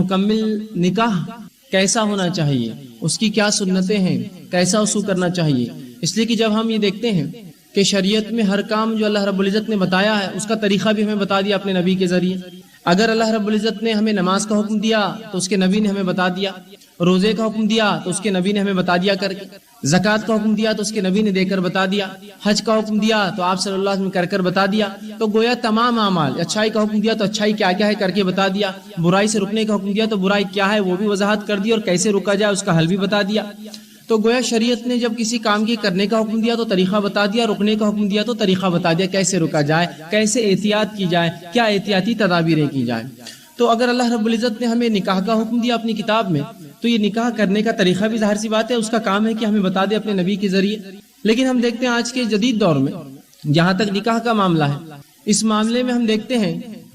مکمل نکاح کیسا ہونا چاہیے، اس کی کیا سنتیں ہیں، کیسا اس کو کرنا چاہیے. اس لیے کہ جب ہم یہ دیکھتے ہیں کہ شریعت میں ہر کام جو اللہ رب العزت نے بتایا ہے اس کا طریقہ بھی ہمیں بتا دیا اپنے نبی کے ذریعے. اگر اللہ رب العزت نے ہمیں نماز کا حکم دیا تو اس کے نبی نے ہمیں بتا دیا، روزے کا حکم دیا تو اس کے نبی نے ہمیں بتا دیا کر کے، زکوٰۃ کا حکم دیا تو اس کے نبی نے دے کر بتا دیا، حج کا حکم دیا تو آپ صلی اللہ علیہ وسلم کر بتا دیا. تو گویا تمام اعمال، اچھائی کا حکم دیا تو اچھائی کیا کیا ہے کر کے بتا دیا، برائی سے رکنے کا حکم دیا تو برائی کیا ہے وہ بھی وضاحت کر دی اور کیسے رکا جائے اس کا حل بھی بتا دیا. تو گویا شریعت نے جب کسی کام کے کرنے کا حکم دیا تو طریقہ بتا دیا، رکنے کا حکم دیا تو طریقہ بتا دیا، کیسے رکا جائے، کیسے احتیاط کی جائے، کیا احتیاطی تدابیریں کی جائے. تو اگر اللہ رب العزت نے ہمیں نکاح کا حکم دیا اپنی کتاب میں تو یہ نکاح کرنے کا طریقہ بھی ظاہر سی بات ہے اس کا کام ہے کہ ہمیں بتا دے اپنے نبی کے ذریعے. لیکن ہم دیکھتے ہیں آج کے جدید دور میں جہاں تک نکاح کا معاملہ ہے، اس معاملے میں ہم دیکھتے ہیں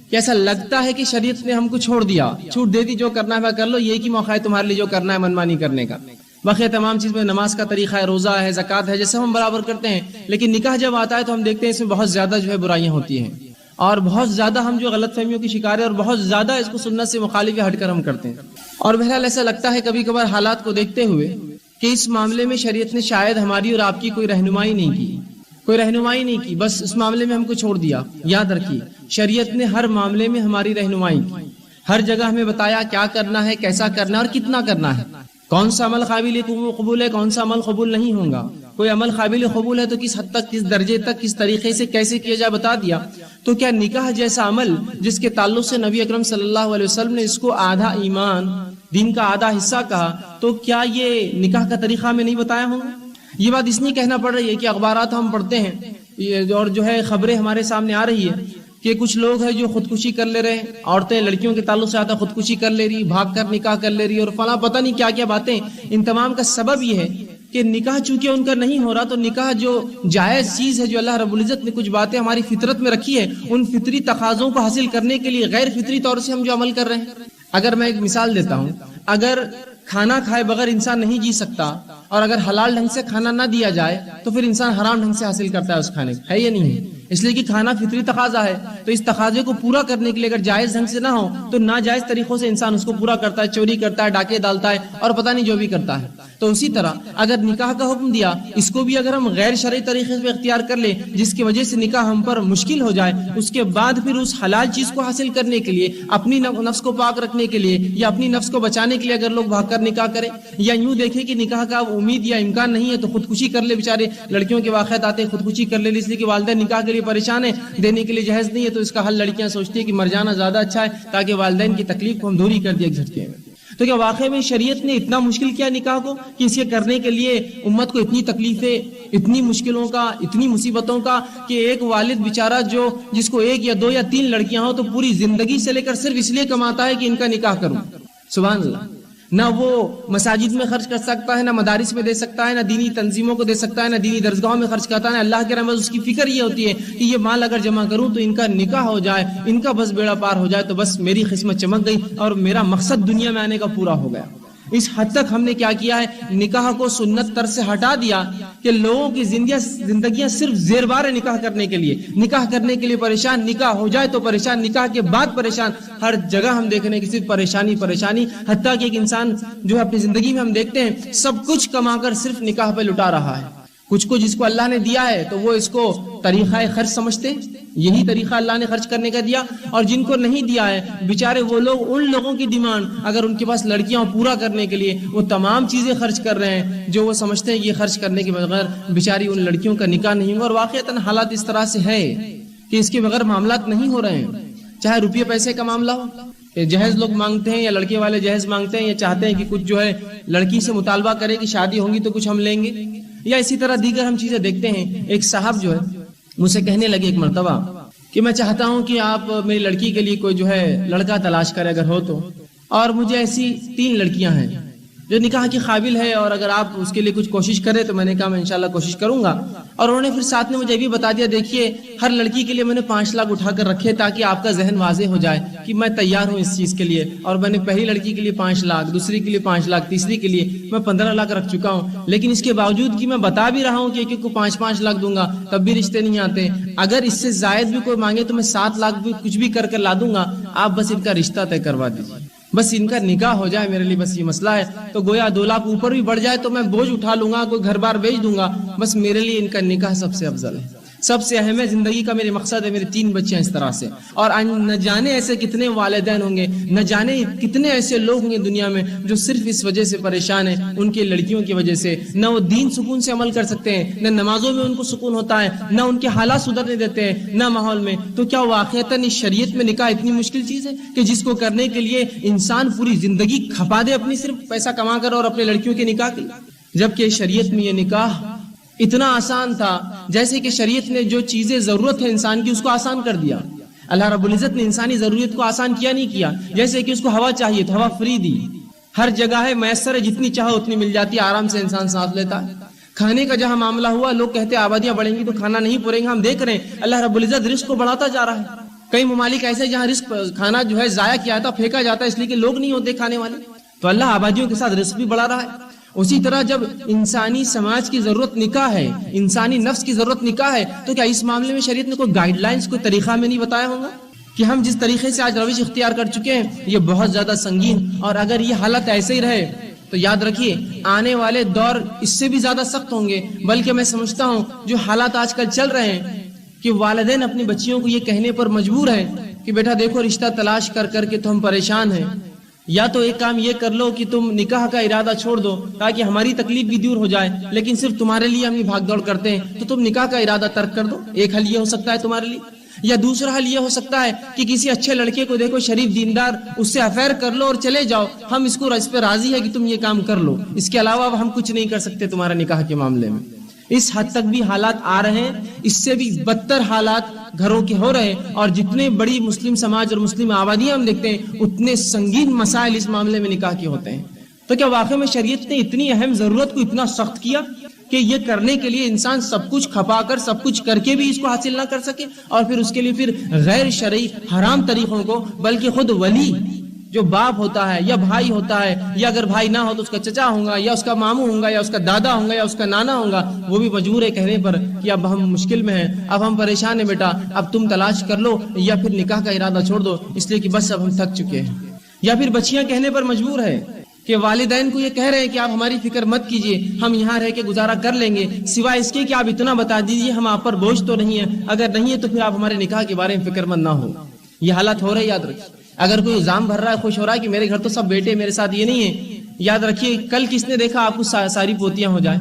کہ ایسا لگتا ہے کہ شریعت نے ہم کو چھوڑ دیا، چھوٹ دے دی، جو کرنا ہے وہ کر لو، یہ کی موقع ہے تمہارے لیے جو کرنا ہے منمانی کرنے کا. باقی تمام چیز میں نماز کا طریقہ ہے، روزہ ہے، زکوٰۃ ہے، جیسے ہم برابر کرتے ہیں. لیکن نکاح جب آتا ہے تو ہم دیکھتے ہیں اس میں بہت زیادہ جو ہے برائیاں ہوتی ہیں اور بہت زیادہ ہم جو غلط فہمیوں کی شکار ہیں اور بہت زیادہ اس کو سنت سے مخالف ہٹ کر ہم کرتے ہیں. اور بہرحال ایسا لگتا ہے کبھی کبھار حالات کو دیکھتے ہوئے کہ اس معاملے میں شریعت نے شاید ہماری اور آپ کی کوئی رہنمائی نہیں کی، بس اس معاملے میں ہم کو چھوڑ دیا. یاد رکھیے شریعت نے ہر معاملے میں ہماری رہنمائی کی، ہر جگہ ہمیں بتایا کیا کرنا ہے، کیسا کرنا ہے اور کتنا کرنا ہے، کون سا عمل قابل قبول ہے، کون سا عمل قبول نہیں ہوگا، کوئی عمل قابل قبول ہے تو کس حد تک، کس درجے تک، کس طریقے سے کیسے کیا جائے بتا دیا. تو کیا نکاح جیسا عمل جس کے تعلق سے نبی اکرم صلی اللہ علیہ وسلم نے اس کو آدھا ایمان، دین کا آدھا حصہ کہا، تو کیا یہ نکاح کا طریقہ ہمیں نہیں بتایا ہوگا؟ یہ بات اس لیے کہنا پڑ رہی ہے کہ اخبارات ہم پڑھتے ہیں اور جو ہے خبریں ہمارے سامنے آ رہی ہے کہ کچھ لوگ ہیں جو خودکشی کر لے رہے ہیں، عورتیں لڑکیوں کے تعلق سے آتا خودکشی کر لے رہی، بھاگ کر نکاح کر لے رہی اور فلاں پتہ نہیں کیا کیا باتیں. ان تمام کا سبب یہ ہے کہ نکاح چونکہ ان کا نہیں ہو رہا، تو نکاح جو جائز چیز ہے، جو اللہ رب العزت نے کچھ باتیں ہماری فطرت میں رکھی ہے، ان فطری تقاضوں کو حاصل کرنے کے لیے غیر فطری طور سے ہم جو عمل کر رہے ہیں. اگر میں ایک مثال دیتا ہوں، اگر کھانا کھائے بغیر انسان نہیں جی سکتا اور اگر حلال ڈھنگ سے کھانا نہ دیا جائے تو پھر انسان حرام ڈھنگ سے حاصل کرتا ہے اس کھانے ہے یا نہیں ہے؟ اس لیے کہ کھانا فطری تقاضا ہے، تو اس تقاضے کو پورا کرنے کے لیے اگر جائز ڈھنگ سے نہ ہو تو ناجائز طریقوں سے انسان اس کو پورا کرتا ہے، چوری کرتا ہے، ڈاکے ڈالتا ہے اور پتہ نہیں جو بھی کرتا ہے. تو اسی طرح اگر نکاح کا حکم دیا، اس کو بھی اگر ہم غیر شرعی طریقے سے اختیار کر لیں جس کی وجہ سے نکاح ہم پر مشکل ہو جائے، اس کے بعد پھر اس حلال چیز کو حاصل کرنے کے لیے، اپنی نفس کو پاک رکھنے کے لیے یا اپنی نفس کو بچانے کے لیے اگر لوگ بھاگ کر نکاح کریں، یا یوں دیکھیں کہ نکاح کا امید یا امکان نہیں ہے تو خودکشی کر لے. بیچارے لڑکیوں کے واقعات آتے ہیں، خودکشی کر لے اس لیے کہ والدین نکاح کے لیے پریشان ہیں، دینے کے لیے جہیز نہیں ہے، تو اس کا حل لڑکیاں سوچتی ہیں کہ مر جانا زیادہ اچھا ہے تاکہ والدین کی تکلیف کو ہم دوری کر دیا جھٹکے میں. تو کیا واقعی میں شریعت نے اتنا مشکل کیا نکاح کو کہ اس کے کرنے کے لیے امت کو اتنی تکلیفیں، اتنی مشکلوں کا، اتنی مصیبتوں کا کہ ایک والد بیچارہ جس کو ایک یا دو یا تین لڑکیاں ہوں تو پوری زندگی سے لے کر صرف اس لیے کماتا ہے کہ ان کا نکاح کروں. سبحان اللہ. نہ وہ مساجد میں خرچ کر سکتا ہے، نہ مدارس میں دے سکتا ہے، نہ دینی تنظیموں کو دے سکتا ہے، نہ دینی درسگاہوں میں خرچ کرتا ہے. اللہ کے رحمت اس کی فکر یہ ہوتی ہے کہ یہ مال اگر جمع کروں تو ان کا نکاح ہو جائے، ان کا بس بیڑا پار ہو جائے تو بس میری قسمت چمک گئی اور میرا مقصد دنیا میں آنے کا پورا ہو گیا. اس حد تک ہم نے کیا کیا ہے، نکاح کو سنت تر سے ہٹا دیا کہ لوگوں کی زندگیاں صرف زیر بار نکاح کرنے کے لیے پریشان، نکاح ہو جائے تو پریشان، نکاح کے بعد پریشان، ہر جگہ ہم دیکھنے کی صرف پریشانی، حتیٰ کہ ایک انسان جو اپنی زندگی میں ہم دیکھتے ہیں سب کچھ کما کر صرف نکاح پہ لٹا رہا ہے. کچھ کو جس کو اللہ نے دیا ہے تو وہ اس کو طریقہ خرچ سمجھتے ہیں، یہی طریقہ اللہ نے خرچ کرنے کا دیا، اور جن کو نہیں دیا ہے بیچارے وہ لوگ ان لوگوں کی ڈیمانڈ اگر ان کے پاس لڑکیاں پورا کرنے کے لیے وہ تمام چیزیں خرچ کر رہے ہیں جو وہ سمجھتے ہیں یہ خرچ کرنے کے بغیر بیچاری ان لڑکیوں کا نکاح نہیں ہوگا. اور واقعتاً حالات اس طرح سے ہے کہ اس کے بغیر معاملات نہیں ہو رہے ہیں، چاہے روپیے پیسے کا معاملہ ہو، جہیز لوگ مانگتے ہیں یا لڑکے والے جہیز مانگتے ہیں یا چاہتے ہیں کہ کچھ جو ہے لڑکی سے مطالبہ کرے کہ شادی ہوگی تو کچھ ہم لیں گے، یا اسی طرح دیگر ہم چیزیں دیکھتے ہیں. ایک صاحب جو ہے مجھ سے کہنے لگے ایک مرتبہ کہ میں چاہتا ہوں کہ آپ میری لڑکی کے لیے کوئی جو ہے لڑکا تلاش کرے اگر ہو تو، اور مجھے ایسی 3 لڑکیاں ہیں جو نکاح کی قابل ہے، اور اگر آپ اس کے لیے کچھ کوشش کریں تو میں نے کہا میں انشاءاللہ کوشش کروں گا. اور انہوں نے پھر ساتھ میں مجھے بھی بتا دیا دیکھیے ہر لڑکی کے لیے میں نے 5 لاکھ اٹھا کر رکھے تاکہ آپ کا ذہن واضح ہو جائے کہ میں تیار ہوں اس چیز کے لیے. اور میں نے پہلی لڑکی کے لیے 5 لاکھ، دوسری کے لیے 5 لاکھ، تیسری کے لیے میں 15 لاکھ رکھ چکا ہوں. لیکن اس کے باوجود کہ میں بتا بھی رہا ہوں کہ ایک کو 5-5 لاکھ دوں گا تب بھی رشتے نہیں آتے. اگر اس سے زائد بھی کوئی مانگے تو میں 7 لاکھ بھی کچھ بھی کر لا دوں گا، آپ بس ان کا رشتہ طے کروا دیجیے. بس ان کا نکاح ہو جائے میرے لیے بس یہ مسئلہ ہے، تو گویا 2 لاکھ اوپر بھی بڑھ جائے تو میں بوجھ اٹھا لوں گا، کوئی گھر بار بیچ دوں گا، بس میرے لیے ان کا نکاح سب سے افضل ہے، سب سے اہم ہے، زندگی کا میرے مقصد ہے، میرے 3 بچے ہیں اس طرح سے۔ اور نہ جانے ایسے کتنے والدین ہوں گے، نہ جانے کتنے ایسے لوگ ہوں گے دنیا میں جو صرف اس وجہ سے پریشان ہیں، ان کی لڑکیوں کی وجہ سے، نہ وہ دین سکون سے عمل کر سکتے ہیں، نہ نمازوں میں ان کو سکون ہوتا ہے، نہ ان کے حالات سدھرنے دیتے ہیں، نہ ماحول میں۔ تو کیا واقعتاً اس شریعت میں نکاح اتنی مشکل چیز ہے کہ جس کو کرنے کے لیے انسان پوری زندگی کھپا دے اپنی صرف پیسہ کما کر اور اپنے لڑکیوں کے نکاح کے لیے؟ جبکہ شریعت میں یہ نکاح اتنا آسان تھا، جیسے کہ شریعت نے جو چیزیں ضرورت ہے انسان کی اس کو آسان کر دیا۔ اللہ رب العزت نے انسانی ضرورت کو آسان کیا نہیں کیا، جیسے کہ اس کو ہوا چاہیے تو ہوا فری دی، ہر جگہ ہے، میسر ہے، جتنی چاہو اتنی مل جاتی ہے، آرام سے انسان سانس لیتا ہے۔ کھانے کا جہاں معاملہ ہوا، لوگ کہتے ہیں آبادیاں بڑھیں گی تو کھانا نہیں پوریں گا، ہم دیکھ رہے ہیں اللہ رب العزت رزق کو بڑھاتا جا رہا ہے۔ کئی ممالک ایسے جہاں رزق کھانا جو ہے ضائع کیا جاتا، پھینکا جاتا ہے اس لیے کہ لوگ نہیں ہوتے کھانے والے، تو اللہ آبادیوں کے ساتھ رزق بھی بڑھا رہا ہے۔ اسی طرح جب انسانی سماج کی ضرورت نکاح ہے، انسانی نفس کی ضرورت نکاح ہے، تو کیا اس معاملے میں شریعت نے کوئی گائیڈ لائنز، کوئی طریقہ میں نہیں بتایا ہوگا کہ ہم جس طریقے سے آج روش اختیار کر چکے ہیں یہ بہت زیادہ سنگین، اور اگر یہ حالت ایسے ہی رہے تو یاد رکھیے آنے والے دور اس سے بھی زیادہ سخت ہوں گے۔ بلکہ میں سمجھتا ہوں جو حالات آج کل چل رہے ہیں کہ والدین اپنی بچیوں کو یہ کہنے پر مجبور ہیں کہ بیٹا دیکھو رشتہ تلاش کر کر کے تو ہم پریشان ہیں، یا تو ایک کام یہ کر لو کہ تم نکاح کا ارادہ چھوڑ دو تاکہ ہماری تکلیف بھی دور ہو جائے، لیکن صرف تمہارے لیے ہم یہ بھاگ دوڑ کرتے ہیں تو تم نکاح کا ارادہ ترک کر دو۔ ایک حل یہ ہو سکتا ہے تمہارے لیے، یا دوسرا حل یہ ہو سکتا ہے کہ کسی اچھے لڑکے کو دیکھو شریف دیندار، اس سے افیئر کر لو اور چلے جاؤ، ہم اس پہ راضی ہے کہ تم یہ کام کر لو، اس کے علاوہ ہم کچھ نہیں کر سکتے تمہارا نکاح کے معاملے میں۔ اس حد تک بھی حالات آ رہے ہیں، اس سے بھی بدتر حالات گھروں کے ہو رہے ہیں، اور جتنے بڑی مسلم سماج اور مسلم آبادیاں ہم دیکھتے ہیں اتنے سنگین مسائل اس معاملے میں نکاح کے ہوتے ہیں۔ تو کیا واقعی میں شریعت نے اتنی اہم ضرورت کو اتنا سخت کیا کہ یہ کرنے کے لیے انسان سب کچھ کھپا کر، سب کچھ کر کے بھی اس کو حاصل نہ کر سکے، اور پھر اس کے لیے پھر غیر شرعی حرام طریقوں کو، بلکہ خود ولی جو باپ ہوتا ہے یا بھائی ہوتا ہے، یا اگر بھائی نہ ہو تو اس کا چچا ہوگا یا اس کا ماموں ہوگا یا اس کا دادا ہوگا یا اس کا نانا ہوگا، وہ بھی مجبور ہے کہنے پر کہ اب ہم مشکل میں ہیں، اب ہم پریشان ہیں بیٹا، اب تم تلاش کر لو یا پھر نکاح کا ارادہ چھوڑ دو، اس لیے کہ بس اب ہم تھک چکے ہیں۔ یا پھر بچیاں کہنے پر مجبور ہے کہ والدین کو یہ کہہ رہے ہیں کہ آپ ہماری فکر مت کیجئے، ہم یہاں رہ کے گزارا کر لیں گے، سوائے اس کے کہ آپ اتنا بتا دیجئے ہم آپ پر بوجھ تو نہیں ہے، اگر نہیں ہے تو پھر آپ ہمارے نکاح کے بارے میں فکر مند نہ ہو۔ یہ حالات ہو رہے، یاد رکھیے۔ اگر کوئی الزام بھر رہا ہے، خوش ہو رہا ہے کہ میرے گھر تو سب بیٹے، میرے ساتھ یہ نہیں ہے، یاد رکھیے کل کس نے دیکھا آپ کو ساری پوتیاں ہو جائیں،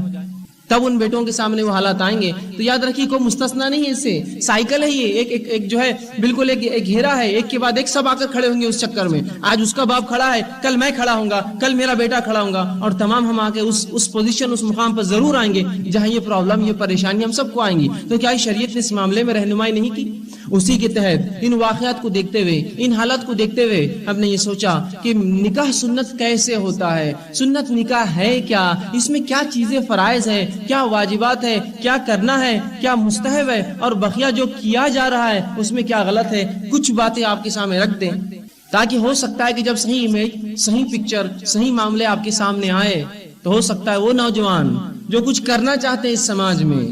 تب ان بیٹوں کے سامنے وہ حالات آئیں گے۔ تو یاد رکھیے کوئی مستثنا نہیں ہے، اس سے سائیکل ہے یہ، ایک جو ہے بالکل ایک گھیرا ہے، ایک کے بعد ایک سب آ کر کھڑے ہوں گے اس چکر میں۔ آج اس کا باپ کھڑا ہے، کل میں کھڑا ہوں گا، کل میرا بیٹا کھڑا ہوں گا، اور تمام ہم آ کے اس پوزیشن، اس مقام پر ضرور آئیں گے جہاں یہ پرابلم، یہ پریشانی ہم سب کو آئیں گی۔ تو کیا شریعت نے اس معاملے میں رہنمائی نہیں کی؟ اسی کے تحت ان واقعات کو دیکھتے ہوئے، ان حالات کو دیکھتے ہوئے ہم نے یہ سوچا کہ نکاح سنت کیسے ہوتا ہے، سنت نکاح ہے کیا، اس میں کیا چیزیں فرائض ہے، کیا واجبات ہے، کیا کرنا ہے، کیا مستحب ہے، اور بقیہ جو کیا جا رہا ہے اس میں کیا غلط ہے، کچھ باتیں آپ کے سامنے رکھ دیں، تاکہ ہو سکتا ہے کہ جب صحیح امیج، صحیح پکچر، صحیح معاملے آپ کے سامنے آئے تو ہو سکتا ہے وہ نوجوان جو کچھ کرنا چاہتے ہیں اس سماج میں،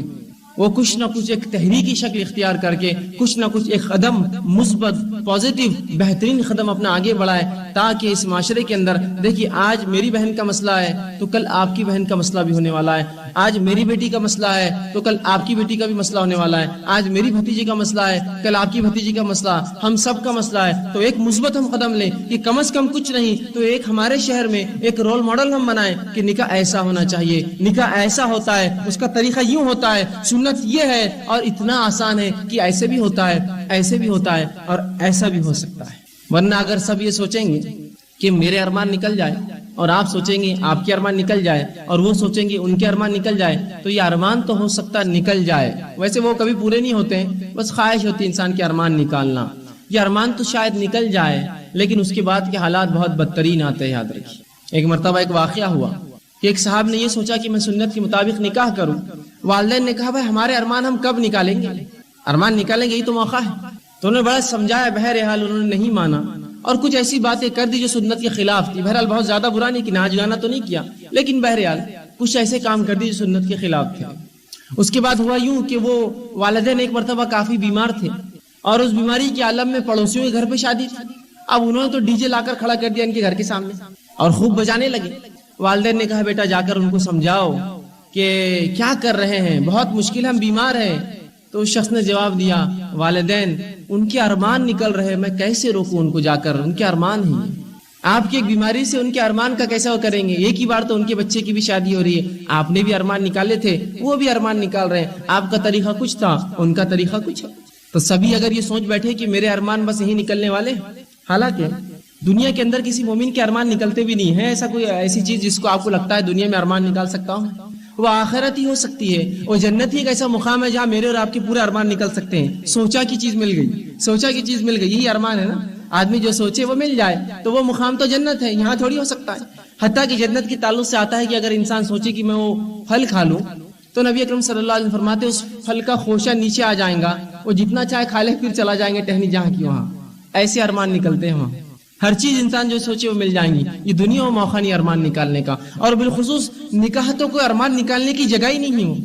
وہ کچھ نہ کچھ ایک تحریکی شکل اختیار کر کے کچھ نہ کچھ ایک قدم مثبت، پازیٹیو، بہترین قدم اپنا آگے بڑھائے، تاکہ اس معاشرے کے اندر دیکھیے آج میری بہن کا مسئلہ ہے تو کل آپ کی بہن کا مسئلہ بھی ہونے والا ہے، آج میری بیٹی کا مسئلہ ہے تو کل آپ کی بیٹی کا بھی مسئلہ ہونے والا ہے، آج میری بھتیجی کا مسئلہ ہے کل آپ کی بھتیجی کا مسئلہ، ہم سب کا مسئلہ ہے۔ تو ایک مثبت ہم قدم لیں کہ کم از کم کچھ نہیں تو ایک ہمارے شہر میں ایک رول ماڈل ہم بنائیں کہ نکاح ایسا ہونا چاہیے، نکاح ایسا ہوتا ہے، اس کا طریقہ یوں ہوتا ہے، سنت یہ ہے، اور اتنا آسان ہے کہ ایسے بھی ہوتا ہے، ایسے بھی ہوتا ہے، اور ایسا بھی ہو سکتا ہے۔ ورنہ اگر سب یہ سوچیں گے کہ میرے ارمان نکل جائے، اور آپ سوچیں گے آپ کے ارمان نکل جائے، اور وہ سوچیں گے ان کے ارمان نکل جائے، تو یہ ارمان تو ہو سکتا ہے نکل جائے، ویسے وہ کبھی پورے نہیں ہوتے ہیں، بس خواہش ہوتی ہے انسان کے ارمان نکالنا، یہ ارمان تو شاید نکل جائے، لیکن اس کے بعد کے حالات بہت بدترین آتے ہیں۔ یاد رکھیے ایک مرتبہ ایک واقعہ ہوا کہ ایک صاحب نے یہ سوچا کہ میں سنت کے مطابق نکاح کروں، والدین نے کہا بھائی ہمارے ارمان ہم کب نکالیں گے، ارمان نکالیں گے یہی تو موقع ہے۔ تو انہوں نے بڑا سمجھایا، بہرحال انہوں نے نہیں مانا، اور کچھ ایسی باتیں کر دی جو سنت کے خلاف تھی۔ بہرحال بہت زیادہ برا نہیں کہ ناچ گانا تو نہیں کیا، لیکن بہرحال کچھ ایسے کام کر دی جو سنت کے خلاف تھے۔ اس کے بعد ہوا یوں کہ وہ والدین ایک مرتبہ کافی بیمار تھے، اور اس بیماری کے عالم میں پڑوسیوں کے گھر پہ شادی تھی، اب انہوں نے تو ڈی جے لا کر کھڑا کر دیا ان کے گھر کے سامنے اور خوب بجانے لگے. والدین نے کہا بیٹا جا کر ان کو سمجھاؤ کہ کیا کر رہے ہیں, بہت مشکل, ہم بیمار ہیں. تو اس شخص نے جواب دیا والدین ان کے ارمان نکل رہے, میں کیسے روکوں ان کو, جا کر ان کے ارمان ہی, آپ کی ایک بیماری سے ان کے ارمان کا کیسا وہ کریں گے؟ ایک ہی بار تو ان کے بچے کی بھی شادی ہو رہی ہے, آپ نے بھی ارمان نکالے تھے, وہ بھی ارمان نکال رہے ہیں, آپ کا طریقہ کچھ تھا, ان کا طریقہ کچھ ہے. تو سبھی اگر یہ سوچ بیٹھے کہ میرے ارمان بس یہی نکلنے والے, حالانکہ دنیا کے اندر کسی مومن کے ارمان نکلتے بھی نہیں ہے. ایسا کوئی ایسی چیز جس کو آپ کو لگتا ہے دنیا میں ارمان نکال سکتا ہوں, وہ آخرت ہی ہو سکتی ہے. وہ جنت ہی ایک ایسا مقام ہے جہاں میرے اور آپ کے پورے ارمان نکل سکتے ہیں. سوچا کی چیز مل گئی, سوچا کی چیز مل گئی, یہی ارمان ہے نا. آدمی جو سوچے وہ مل جائے, تو وہ مقام تو جنت ہے, یہاں تھوڑی ہو سکتا ہے. حتیٰ کہ جنت کے تعلق سے آتا ہے کہ اگر انسان سوچے کہ میں وہ پھل کھا لوں, تو نبی اکرم صلی اللہ علیہ وسلم فرماتے اس پھل کا خوشہ نیچے آ جائیں گا, وہ جتنا چاہے کھا لے پھر چلا جائیں گے ٹہنی جہاں کی وہاں. ایسے ارمان نکلتے ہیں وہاں, ہر چیز انسان جو سوچے وہ مل جائیں گی. یہ دنیا میں موقع نہیں ارمان نکالنے کا, اور بالخصوص نکاح تو کوئی ارمان نکالنے کی جگہ ہی نہیں ہو.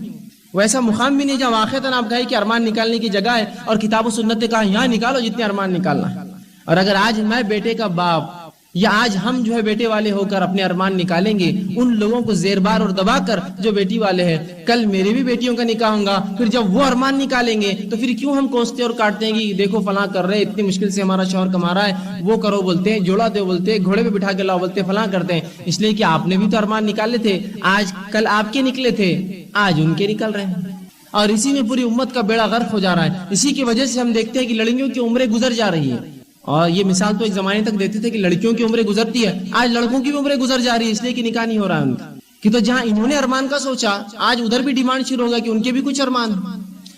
وہ ایسا مقام بھی نہیں جہاں واقعتاً آپ کہیں کہ ارمان نکالنے کی جگہ ہے, اور کتاب و سنت نے کہا یہاں نکالو جتنے ارمان نکالنا ہے. اور اگر آج میں بیٹے کا باپ یا آج ہم جو ہے بیٹے والے ہو کر اپنے ارمان نکالیں گے ان لوگوں کو زیر بار اور دبا کر جو بیٹی والے ہیں, کل میرے بھی بیٹیوں کا نکاح ہوگا, پھر جب وہ ارمان نکالیں گے تو پھر کیوں ہم کوستے اور کاٹتے ہیں کہ دیکھو فلاں کر رہے, اتنی مشکل سے ہمارا شوہر کما رہا ہے, وہ کرو بولتے ہیں, جوڑا دو بولتے ہیں, گھوڑے پہ بٹھا کے لاؤ بولتے ہیں, فلاں کرتے ہیں. اس لیے کہ آپ نے بھی تو ارمان نکالے تھے, آج کل آپ کے نکلے تھے, آج ان کے نکل رہے ہیں, اور اسی میں پوری امت کا بیڑا غرق ہو جا رہا ہے. اسی کی وجہ سے ہم دیکھتے ہیں کہ لڑکیوں کی عمریں گزر جا رہی ہے, اور یہ مثال تو ایک زمانے تک دیتے تھے کہ لڑکیوں کی عمریں گزرتی ہے, آج لڑکوں کی بھی عمریں گزر جا رہی ہے, اس لیے کہ نکاح نہیں ہو رہا ہے ان کا. کہ تو جہاں انہوں نے ارمان کا سوچا, آج ادھر بھی ڈیمانڈ شروع ہوگا کہ ان کے بھی کچھ ارمان.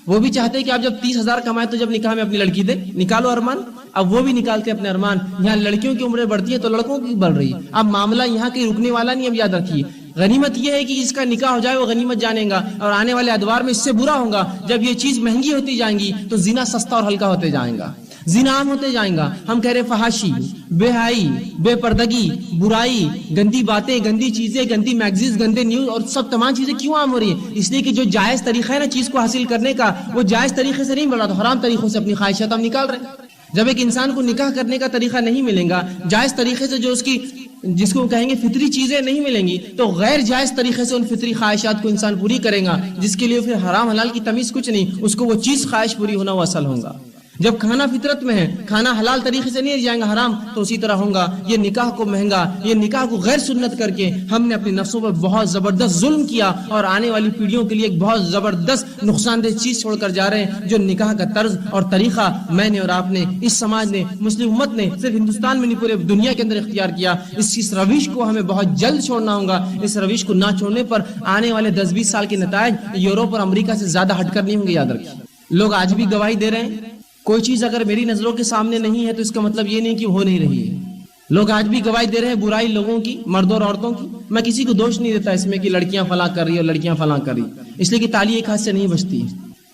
وہ بھی چاہتے ہیں کہ آپ جب 30,000 کمائے تو جب نکاح میں اپنی لڑکی دے, نکالو ارمان. اب وہ بھی نکالتے اپنے ارمان. یہاں لڑکیوں کی عمریں بڑھتی ہیں تو لڑکوں کی بڑھ رہی ہے. اب معاملہ یہاں کہیں رکنے والا نہیں. اب یاد رکھیے غنیمت یہ ہے کہ جس کا نکاح ہو جائے وہ غنیمت جانے گا, اور آنے والے ادوار میں اس سے برا ہوگا جب یہ چیز مہنگی ہوتی جائیں گی تو زنا سستا اور ہلکا ہوتے جائیں گا, زنا عام ہوتے جائیں گا. ہم کہہ رہے فحاشی, بے حیائی, بے پردگی, برائی, گندی باتیں, گندی چیزیں, گندی میگزینز, گندے نیوز اور سب تمام چیزیں کیوں عام ہو رہی ہیں؟ اس لیے کہ جو جائز طریقہ ہے نا چیز کو حاصل کرنے کا, وہ جائز طریقے سے نہیں بڑھ رہا, تو حرام طریقوں سے اپنی خواہشات ہم نکال رہے ہیں. جب ایک انسان کو نکاح کرنے کا طریقہ نہیں ملے گا, جائز طریقے سے جو اس کی جس کو کہیں گے فطری چیزیں نہیں ملیں گی, تو غیر جائز طریقے سے ان فطری خواہشات کو انسان پوری کرے گا, جس کے لیے پھر حرام حلال کی تمیز کچھ نہیں, اس کو وہ چیز خواہش پوری ہونا وہ اصل ہوگا. جب کھانا فطرت میں ہے, کھانا حلال طریقے سے نہیں جائیں گا حرام, تو اسی طرح ہوگا. یہ نکاح کو مہنگا, یہ نکاح کو غیر سنت کر کے ہم نے اپنے نفسوں پر بہت زبردست ظلم کیا, اور آنے والی پیڑھیوں کے لیے ایک بہت زبردست نقصان دہ چیز چھوڑ کر جا رہے ہیں. جو نکاح کا طرز اور طریقہ میں نے اور آپ نے, اس سماج نے, مسلم امت نے صرف ہندوستان میں نہیں پورے دنیا کے اندر اختیار کیا, اس روش کو ہمیں بہت جلد چھوڑنا ہوگا. اس روش کو نہ چھوڑنے پر آنے والے 10-20 سال کے نتائج یورپ اور امریکہ سے زیادہ ہٹ کر نہیں ہوں گے. یاد رکھیے, لوگ آج بھی گواہی دے رہے ہیں. کوئی چیز اگر میری نظروں کے سامنے نہیں ہے تو اس کا مطلب یہ نہیں کہ ہو نہیں رہی ہے. لوگ آج بھی گواہی دے رہے ہیں برائی لوگوں کی, مردوں اور عورتوں کی. میں کسی کو دوش نہیں دیتا اس میں کہ لڑکیاں فلاں کر رہی اور لڑکیاں فلاں کر رہی, اس لیے کہ تالی ایک ہاتھ سے نہیں بجتی.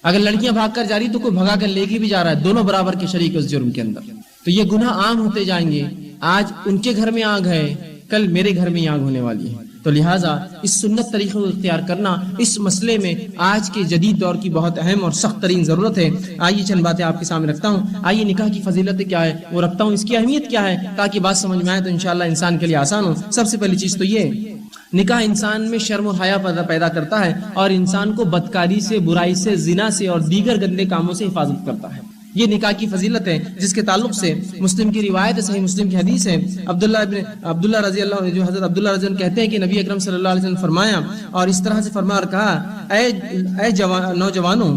اگر لڑکیاں بھاگ کر جا رہی تو کوئی بھگا کر لے کے بھی جا رہا ہے, دونوں برابر کے شریک اس جرم کے اندر. تو یہ گناہ عام ہوتے جائیں گے. آج ان کے گھر میں آگ ہے, کل میرے گھر میں آگ ہونے والی ہے. تو لہٰذا اس سنت طریقے کو اختیار کرنا اس مسئلے میں آج کے جدید دور کی بہت اہم اور سخت ترین ضرورت ہے. آئیے چند باتیں آپ کے سامنے رکھتا ہوں. آئیے نکاح کی فضیلت کیا ہے وہ رکھتا ہوں, اس کی اہمیت کیا ہے, تاکہ بات سمجھ میں آئے تو انشاءاللہ انسان کے لیے آسان ہو. سب سے پہلی چیز تو یہ, نکاح انسان میں شرم و حیا پیدا کرتا ہے, اور انسان کو بدکاری سے, برائی سے, زنا سے اور دیگر گندے کاموں سے حفاظت کرتا ہے. یہ نکاح کی فضیلت ہے, جس کے تعلق سے مسلم کی روایت ہے, صحیح مسلم کی حدیث ہے. عبداللہ رضی اللہ عنہ, جو حضرت عبداللہ رضی اللہ عنہ کہتے ہیں کہ نبی اکرم صلی اللہ علیہ وسلم نے فرمایا, اور اس طرح سے فرمایا اور کہا, اے نوجوانوں,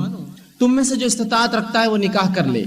تم میں سے جو استطاعت رکھتا ہے وہ نکاح کر لے.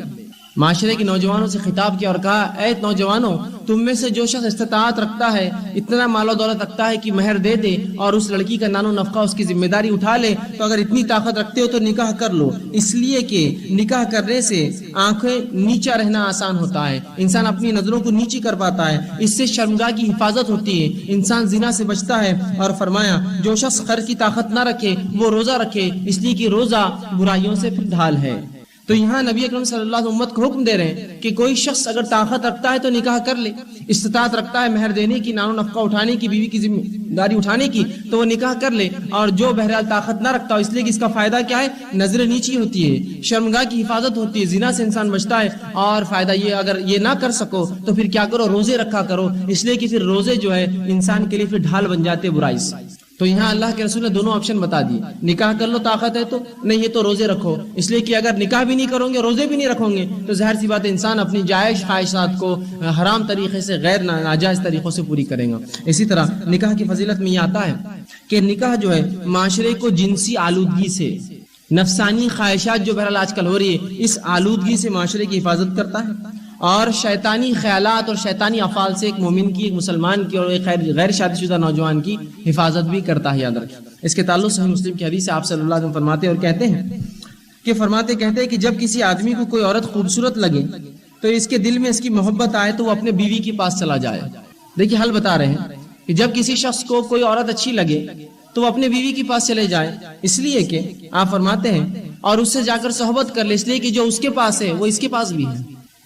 معاشرے کے نوجوانوں سے خطاب کیا اور کہا, اے نوجوانوں, تم میں سے جو شخص استطاعت رکھتا ہے, اتنا مال و دولت رکھتا ہے کہ مہر دے دے اور اس لڑکی کا نان و نفقہ اس کی ذمہ داری اٹھا لے, تو اگر اتنی طاقت رکھتے ہو تو نکاح کر لو. اس لیے کہ نکاح کرنے سے آنکھیں نیچا رہنا آسان ہوتا ہے, انسان اپنی نظروں کو نیچی کر پاتا ہے, اس سے شرمگاہ کی حفاظت ہوتی ہے, انسان زنا سے بچتا ہے. اور فرمایا, جو شخص خرچ کی طاقت نہ رکھے وہ روزہ رکھے, اس لیے کہ روزہ برائیوں سے پھر ڈھال ہے. تو یہاں نبی اکرم صلی اللہ علیہ وسلم امت کو حکم دے رہے ہیں کہ کوئی شخص اگر طاقت رکھتا ہے تو نکاح کر لے، استطاعت رکھتا ہے مہر دینے کی، نان و نفقہ اٹھانے کی، بیوی کی ذمہ داری اٹھانے کی، تو وہ نکاح کر لے. اور جو بہرحال طاقت نہ رکھتا ہو، اس لیے کہ اس کا فائدہ کیا ہے؟ نظر نیچی ہوتی ہے، شرمگاہ کی حفاظت ہوتی ہے، زنا سے انسان بچتا ہے. اور فائدہ یہ اگر یہ نہ کر سکو تو پھر کیا کرو؟ روزے رکھا کرو، اس لیے کہ پھر روزے جو ہے انسان کے لیے پھر ڈھال بن جاتے برائی سے. تو یہاں اللہ کے رسول نے دونوں آپشن بتا دیے، نکاح کر لو طاقت ہے تو، نہیں ہے تو روزے رکھو. اس لیے کہ اگر نکاح بھی نہیں کرو گے، روزے بھی نہیں رکھو گے، تو ظاہر سی بات ہے انسان اپنی جائز خواہشات کو حرام طریقے سے، غیر ناجائز طریقوں سے پوری کرے گا. اسی طرح نکاح کی فضیلت میں یہ آتا ہے کہ نکاح جو ہے معاشرے کو جنسی آلودگی سے، نفسانی خواہشات جو بہرحال آج کل ہو رہی ہے، اس آلودگی سے معاشرے کی حفاظت کرتا ہے، اور شیطانی خیالات اور شیطانی افعال سے ایک مومن کی، ایک مسلمان کی اور ایک غیر شادی شدہ نوجوان کی حفاظت بھی کرتا ہے. یاد رکھیں اس کے تعلق سے مسلم کی حدیث سے آپ صلی اللہ علیہ وسلم فرماتے اور کہتے ہیں کہ جب کسی آدمی کو کوئی عورت خوبصورت لگے تو اس کے دل میں اس کی محبت آئے تو وہ اپنے بیوی کے پاس چلا جائے. دیکھیے حل بتا رہے ہیں کہ جب کسی شخص کو کوئی عورت اچھی لگے تو وہ اپنے بیوی کے پاس چلے جائے، اس لیے کہ آپ فرماتے ہیں اور اس سے جا کر صحبت کر لے، اس لیے کہ جو اس کے پاس ہے وہ اس کے پاس بھی ہے.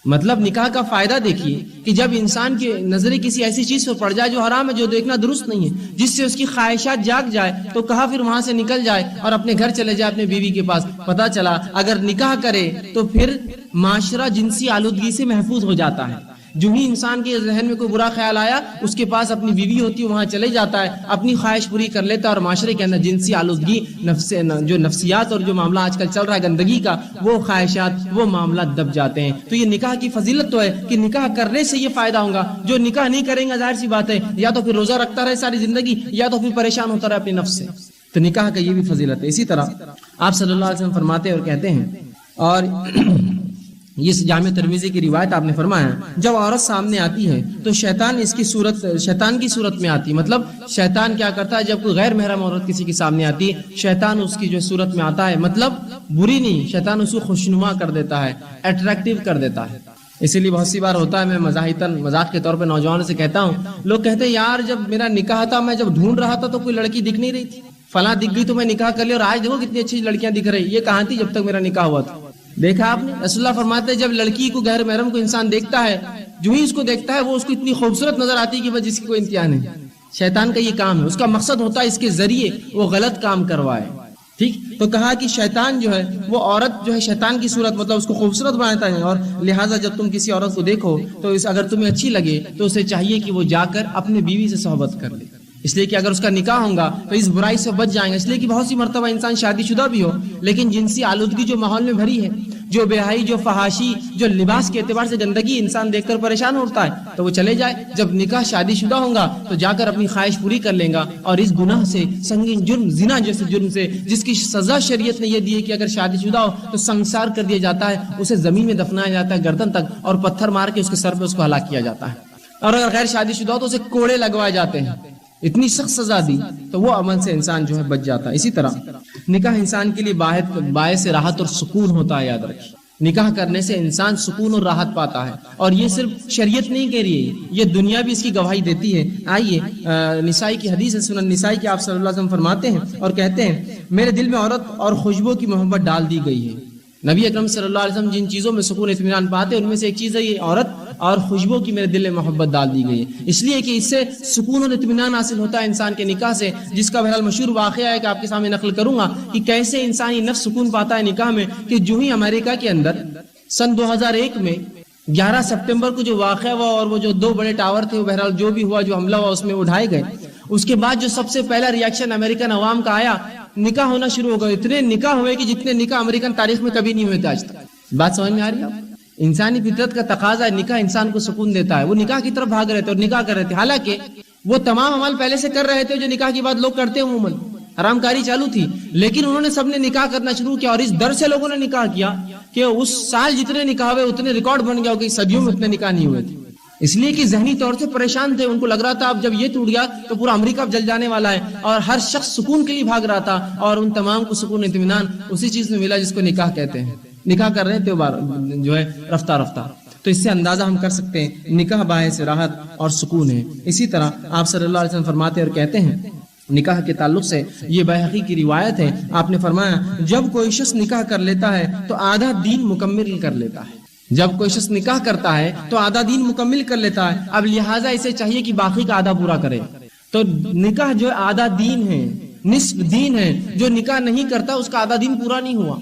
مطلب نکاح کا فائدہ دیکھیے کہ جب انسان کی نظریں کسی ایسی چیز پر پڑ جائے جو حرام ہے، جو دیکھنا درست نہیں ہے، جس سے اس کی خواہشات جاگ جائے، تو کہا پھر وہاں سے نکل جائے اور اپنے گھر چلے جائے اپنے بیوی کے پاس. پتہ چلا اگر نکاح کرے تو پھر معاشرہ جنسی آلودگی سے محفوظ ہو جاتا ہے. جو ہی انسان کے ذہن میں کوئی برا خیال آیا، اس کے پاس اپنی بیوی ہوتی ہے، وہاں چلے جاتا ہے، اپنی خواہش پوری کر لیتا ہے، اور معاشرے کے اندر جنسی آلودگی، جو نفسیات اور جو معاملہ آج کل چل رہا ہے گندگی کا، وہ خواہشات، وہ معاملات دب جاتے ہیں. تو یہ نکاح کی فضیلت تو ہے کہ نکاح کرنے سے یہ فائدہ ہوگا. جو نکاح نہیں کریں گا ظاہر سی بات ہے یا تو پھر روزہ رکھتا رہے ساری زندگی، یا تو پھر پریشان ہوتا رہے اپنے نفس سے. تو نکاح کا یہ بھی فضیلت ہے. اسی طرح آپ صلی اللہ علیہ وسلم فرماتے اور کہتے ہیں، اور یہ جامع ترمذی کی روایت آپ نے فرمایا، جب عورت سامنے آتی ہے تو شیطان کی صورت میں آتی ہے. مطلب شیطان کیا کرتا ہے؟ جب کوئی غیر محرم عورت کسی کے سامنے آتی ہے، شیطان اس کی جو صورت میں آتا ہے، مطلب بری نہیں، شیطان اس کو خوشنما کر دیتا ہے، اٹریکٹیو کر دیتا ہے. اسی لیے بہت سی بار ہوتا ہے، میں مذاق کے طور پہ نوجوانوں سے کہتا ہوں، لوگ کہتے ہیں یار جب میرا نکاح تھا، میں جب ڈھونڈ رہا تھا تو کوئی لڑکی دکھ نہیں رہی تھی، فلاں دکھ گئی تو میں نکاح کر لیا، اور آج دیکھو کتنی اچھی لڑکیاں دکھ رہی. یہ کہاں تھی جب تک میرا نکاح ہوا تھا؟ دیکھا آپ نے؟ رسول اللہ فرماتے ہیں جب لڑکی کو، غیر محرم کو انسان دیکھتا ہے، جو ہی اس کو دیکھتا ہے وہ اس کو اتنی خوبصورت نظر آتی ہے کہ بس جس کی کوئی انتہا نہیں. شیطان کا یہ کام ہے، اس کا مقصد ہوتا ہے اس کے ذریعے وہ غلط کام کروائے. ٹھیک، تو کہا کہ شیطان جو ہے وہ عورت جو ہے شیطان کی صورت، مطلب اس کو خوبصورت بناتا ہے. اور لہٰذا جب تم کسی عورت کو دیکھو تو اگر تمہیں اچھی لگے تو اسے چاہیے کہ وہ جا کر اپنے بیوی سے صحبت کر لے، اس لیے کہ اگر اس کا نکاح ہوگا تو اس برائی سے بچ جائیں گے. اس لیے کہ بہت سی مرتبہ انسان شادی شدہ بھی ہو لیکن جنسی آلودگی جو ماحول میں بھری ہے، جو بے حیائی، جو فحاشی، جو لباس کے اعتبار سے گندگی انسان دیکھ کر پریشان ہوتا ہے، تو وہ چلے جائے. جب نکاح شادی شدہ ہوگا تو جا کر اپنی خواہش پوری کر لیں گا، اور اس گناہ سے، سنگین جرم، زنا جیسے جرم سے، جس کی سزا شریعت نے یہ دی ہے کہ اگر شادی شدہ ہو تو سنسار کر دیا جاتا ہے، اسے زمین میں دفنایا جاتا ہے گردن تک، اور پتھر مار کے اس کے سر پہ اس کو ہلاک کیا جاتا ہے. اور اگر غیر شادی شدہ ہو تو اسے کوڑے لگوائے جاتے ہیں. اتنی سخت سزا دی تو وہ عمل سے انسان جو ہے بچ جاتا ہے. اسی طرح نکاح انسان کے لیے باعث راحت اور سکون ہوتا ہے. یاد رکھیں نکاح کرنے سے انسان سکون اور راحت پاتا ہے، اور یہ صرف شریعت نہیں کہہ رہی ہے، یہ دنیا بھی اس کی گواہی دیتی ہے. آئیے نسائی کی حدیث ہے، سنن نسائی کی، آپ صلی اللہ علیہ وسلم فرماتے ہیں اور کہتے ہیں، میرے دل میں عورت اور خوشبو کی محبت ڈال دی گئی ہے. نبی اکرم صلی اللہ علیہ وسلم جن چیزوں میں سکون اطمینان پاتے ہیں ان میں سے ایک چیز ہے یہ عورت اور خوشبو کی میرے دل میں محبت ڈال دی گئی ہے. اس لیے کہ اس سے سکون اور اطمینان حاصل ہوتا ہے انسان کے نکاح سے، جس کا بہرحال مشہور واقعہ ہے کہ آپ کے سامنے نقل کروں گا کہ کیسے انسانی نفس سکون پاتا ہے نکاح میں. کہ جو ہی امریکہ کے اندر سن 2001 میں 11 سپٹمبر کو جو واقعہ ہوا اور وہ جو 2 بڑے ٹاور تھے، وہ بہرحال جو بھی ہوا، جو حملہ ہوا اس میں اٹھائے گئے، اس کے بعد جو سب سے پہلا ریاکشن امریکن عوام کا آیا، نکاح ہونا شروع ہو گئے. اتنے نکاح ہوئے کہ جتنے نکاح امریکن تاریخ میں کبھی نہیں ہوئے تھے آج تک. بات سمجھ میں آ رہی ہے؟ انسانی فطرت کا تقاضا ہے، نکاح انسان کو سکون دیتا ہے. وہ نکاح کی طرف بھاگ رہے تھے اور نکاح کر رہے تھے، حالانکہ وہ تمام عمل پہلے سے کر رہے تھے جو نکاح کی بات لوگ کرتے ہیں. عموماً حرام کاری چالو تھی، لیکن انہوں نے سب نے نکاح کرنا شروع کیا، اور اس در سے لوگوں نے نکاح کیا کہ اس سال جتنے نکاح ہوئے اتنے ریکارڈ بن گیا کہ صدیوں میں اتنے نکاح نہیں ہوئے تھے. اس لیے کہ ذہنی طور سے پریشان تھے، ان کو لگ رہا تھا اب جب یہ ٹوٹ گیا تو پورا امریکہ اب جل جانے والا ہے، اور ہر شخص سکون کے لیے بھاگ رہا تھا، اور ان تمام کو سکون اطمینان اسی چیز میں ملا جس کو نکاح کہتے ہیں. نکاح کر رہے تھے جو ہے رفتہ رفتہ. تو اس سے اندازہ ہم کر سکتے ہیں نکاح باعث راحت اور سکون ہے. اسی طرح آپ صلی اللہ علیہ وسلم فرماتے اور کہتے ہیں نکاح کے تعلق سے یہ بیہقی کی روایت ہے، آپ نے فرمایا جب کوئی شخص نکاح کر لیتا ہے تو آدھا دین مکمل کر لیتا ہے. جب کوئی شخص نکاح کرتا ہے تو آدھا دین مکمل کر لیتا ہے. اب لہٰذا اسے چاہیے کہ باقی کا آدھا پورا کرے. تو نکاح جو آدھا دین ہے، نصف دین ہے. جو نکاح نہیں کرتا اس کا آدھا دین پورا نہیں ہوا.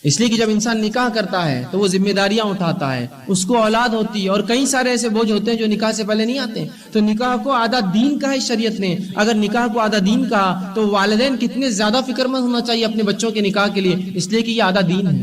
اس لیے کہ جب انسان نکاح کرتا ہے تو وہ ذمہ داریاں اٹھاتا ہے، اس کو اولاد ہوتی ہے اور کئی سارے ایسے بوجھ ہوتے ہیں جو نکاح سے پہلے نہیں آتے. تو نکاح کو آدھا دین کا ہے شریعت نے. اگر نکاح کو آدھا دین کہا تو والدین کتنے زیادہ فکر مند ہونا چاہیے اپنے بچوں کے نکاح کے لیے، اس لیے کہ یہ آدھا دین ہے.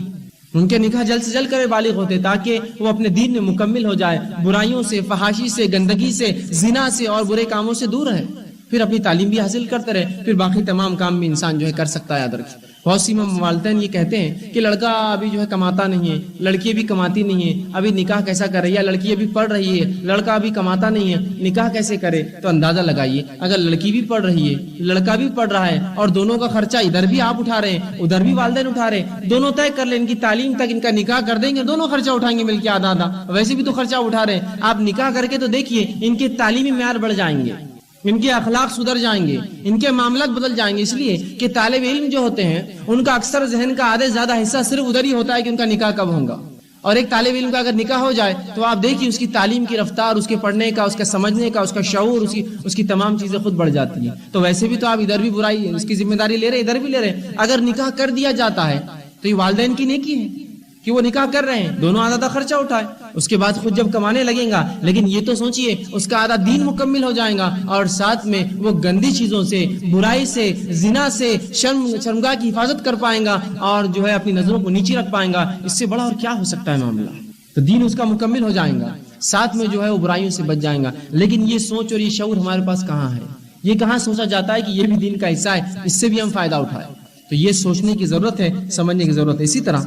ان کے نکاح جلد سے جلد کرے بالغ ہوتے تاکہ وہ اپنے دین میں مکمل ہو جائے، برائیوں سے، فحاشی سے، گندگی سے، زنا سے اور برے کاموں سے دور رہے، پھر اپنی تعلیم بھی حاصل کرتے رہے، پھر باقی تمام کام بھی انسان جو ہے کر سکتا ہے. یاد رکھیں بہت سی والدین یہ کہتے ہیں کہ لڑکا ابھی جو ہے کماتا نہیں ہے، لڑکی بھی کماتی نہیں ہے، ابھی نکاح کیسا کرے، یا لڑکی ابھی پڑھ رہی ہے، لڑکا ابھی کماتا نہیں ہے، نکاح کیسے کرے. تو اندازہ لگائیے اگر لڑکی بھی پڑھ رہی ہے، لڑکا بھی پڑھ رہا ہے اور دونوں کا خرچہ ادھر بھی آپ اٹھا رہے ہیں ادھر بھی والدین اٹھا رہے ہیں، دونوں طے کر لیں ان کی تعلیم تک ان کا نکاح کر دیں گے، دونوں خرچہ اٹھائیں گے مل کے آدھا آدھا. ویسے بھی تو خرچہ اٹھا رہے ہیں آپ، نکاح کر کے تو دیکھیے ان کے تعلیمی معیار بڑھ جائیں گے، ان کے اخلاق سدھر جائیں گے، ان کے معاملات بدل جائیں گے. اس لیے کہ طالب علم جو ہوتے ہیں ان کا اکثر ذہن کا آدھے زیادہ حصہ صرف ادھر ہی ہوتا ہے کہ ان کا نکاح کب ہوگا. اور ایک طالب علم کا اگر نکاح ہو جائے تو آپ دیکھیے اس کی تعلیم کی رفتار، اس کے پڑھنے کا، اس کا سمجھنے کا، اس کا شعور، اس کی تمام چیزیں خود بڑھ جاتی ہیں. تو ویسے بھی تو آپ ادھر بھی برائی اس کی ذمہ داری لے رہے ادھر بھی لے رہے. اگر نکاح کر دیا جاتا ہے تو یہ والدین کی نیکی ہے کہ وہ نکاح کر رہے ہیں، دونوں آدھا خرچہ اٹھائے، اس کے بعد خود جب کمانے لگیں گا. لیکن یہ تو سوچئے اس کا آدھا دین مکمل ہو جائے گا اور ساتھ میں وہ گندی چیزوں سے، برائی سے، زنا سے، شرمگاہ کی حفاظت کر پائیں گا اور جو ہے اپنی نظروں کو نیچے رکھ پائیں گا. اس سے بڑا اور کیا ہو سکتا ہے معاملہ. تو دین اس کا مکمل ہو جائے گا، ساتھ میں جو ہے وہ برائیوں سے بچ جائیں گا. لیکن یہ سوچ اور یہ شعور ہمارے پاس کہاں ہے؟ یہ کہاں سوچا جاتا ہے کہ یہ بھی دین کا حصہ ہے، اس سے بھی ہم فائدہ اٹھائیں. تو یہ سوچنے کی ضرورت ہے، سمجھنے کی ضرورت ہے. اسی طرح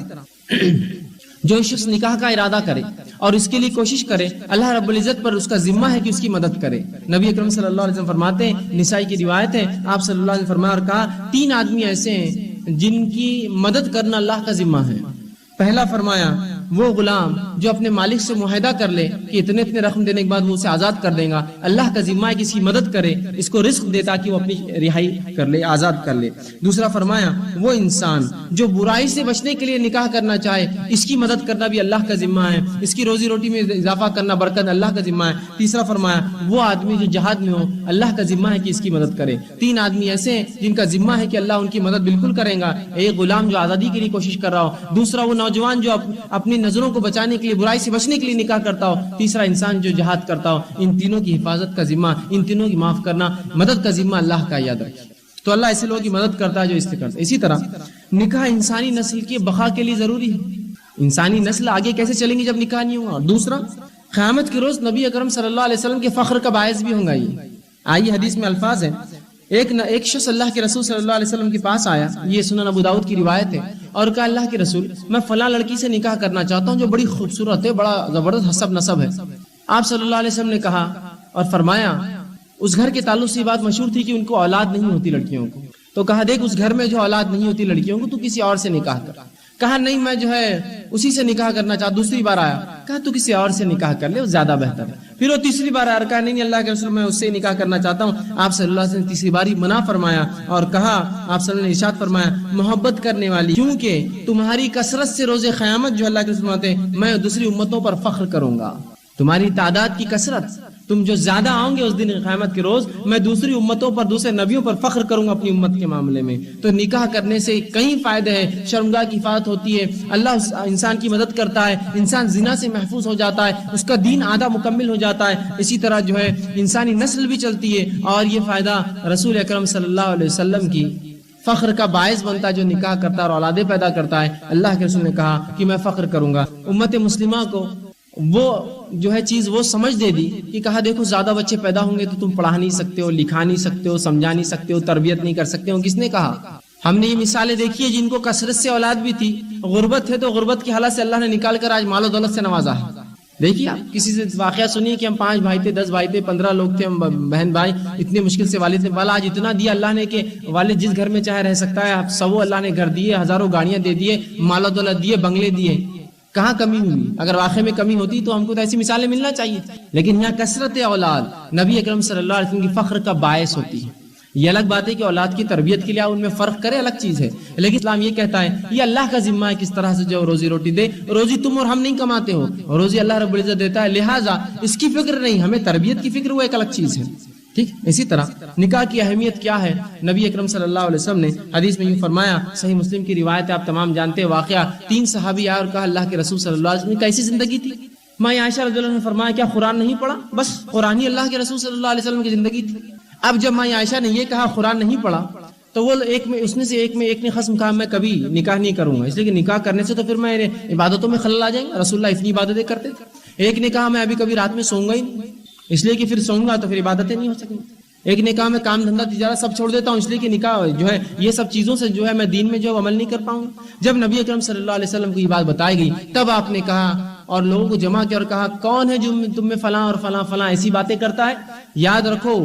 جو شخص نکاح کا ارادہ کرے اور اس کے لیے کوشش کرے، اللہ رب العزت پر اس کا ذمہ ہے کہ اس کی مدد کرے. نبی اکرم صلی اللہ علیہ وسلم فرماتے ہیں، نسائی کی روایت ہے، آپ صلی اللہ علیہ وسلم فرمایا اور کہا 3 آدمی ایسے ہیں جن کی مدد کرنا اللہ کا ذمہ ہے. پہلا فرمایا وہ غلام جو اپنے مالک سے معاہدہ کر لے کہ اتنے رقم دینے کے بعد وہ اسے آزاد کر دیں گا، اللہ کا ذمہ ہے کہ اس کی مدد کرے، اس کو رزق دے تاکہ وہ اپنی رہائی کر لے، آزاد کر لے. دوسرا فرمایا وہ انسان جو برائی سے بچنے کے لیے نکاح کرنا چاہے، اس کی مدد کرنا بھی اللہ کا ذمہ ہے، اس کی روزی روٹی میں اضافہ کرنا، برکت اللہ کا ذمہ ہے. تیسرا فرمایا وہ آدمی جو جہاد میں ہو، اللہ کا ذمہ ہے کہ اس کی مدد کرے. 3 آدمی ایسے ہیں جن کا ذمہ ہے کہ اللہ ان کی مدد بالکل کرے گا. ایک غلام جو آزادی کے لیے کوشش کر رہا ہو، دوسرا وہ نوجوان جو اپنی نظروں کو بچانے کے لیے، برائی سے بچنے کے لیے نکاح کرتا ہو، تیسرا انسان جو جہاد کرتا ہو. ان تینوں کی حفاظت کا ذمہ، ان تینوں کی معاف کرنا، مدد کا ذمہ اللہ کا. یاد رکھیں تو اللہ ایسے لوگوں کی مدد کرتا ہے جو اس سے کرتا ہے. اسی طرح نکاح انسانی نسل کی بقا کے لیے ضروری ہے. انسانی نسل آگے کیسے چلیں گی جب نکاح نہیں ہوگا. اور دوسرا قیامت کے روز نبی اکرم صلی اللہ علیہ وسلم کے فخر کا باعث بھی ہوگا. یہ آئیے حدیث میں الفاظ ہیں، ایک شخص اللہ کے رسول صلی اللہ علیہ وسلم کے پاس آیا، یہ سنن ابو داؤد کی روایت ہے، اور کہا اللہ کے رسول میں فلاں لڑکی سے نکاح کرنا چاہتا ہوں جو بڑی خوبصورت ہے، بڑا زبردست حسب نسب ہے. آپ صلی اللہ علیہ وسلم نے کہا اور فرمایا، اس گھر کے تعلق سے یہ بات مشہور تھی کہ ان کو اولاد نہیں ہوتی لڑکیوں کو. تو کہا دیکھ اس گھر میں جو اولاد نہیں ہوتی لڑکیوں کو، تو کسی اور سے نکاح کر. کہا نہیں میں جو ہے اسی سے نکاح کرنا چاہتا. دوسری بار آیا، کہا تو کسی اور سے نکاح کر لے، وہ زیادہ بہتر ہے. پھر وہ تیسری بار آیا، کہا نہیں اللہ کے رسول میں اس سے نکاح کرنا چاہتا ہوں. آپ صلی اللہ علیہ وسلم تیسری باری منع فرمایا اور کہا، آپ صلی اللہ علیہ وسلم نے ارشاد فرمایا، محبت کرنے والی، کیونکہ تمہاری کثرت سے روز قیامت جو اللہ کے رسول فرماتے ہیں میں دوسری امتوں پر فخر کروں گا. تمہاری تعداد کی کثرت، تم جو زیادہ آؤ گے اس دن قیامت کے روز، میں دوسری امتوں پر، دوسرے نبیوں پر فخر کروں گا اپنی امت کے معاملے میں. تو نکاح کرنے سے کئی فائدے ہیں. شرمگاہ کی حفاظت ہوتی ہے، اللہ انسان کی مدد کرتا ہے، انسان زنا سے محفوظ ہو جاتا ہے، اس کا دین آدھا مکمل ہو جاتا ہے. اسی طرح جو ہے انسانی نسل بھی چلتی ہے، اور یہ فائدہ رسول اکرم صلی اللہ علیہ وسلم کی فخر کا باعث بنتا ہے جو نکاح کرتا ہے اور اولادیں پیدا کرتا ہے. اللہ کے رسول نے کہا کہ میں فخر کروں گا. امت مسلمہ کو وہ جو ہے چیز وہ سمجھ دے دی کہ کہا دیکھو زیادہ بچے پیدا ہوں گے تو تم پڑھا نہیں سکتے ہو، لکھا نہیں سکتے ہو، سمجھا نہیں سکتے ہو، تربیت نہیں کر سکتے ہو. کس نے کہا؟ ہم نے یہ مثالیں دیکھی ہے جن کو کثرت سے اولاد بھی تھی، غربت ہے تو غربت کی حالت سے اللہ نے نکال کر آج مال و دولت سے نوازا ہے. دیکھیے آپ کسی سے واقعہ سنیے کہ ہم 5 بھائی تھے، 10 بھائی تھے، 15 لوگ تھے، ہم بہن بھائی، اتنے مشکل سے والد نے والا آج اتنا دیا اللہ نے کہ والد جس گھر میں چاہے رہ سکتا ہے. سو اللہ نے گھر دیے، ہزاروں گاڑیاں دے دیے، مال و دولت دیے، بنگلے دیے. کہاں کمی ہوئی؟ اگر واقعے میں کمی ہوتی تو ہم کو تو ایسی مثالیں ملنا چاہیے. لیکن یہاں کثرت اولاد نبی اکرم صلی اللہ علیہ وسلم کی فخر کا باعث ہوتی ہے. یہ الگ بات ہے کہ اولاد کی تربیت کے لیے ان میں فرق کرے، الگ چیز ہے، لیکن اسلام یہ کہتا ہے یہ اللہ کا ذمہ ہے کس طرح سے جو روزی روٹی دے، روزی تم اور ہم نہیں کماتے ہو، روزی اللہ رب العزت دیتا ہے، لہٰذا اس کی فکر نہیں، ہمیں تربیت کی فکر، وہ ایک الگ چیز ہے. ٹھیک. اسی طرح نکاح کی اہمیت کیا ہے، نبی اکرم صلی اللہ علیہ وسلم نے حدیث میں یوں فرمایا، صحیح مسلم کی روایت ہے، آپ تمام جانتے ہیں واقعہ. 3 صحابی آئے اور کہا اللہ کے رسول صلی اللہ علیہ وسلم کی کیسی زندگی تھی؟ ماں عائشہ رضی اللہ عنہا نے فرمایا کیا قرآن نہیں پڑھا؟ بس قرآن ہی اللہ کے رسول صلی اللہ علیہ وسلم کی زندگی تھی. اب جب ماں عائشہ نے یہ کہا قرآن نہیں پڑھا تو وہ ایک نے خصم کہا میں کبھی نکاح نہیں کروں گا، اس لیے کہ نکاح کرنے سے تو پھر میں عبادتوں میں خلل آ جائیں گے، رسول اللہ اتنی عبادتیں کرتے تھے. ایک نے کہا میں ابھی کبھی رات میں سوؤں گا ہی نہیں، اس لیے کہ پھر سوؤں گا تو پھر عبادتیں نہیں ہو سکیں. ایک نے کہا میں کام دھندا تجارت سب چھوڑ دیتا ہوں، اس لیے کہ نکاح جو ہے یہ سب چیزوں سے جو ہے میں دین میں جو عمل نہیں کر پاؤں. جب نبی اکرم صلی اللہ علیہ وسلم کو یہ بات بتائی گئی تب آپ نے کہا اور لوگوں کو جمع کیا اور کہا کون ہے جو تم میں فلاں اور فلاں فلاں ایسی باتیں کرتا ہے؟ یاد رکھو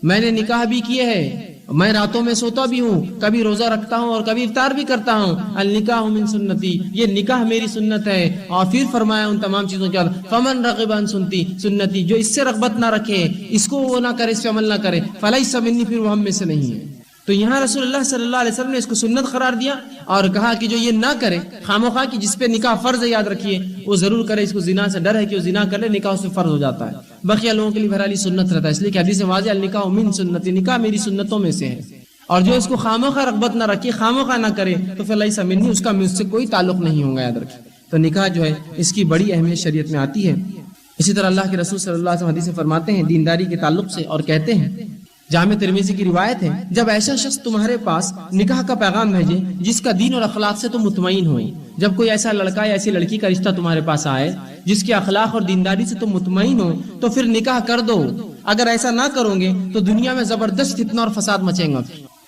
میں نے نکاح بھی کیے ہے، میں راتوں میں سوتا بھی ہوں، کبھی روزہ رکھتا ہوں اور کبھی افطار بھی کرتا ہوں. النکاح من سنتی، یہ نکاح میری سنت ہے. اور پھر فرمایا ان تمام چیزوں کے بعد فمن رغب عن سنتی، جو اس سے رغبت نہ رکھے، اس کو وہ نہ کرے، اس پہ عمل نہ کرے، فلیس منی، پھر وہ ہم میں سے نہیں ہے. تو یہاں رسول اللہ صلی اللہ علیہ وسلم نے اس کو سنت قرار دیا اور کہا کہ جو یہ نہ کرے خامخواہ کی جس پہ نکاح فرض ہے، یاد رکھیے وہ ضرور کرے، اس کو زنا سے ڈر ہے کہ وہ زنا کر لے نکاح اس سے فرض ہو جاتا ہے. بقیہ لوگوں کے لیے بہرحال سنت رہتا ہے، اس لیے کہ حدیث واضح النکاح من سنتی، نکاح میری سنتوں میں سے ہے. اور جو اس کو خامخواہ رغبت نہ رکھے، خامخواہ نہ کرے تو پھر لیس منی، اس کا مجھ سے کوئی تعلق نہیں ہوگا، یاد رکھیے. تو نکاح جو ہے اس کی بڑی اہمیت شریعت میں آتی ہے. اسی طرح اللہ کے رسول صلی اللہ علیہ وسلم حدیث فرماتے ہیں دینداری کے تعلق سے اور کہتے ہیں، جامع ترمذی کی روایت ہے، جب ایسا شخص تمہارے پاس نکاح کا پیغام بھیجے جس کا دین اور اخلاق سے تم مطمئن ہو، جب کوئی ایسا لڑکا یا ایسی لڑکی کا رشتہ تمہارے پاس آئے جس کے اخلاق اور دینداری سے تم مطمئن ہو تو پھر نکاح کر دو. اگر ایسا نہ کرو گے تو دنیا میں زبردست فتنہ اور فساد مچیں گا.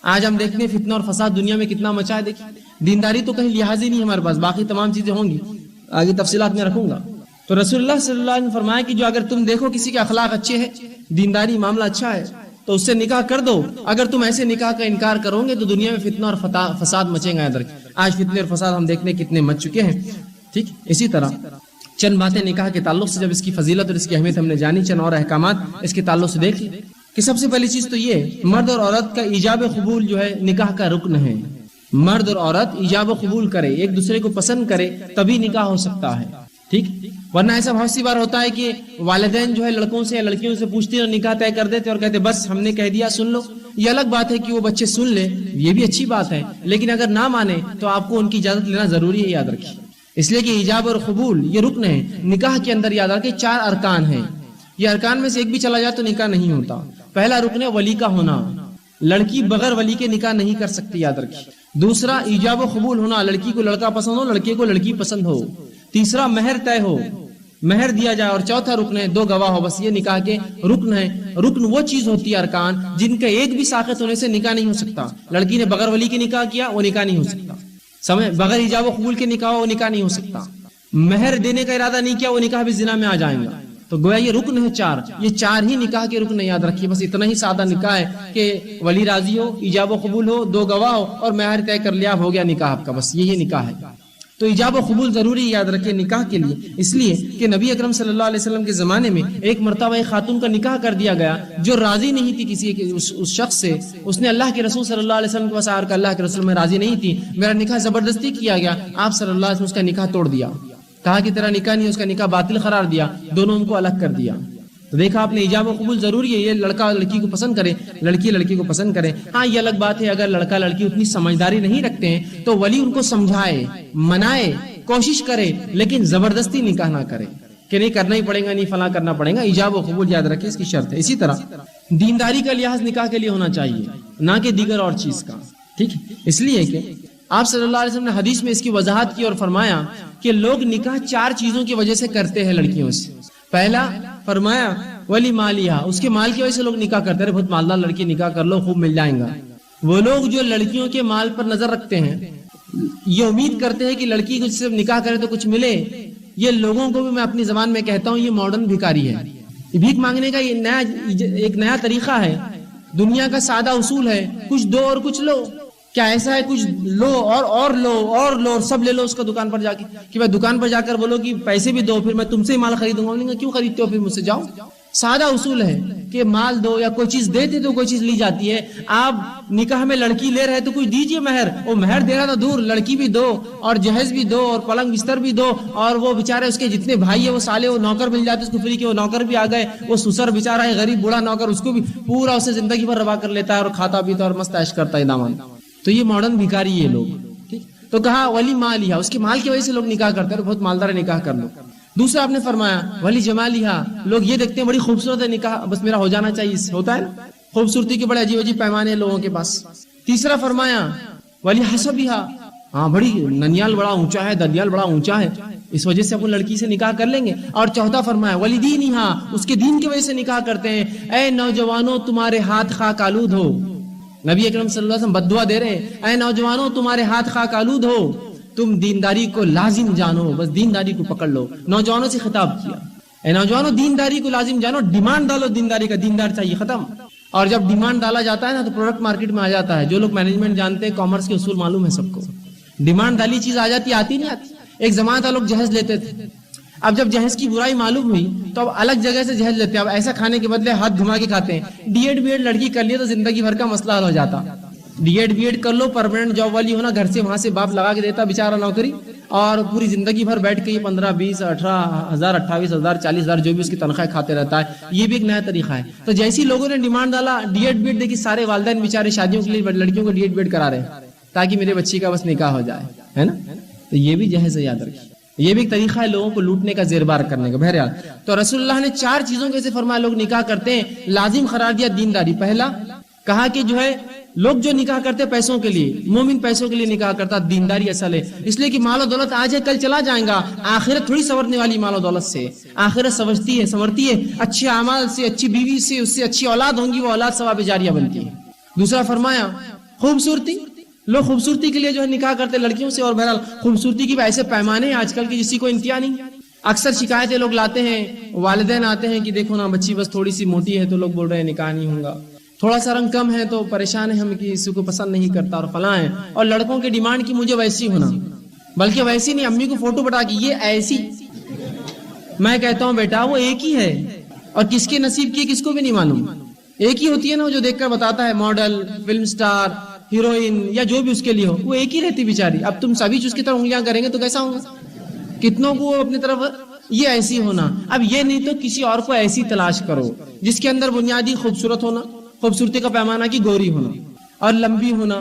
آج ہم دیکھتے ہیں فتنہ اور فساد دنیا میں کتنا مچا ہے. دیکھیں دینداری تو کہیں لحاظ ہی نہیں ہمارے پاس، باقی تمام چیزیں ہوں گی، آگے تفصیلات میں رکھوں گا. تو رسول اللہ صلی اللہ علیہ وسلم نے فرمایا کہ جو اگر تم دیکھو کسی کے اخلاق اچھے ہیں، دینداری معاملہ اچھا ہے تو اس سے نکاح کر دو. اگر تم ایسے نکاح کا انکار کرو گے تو دنیا میں فتنہ اور فساد مچیں گا. ادھر آج فتنے اور فساد ہم دیکھنے کتنے مچ چکے ہیں. ٹھیک. اسی طرح چند باتیں نکاح کے تعلق سے، جب اس کی فضیلت اور اس کی اہمیت ہم نے جانی، چند اور احکامات اس کے تعلق سے دیکھ لی کہ سب سے پہلی چیز تو یہ مرد اور عورت کا ایجاب قبول جو ہے نکاح کا رکن ہے. مرد اور عورت ایجاب قبول کرے، ایک دوسرے کو پسند کرے، تبھی نکاح ہو سکتا ہے. ٹھیک. ورنہ ایسا بہت سی بار ہوتا ہے کہ والدین جو ہے لڑکوں سے یا لڑکیوں سے پوچھتے اور نکاح طے کر دیتے اور کہتے بس ہم نے کہہ دیا سن لو. یہ الگ بات ہے کہ وہ بچے سن لے، یہ بھی اچھی بات ہے، لیکن اگر نہ مانے تو آپ کو ان کی اجازت لینا ضروری ہے، یاد رکھیے. اس لیے کہ ایجاب اور قبول یہ رکن ہے نکاح کے اندر. یاد رکھیں 4 ارکان ہیں، یہ ارکان میں سے ایک بھی چلا جائے تو نکاح نہیں ہوتا. پہلا رکن ہے ولی کا ہونا، لڑکی بغیر ولی کے نکاح نہیں کر سکتی، یاد رکھیے. دوسرا ایجاب و قبول ہونا، لڑکی کو لڑکا پسند ہو، لڑکے کو لڑکی پسند ہو. تیسرا مہر طے ہو، مہر دیا جائے. اور چوتھا رکن ہے 2 گواہ ہو. بس یہ نکاح کے رکن ہے. رکن وہ چیز ہوتی ہے ارکان جن کے ایک بھی ساقط ہونے سے نکاح نہیں ہو سکتا. لڑکی نے بغیر ولی کے نکاح کیا وہ نکاح نہیں ہو سکتا. بغیر ایجاب و قبول کے نکاح وہ نکاح نہیں ہو سکتا. مہر دینے کا ارادہ نہیں کیا وہ نکاح بھی زنا میں آ جائیں گا. تو گویا یہ رکن ہے 4. یہ 4 ہی نکاح کے رکن ہے، یاد رکھیے. بس اتنا ہی سادہ نکاح ہے کہ ولی راضی ہو، ایجاب و قبول ہو، 2 گواہ ہو اور مہر طے کر لیا، ہو گیا نکاح آپ کا. بس یہی نکاح ہے. تو ایجاب و قبول ضروری یاد رکھیے نکاح کے لیے، اس لیے کہ نبی اکرم صلی اللہ علیہ وسلم کے زمانے میں ایک مرتبہ ایک خاتون کا نکاح کر دیا گیا جو راضی نہیں تھی کسی اس شخص سے. اس نے اللہ کے رسول صلی اللہ علیہ وسلم کے پاس آ کر اللہ کے رسول میں راضی نہیں تھی، میرا نکاح زبردستی کیا گیا. آپ صلی اللہ علیہ وسلم اس کا نکاح توڑ دیا، کہا کہ تیرا نکاح نہیں، اس کا نکاح باطل قرار دیا، دونوں ان کو الگ کر دیا. تو دیکھا آپ نے ایجاب و قبول ضروری ہے. یہ لڑکا لڑکی کو پسند کرے، لڑکی لڑکی کو پسند کرے. ہاں یہ الگ بات ہے اگر لڑکا لڑکی اتنی سمجھداری نہیں رکھتے ہیں تو ولی ان کو سمجھائے، منائے، کوشش کرے، لیکن زبردستی نکاح نہ کرے کہ نہیں کرنا ہی پڑے گا، نہیں فلاں کرنا پڑے گا. ایجاب و قبول یاد رکھے اس کی شرط ہے. اسی طرح دینداری کا لحاظ نکاح کے لیے ہونا چاہیے، نہ کہ دیگر اور چیز کا. ٹھیک ہے. اس لیے کہ آپ صلی اللہ علیہ وسلم نے حدیث میں اس کی وضاحت کی اور فرمایا کہ لوگ نکاح 4 چیزوں کی وجہ سے کرتے ہیں لڑکیوں سے. پہلا فرمایا ولی مالیہ، اس کے مال کی وجہ سے لوگ نکاح کرتے ہیں. بہت مالدار لڑکی نکاح کر لو، خوب مل جائیں گا. وہ لوگ جو لڑکیوں کے مال پر نظر رکھتے ہیں، یہ امید کرتے ہیں کہ لڑکی کو صرف نکاح کرے تو کچھ ملے. یہ لوگوں کو بھی میں اپنی زبان میں کہتا ہوں یہ ماڈرن بھکاری ہے. بھیک مانگنے کا یہ ایک نیا طریقہ ہے، دنیا کا سادہ اصول ہے، کچھ دو اور کچھ لو. کیا ایسا ہے کچھ لو اور لو اور لو، سب لے لو اس کا دکان پر جا کے، کہ میں دکان پر جا کر بولو کہ پیسے بھی دو پھر میں تم سے ہی مال خریدوں گا. کیوں خریدتے ہو پھر مجھ سے؟ جاؤ سادہ اصول ہے کہ مال دو یا کوئی چیز دیتے تو کوئی چیز لی جاتی ہے. آپ نکاح میں لڑکی لے رہے تو کچھ دیجئے مہر. وہ مہر دے رہا تو دور، لڑکی بھی دو اور جہیز بھی دو اور پلنگ بستر بھی دو. اور وہ بیچارے اس کے جتنے بھائی ہیں وہ سالے وہ نوکر مل جاتے اس کو فری کے، وہ نوکر بھی آ گئے. وہ سسر بیچارہ ہے غریب بوڑھا نوکر، اس کو بھی پورا اسے زندگی بھر روا کر لیتا ہے اور کھاتا پیتا اور مست عیش کرتا ہے دامن. تو یہ ماڈرن بھکاری یہ لوگ. تو کہا ولی مالھا، اس کے مال کی وجہ سے لوگ نکاح کرتے ہیں، بہت مالدار نکاح کر لو. دوسرا آپ نے فرمایا ولی جمالھا، لوگ یہ دیکھتے ہیں بڑی خوبصورت ہے نکاح، بس میرا ہو جانا چاہیے. ہوتا ہے نا خوبصورتی کے بڑے عجیب عجیب پیمانے ہیں لوگوں کے پاس. تیسرا فرمایا ولی حسبھا، ہاں بڑی ننیال بڑا اونچا ہے، ددیال بڑا اونچا ہے، اس وجہ سے اپنی لڑکی سے نکاح کر لیں گے. اور چوتھا فرمایا ولی دینھا، اس کے دین کی وجہ سے نکاح کرتے ہیں. اے نوجوانوں تمہارے ہاتھ خاک آلود ہو. نبی اکرم صلی اللہ علیہ وسلم بددعا دے رہے ہیں، اے نوجوانوں تمہارے ہاتھ خاک آلود ہو، تم دینداری کو لازم جانو، بس دینداری کو پکڑ لو. نوجوانوں سے خطاب کیا، اے نوجوانوں دینداری کو لازم جانو، ڈیمانڈ ڈالو دینداری کا، دیندار چاہیے ختم. اور جب ڈیمانڈ ڈالا جاتا ہے نا تو پروڈکٹ مارکیٹ میں آ جاتا ہے. جو لوگ مینجمنٹ جانتے ہیں، کامرس کے اصول معلوم ہے سب کو. ڈیمانڈ ڈالی چیز آ جاتی، آتی نہیں آتی. ایک زمانہ تھا لوگ جہیز لیتے تھے، اب جب جہیز کی برائی معلوم ہوئی تو اب الگ جگہ سے جہیز لیتے ہیں. اب ایسا کھانے کے بدلے ہاتھ گھما کے کھاتے ہیں. ڈی ایڈ بی ایڈ لڑکی کر لیے تو زندگی بھر کا مسئلہ حل ہو جاتا. ڈی ایڈ بی ایڈ کر لو، پرماننٹ جاب والی ہونا، گھر سے وہاں سے باپ لگا کے دیتا بیچارہ نوکری، اور پوری زندگی بھر بیٹھ کے 15 20 18 ہزار 28 ہزار 40 ہزار جو بھی اس کی تنخواہ کھاتے رہتا ہے. یہ بھی ایک نیا طریقہ ہے. تو جیسی لوگوں نے ڈیمانڈ ڈالا ڈی ایڈ بی ایڈ، دیکھی سارے والدین بیچارے شادیوں کے لیے لڑکیوں کو ڈی ایڈ بی ایڈ کرا رہے ہیں تاکہ میرے بچی کا بس نکاح ہو جائے، ہے نا. تو یہ بھی جہیز یاد رکھیے، یہ بھی ایک طریقہ ہے لوگوں کو لوٹنے کا، زیر بار کرنے کا. بہرحال تو رسول اللہ نے 4 چیزوں کے سے فرمایا لوگ نکاح کرتے ہیں، لازم قرار دیا دینداری. پہلا کہا کہ جو ہے لوگ جو نکاح کرتے پیسوں کے لیے، مومن پیسوں کے لیے نکاح کرتا، دینداری اصل ہے. اس لیے کہ مال و دولت آج ہے کل چلا جائے گا، آخرت تھوڑی سنورنے والی مال و دولت سے. آخرت سنورتی ہے اچھے اعمال سے، اچھی بیوی سے، اس سے اچھی اولاد ہوں گی، وہ اولاد ثواب جاریہ بنتی ہے. دوسرا فرمایا خوبصورتی، لوگ خوبصورتی کے لیے جو ہے نکاح کرتے لڑکیوں سے. اور بہرحال خوبصورتی کی بھی ایسے پیمانے ہیں آج کل کی جسی کو انتہا نہیں. اکثر شکایتیں لوگ لاتے ہیں، والدین آتے ہیں کہ دیکھو نا بچی بس تھوڑی سی موٹی ہے تو لوگ بول رہے ہیں نکاح نہیں ہوگا، تھوڑا سا رنگ کم ہے تو پریشان ہے ہم کہ اس کو پسند نہیں کرتا اور فلاں ہے. اور لڑکوں کی ڈیمانڈ کی مجھے ویسی ہونا، بلکہ ویسی نہیں، امی کو فوٹو بتا کے یہ ایسی. میں کہتا ہوں بیٹا وہ ایک ہی ہے، اور کس کے نصیب کی کس کو بھی نہیں معلوم. ایک ہی ہوتی ہے نا، وہ جو دیکھ کر بتاتا ہے ماڈل، فلم سٹار، ہیروئن یا جو بھی اس کے لیے ہو، وہ ایک ہی رہتی بیچاری. اب تم سبھی چیز کی طرف انگلیاں کریں گے تو کیسا ہوگا؟ کتنوں کو اپنی طرف یہ ایسی ہونا. اب یہ نہیں تو کسی اور کو ایسی تلاش کرو جس کے اندر بنیادی خوبصورت ہونا، خوبصورتی کا پیمانہ کی گوری ہونا، اور لمبی ہونا،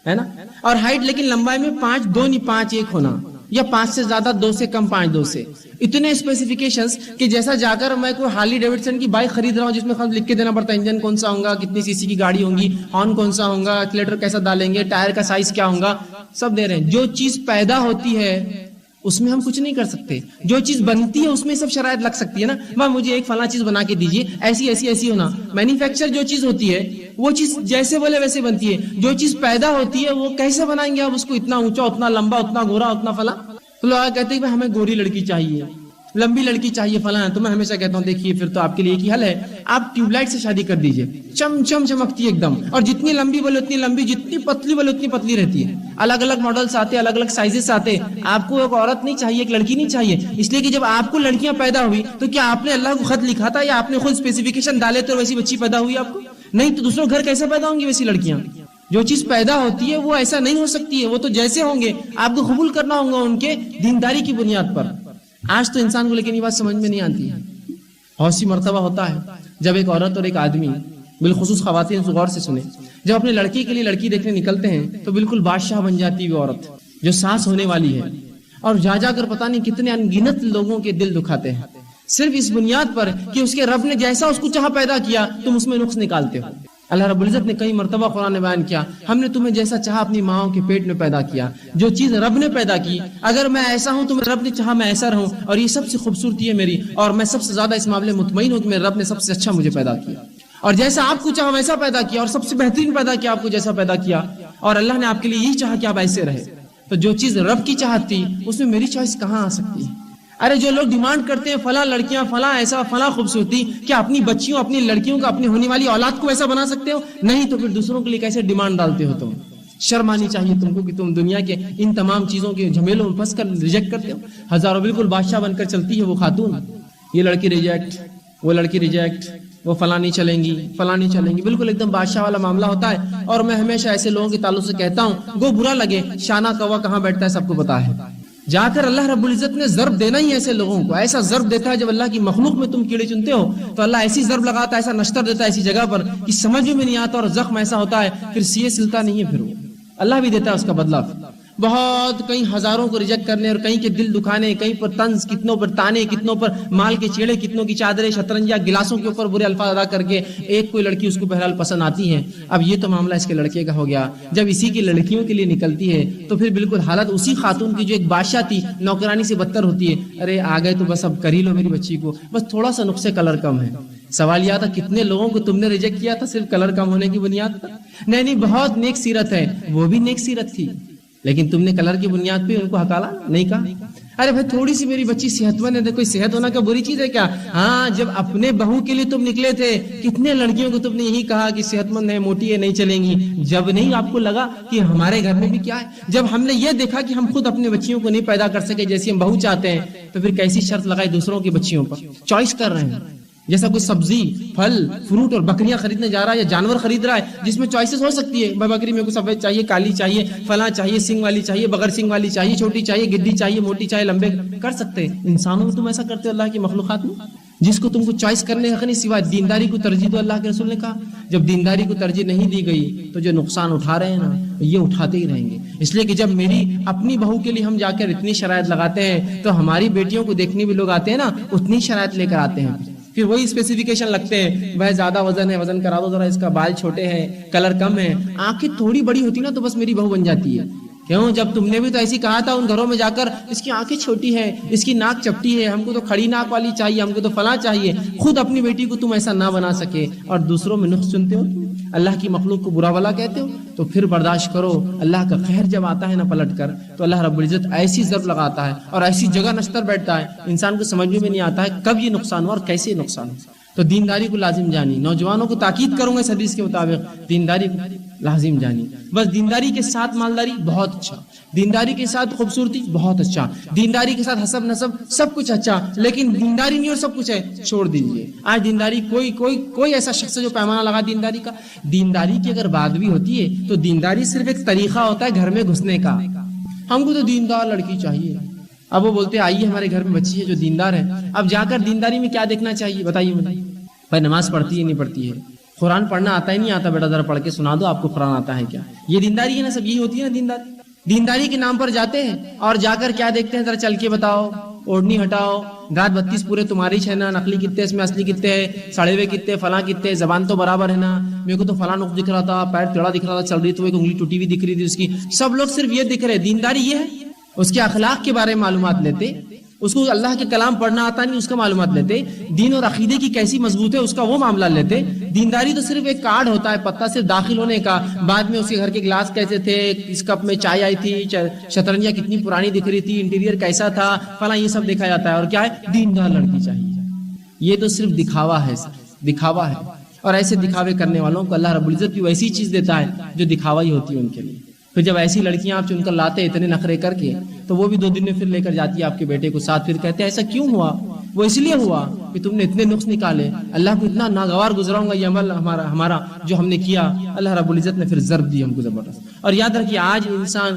ہے نا. اور ہائٹ لیکن لمبائی میں 5 2 نہیں 5 1 ہونا، یا 5 سے زیادہ 2 سے کم 5 2 سے. اتنے اسپیسیفکیشنز کہ جیسا جا کر میں کوئی ہارلی ڈیوڈسن کی بائک خرید رہا ہوں جس میں خود لکھ کے دینا پڑتا ہے انجن کون سا ہوگا، کتنی سی سی کی گاڑی ہوگی، ہارن کون سا ہوگا، ایکسیلیٹر کیسا ڈالیں گے، ٹائر کا سائز کیا ہوگا، سب دے رہے ہیں. جو چیز پیدا ہوتی ہے اس میں ہم کچھ نہیں کر سکتے. جو چیز بنتی ہے اس میں سب شرائط لگ سکتی ہے نا. ماں مجھے ایک فلاں چیز بنا کے دیجیے، ایسی ایسی ایسی ہونا. مینوفیکچر جو چیز ہوتی ہے وہ چیز جیسے بولے ویسے بنتی ہے. جو چیز پیدا ہوتی ہے وہ کیسے بنائیں گے آپ اس کو، اتنا اونچا، اتنا لمبا، اتنا گورا، اتنا فلاں. تو لوگ کہتے ہیں کہ ہمیں گوری لڑکی چاہیے، لمبی لڑکی چاہیے، فلاں. تو میں ہمیشہ کہتا ہوں دیکھیے پھر تو آپ کے لیے ایک ہی حل ہے، آپ ٹیوب لائٹ سے شادی کر دیجیے، چم چم چمکتی ہے ایک دم. اور جتنی لمبی بولے اتنی لمبی، جتنی پتلی بولے اتنی پتلی رہتی ہے. الگ الگ ماڈلس آتے، الگ الگ سائزز آتے. آپ کو ایک عورت نہیں چاہیے، ایک لڑکی نہیں چاہیے. اس لیے کہ جب آپ کو لڑکیاں پیدا ہوئی تو کیا آپ نے اللہ کو خط لکھا تھا یا آپ نے خود اسپیسیفکیشن ڈالے تو ویسی بچی پیدا ہوئی آپ کو؟ نہیں. تو دوسروں گھر کیسے پیدا ہوں گی ویسی لڑکیاں؟ جو چیز پیدا ہوتی ہے وہ ایسا نہیں ہو سکتی ہے، وہ تو جیسے ہوں گے آپ کو قبول کرنا ہوگا ان کے دینداری کی بنیاد پر. آج تو انسان کو لیکن یہ بات سمجھ میں نہیں آتی ہے. بہت سی مرتبہ ہوتا ہے جب ایک عورت اور ایک آدمی، بالخصوص خواتین غور سے سنیں، جب اپنے لڑکی کے لیے لڑکی دیکھنے نکلتے ہیں تو بالکل بادشاہ بن جاتی ہے وہ عورت جو ساس ہونے والی ہے، اور جا جا کر پتہ نہیں کتنے انگنت لوگوں کے دل دکھاتے ہیں، صرف اس بنیاد پر کہ اس کے رب نے جیسا اس کو چاہا پیدا کیا تم اس میں نقص نکالتے ہو. اللہ رب العزت نے کئی مرتبہ قرآن نے بیان کیا، ہم نے تمہیں جیسا چاہا اپنی ماؤں کے پیٹ میں پیدا کیا. جو چیز رب نے پیدا کی، اگر میں ایسا ہوں تو رب نے چاہا میں ایسا رہوں، اور یہ سب سے خوبصورتی ہے میری، اور میں سب سے زیادہ اس معاملے مطمئن ہوں کہ میرے رب نے سب سے اچھا مجھے پیدا کیا، اور جیسا آپ کو چاہا ویسا پیدا کیا، اور سب سے بہترین پیدا کیا آپ کو جیسا پیدا کیا، اور اللہ نے آپ کے لیے یہی چاہا کہ آپ ایسے رہے. تو جو چیز رب کی چاہت تھی اس میں میری چوائس کہاں آ سکتی ہے؟ ارے جو لوگ ڈیمانڈ کرتے ہیں فلاں لڑکیاں، فلاں ایسا، فلاں خوبصورتی، کیا اپنی بچیوں، اپنی لڑکیوں کو، اپنی ہونے والی اولاد کو ایسا بنا سکتے ہو؟ نہیں. تو پھر دوسروں کے لیے کیسے ڈیمانڈ ڈالتے ہو؟ تم شرم آنی چاہیے تم کو کہ تم دنیا کے ان تمام چیزوں کے جھمیلوں میں پھنس کر ریجیکٹ کرتے ہو. ہزاروں بالکل بادشاہ بن کر چلتی ہے وہ خاتون، یہ لڑکی ریجیکٹ، وہ لڑکی ریجیکٹ، وہ فلاں نہیں چلیں گی، فلاں نہیں چلیں گی، بالکل ایک دم بادشاہ والا معاملہ ہوتا ہے. اور میں ہمیشہ ایسے لوگوں کے تعلق سے کہتا ہوں، گو برا لگے، شانہ کوا کہاں بیٹھتا ہے سب کو پتا ہے. جا کر اللہ رب العزت نے ضرب دینا ہی ایسے لوگوں کو، ایسا ضرب دیتا ہے. جب اللہ کی مخلوق میں تم کیڑے چنتے ہو تو اللہ ایسی ضرب لگاتا ہے، ایسا نشتر دیتا ہے ایسی جگہ پر کہ سمجھ میں نہیں آتا، اور زخم ایسا ہوتا ہے پھر سیے سلتا نہیں ہے. پھر وہ اللہ بھی دیتا ہے اس کا بدلہ. بہت کئی ہزاروں کو ریجیکٹ کرنے اور کہیں کے دل دکھانے، کہیں پر طنز، کتنوں پر تانے، کتنوں پر مال کے چیڑے، کتنوں کی چادریں، شطرنجا گلاسوں کے اوپر برے الفاظ ادا کر کے ایک کوئی لڑکی اس کو بہرحال پسند آتی ہے. اب یہ تو معاملہ اس کے لڑکے کا ہو گیا. جب اسی کی لڑکیوں کے لیے نکلتی ہے تو پھر بالکل حالت اسی خاتون کی جو ایک بادشاہ تھی نوکرانی سے بدتر ہوتی ہے. ارے آ گئے تو بس اب کر ہی لو میری بچی کو، بس تھوڑا سا نقصے کلر کم ہے. سوال یہ تھا کتنے لوگوں کو تم نے ریجیکٹ کیا تھا صرف کلر کم ہونے کی بنیاد پر؟ نہیں، بہت نیک سیرت ہے، وہ بھی نیک سیرت تھی، لیکن تم نے کلر کی بنیاد پہ ان کو ہکالا نہیں کہا. ارے بھائی تھوڑی سی میری بچی صحت مند ہے، کوئی صحت ہونا کیا بری چیز ہے کیا؟ ہاں، جب اپنے بہو کے لیے تم نکلے تھے کتنے لڑکیوں کو تم نے یہی کہا کہ صحت مند ہے، موٹی ہے، نہیں چلیں گی. جب نہیں آپ کو لگا کہ ہمارے گھر میں بھی کیا ہے، جب ہم نے یہ دیکھا کہ ہم خود اپنے بچیوں کو نہیں پیدا کر سکے جیسی ہم بہو چاہتے ہیں، تو پھر کیسی شرط لگائی دوسروں کی بچیوں پر؟ چوائس کر رہے ہیں. جیسا کوئی سبزی، پھل، فروٹ اور بکریاں خریدنے جا رہا ہے یا جانور خرید رہا ہے جس میں چوائسز ہو سکتی ہے. بکری میں کو سفید چاہیے، کالی چاہیے، فلاں چاہیے، سنگ والی چاہیے، بغیر سنگ والی چاہیے، چھوٹی چاہیے، گڈی چاہیے، موٹی چاہیے، لمبے. کر سکتے ہیں. انسانوں میں تم ایسا کرتے ہو اللہ کی مخلوقات میں؟ جس کو تم کو چوائس کرنے حق نہیں سوائے دینداری کو ترجیح دو. اللہ کے رسول نے کہا جب دینداری کو ترجیح نہیں دی گئی تو جو نقصان اٹھا رہے ہیں نا یہ اٹھاتے ہی رہیں گے. اس لیے کہ جب میری اپنی بہو کے لیے ہم جا کر اتنی شرائط لگاتے ہیں تو ہماری بیٹیوں کو دیکھنے بھی لوگ آتے ہیں نا، اتنی شرائط لے کر آتے ہیں. پھر وہی اسپیسیفیکیشن لگتے ہیں، وہ زیادہ وزن ہے، وزن کرا دو ذرا، اس کا بال چھوٹے ہیں، کلر کم ہے، آنکھیں تھوڑی بڑی ہوتی نا تو بس میری بہو بن جاتی ہے. کیوں؟ جب تم نے بھی تو ایسی کہا تھا ان گھروں میں جا کر اس کی آنکھیں چھوٹی ہیں، اس کی ناک چپٹی ہے، ہم کو تو کھڑی ناک والی چاہیے، ہم کو تو فلاں چاہیے. خود اپنی بیٹی کو تم ایسا نہ بنا سکے اور دوسروں میں نقص چنتے ہو، اللہ کی مخلوق کو برا بلا کہتے ہو، تو پھر برداشت کرو. اللہ کا قہر جب آتا ہے نا پلٹ کر تو اللہ رب العزت ایسی ضرب لگاتا ہے اور ایسی جگہ نشتر بیٹھتا ہے انسان کو سمجھ میں نہیں آتا ہے کب یہ نقصان ہو اور کیسے نقصان ہو. تو دینداری کو لازم جانی. نوجوانوں کو تاکید کروں گا اس حدیث کے مطابق دینداری کو لازم جانی. بس دینداری کے ساتھ مالداری بہت اچھا، دینداری کے ساتھ خوبصورتی بہت اچھا، دینداری کے ساتھ حسب نسب سب کچھ اچھا، لیکن دینداری نہیں اور سب کچھ ہے چھوڑ دیجیے. آج دینداری کوئی ایسا شخص ہے جو پیمانہ لگا دینداری کا. دینداری کی اگر بات بھی ہوتی ہے تو دینداری صرف ایک طریقہ ہوتا ہے گھر میں گھسنے کا. ہم کو تو دیندار لڑکی چاہیے. اب وہ بولتے ہیں آئیے ہمارے گھر میں بچی ہے جو دیندار ہے. اب جا کر دینداری میں کیا دیکھنا چاہیے بتائیے مجھے؟ بھائی نماز پڑھتی ہے نہیں پڑھتی ہے، قرآن پڑھنا آتا ہے نہیں آتا، بیٹا ذرا پڑھ کے سنا دو آپ کو قرآن آتا ہے کیا؟ یہ دینداری ہے نا، سب یہی ہوتی ہے نا دینداری. دینداری کے نام پر جاتے ہیں اور جا کر کیا دیکھتے ہیں ذرا چل کے بتاؤ، اوڑھنی ہٹاؤ، گات 32 پورے تمہاری ہے نا، نقلی کتنے اس میں اصلی کتنے ہے، سڑے ہوئے کتنے، فلاں کتنے، زبان تو برابر ہے نا، میرے کو تو فلاں نقص دکھ رہا تھا، پیر ٹیڑھا دکھ رہا تھا، چل رہی تو ایک انگلی ٹوٹی ہوئی دکھ رہی تھی اس کی. سب لوگ صرف یہ دکھ رہے. دینداری یہ ہے اس کے اخلاق کے بارے میں معلومات لیتے، اس کو اللہ کے کلام پڑھنا آتا نہیں اس کا معلومات لیتے، دین اور عقیدے کی کیسی مضبوط ہے اس کا وہ معاملہ لیتے. دینداری تو صرف ایک کارڈ ہوتا ہے پتہ صرف داخل ہونے کا، بعد میں اس کے گھر کے گلاس کیسے تھے، اس کپ میں چائے آئی تھی، شطرنجیاں کتنی پرانی دکھ رہی تھی، انٹیریئر کیسا تھا، فلاں یہ سب دیکھا جاتا ہے. اور کیا ہے؟ دیندار لڑکی چاہیے. یہ تو صرف دکھاوا ہے، دکھاوا ہے. اور ایسے دکھاوے کرنے والوں کو اللہ رب العزت بھی ویسی چیز دیتا ہے جو دکھاوا ہی ہوتی ہے ان کے لیے. پھر جب ایسی لڑکیاں آپ چن کر لاتے اتنے نخرے کر کے تو وہ بھی 2 دن میں پھر لے کر جاتی ہے آپ کے بیٹے کو ساتھ، پھر کہتے ہیں ایسا کیوں ہوا؟ وہ اس لیے ہوا کہ تم نے اتنے نقص نکالے، اللہ کو اتنا ناگوار گزراؤں گا یہ عمل ہمارا جو ہم نے کیا. اللہ رب العزت نے پھر ضرب دی ہم کو زبردست. اور یاد رکھیے آج انسان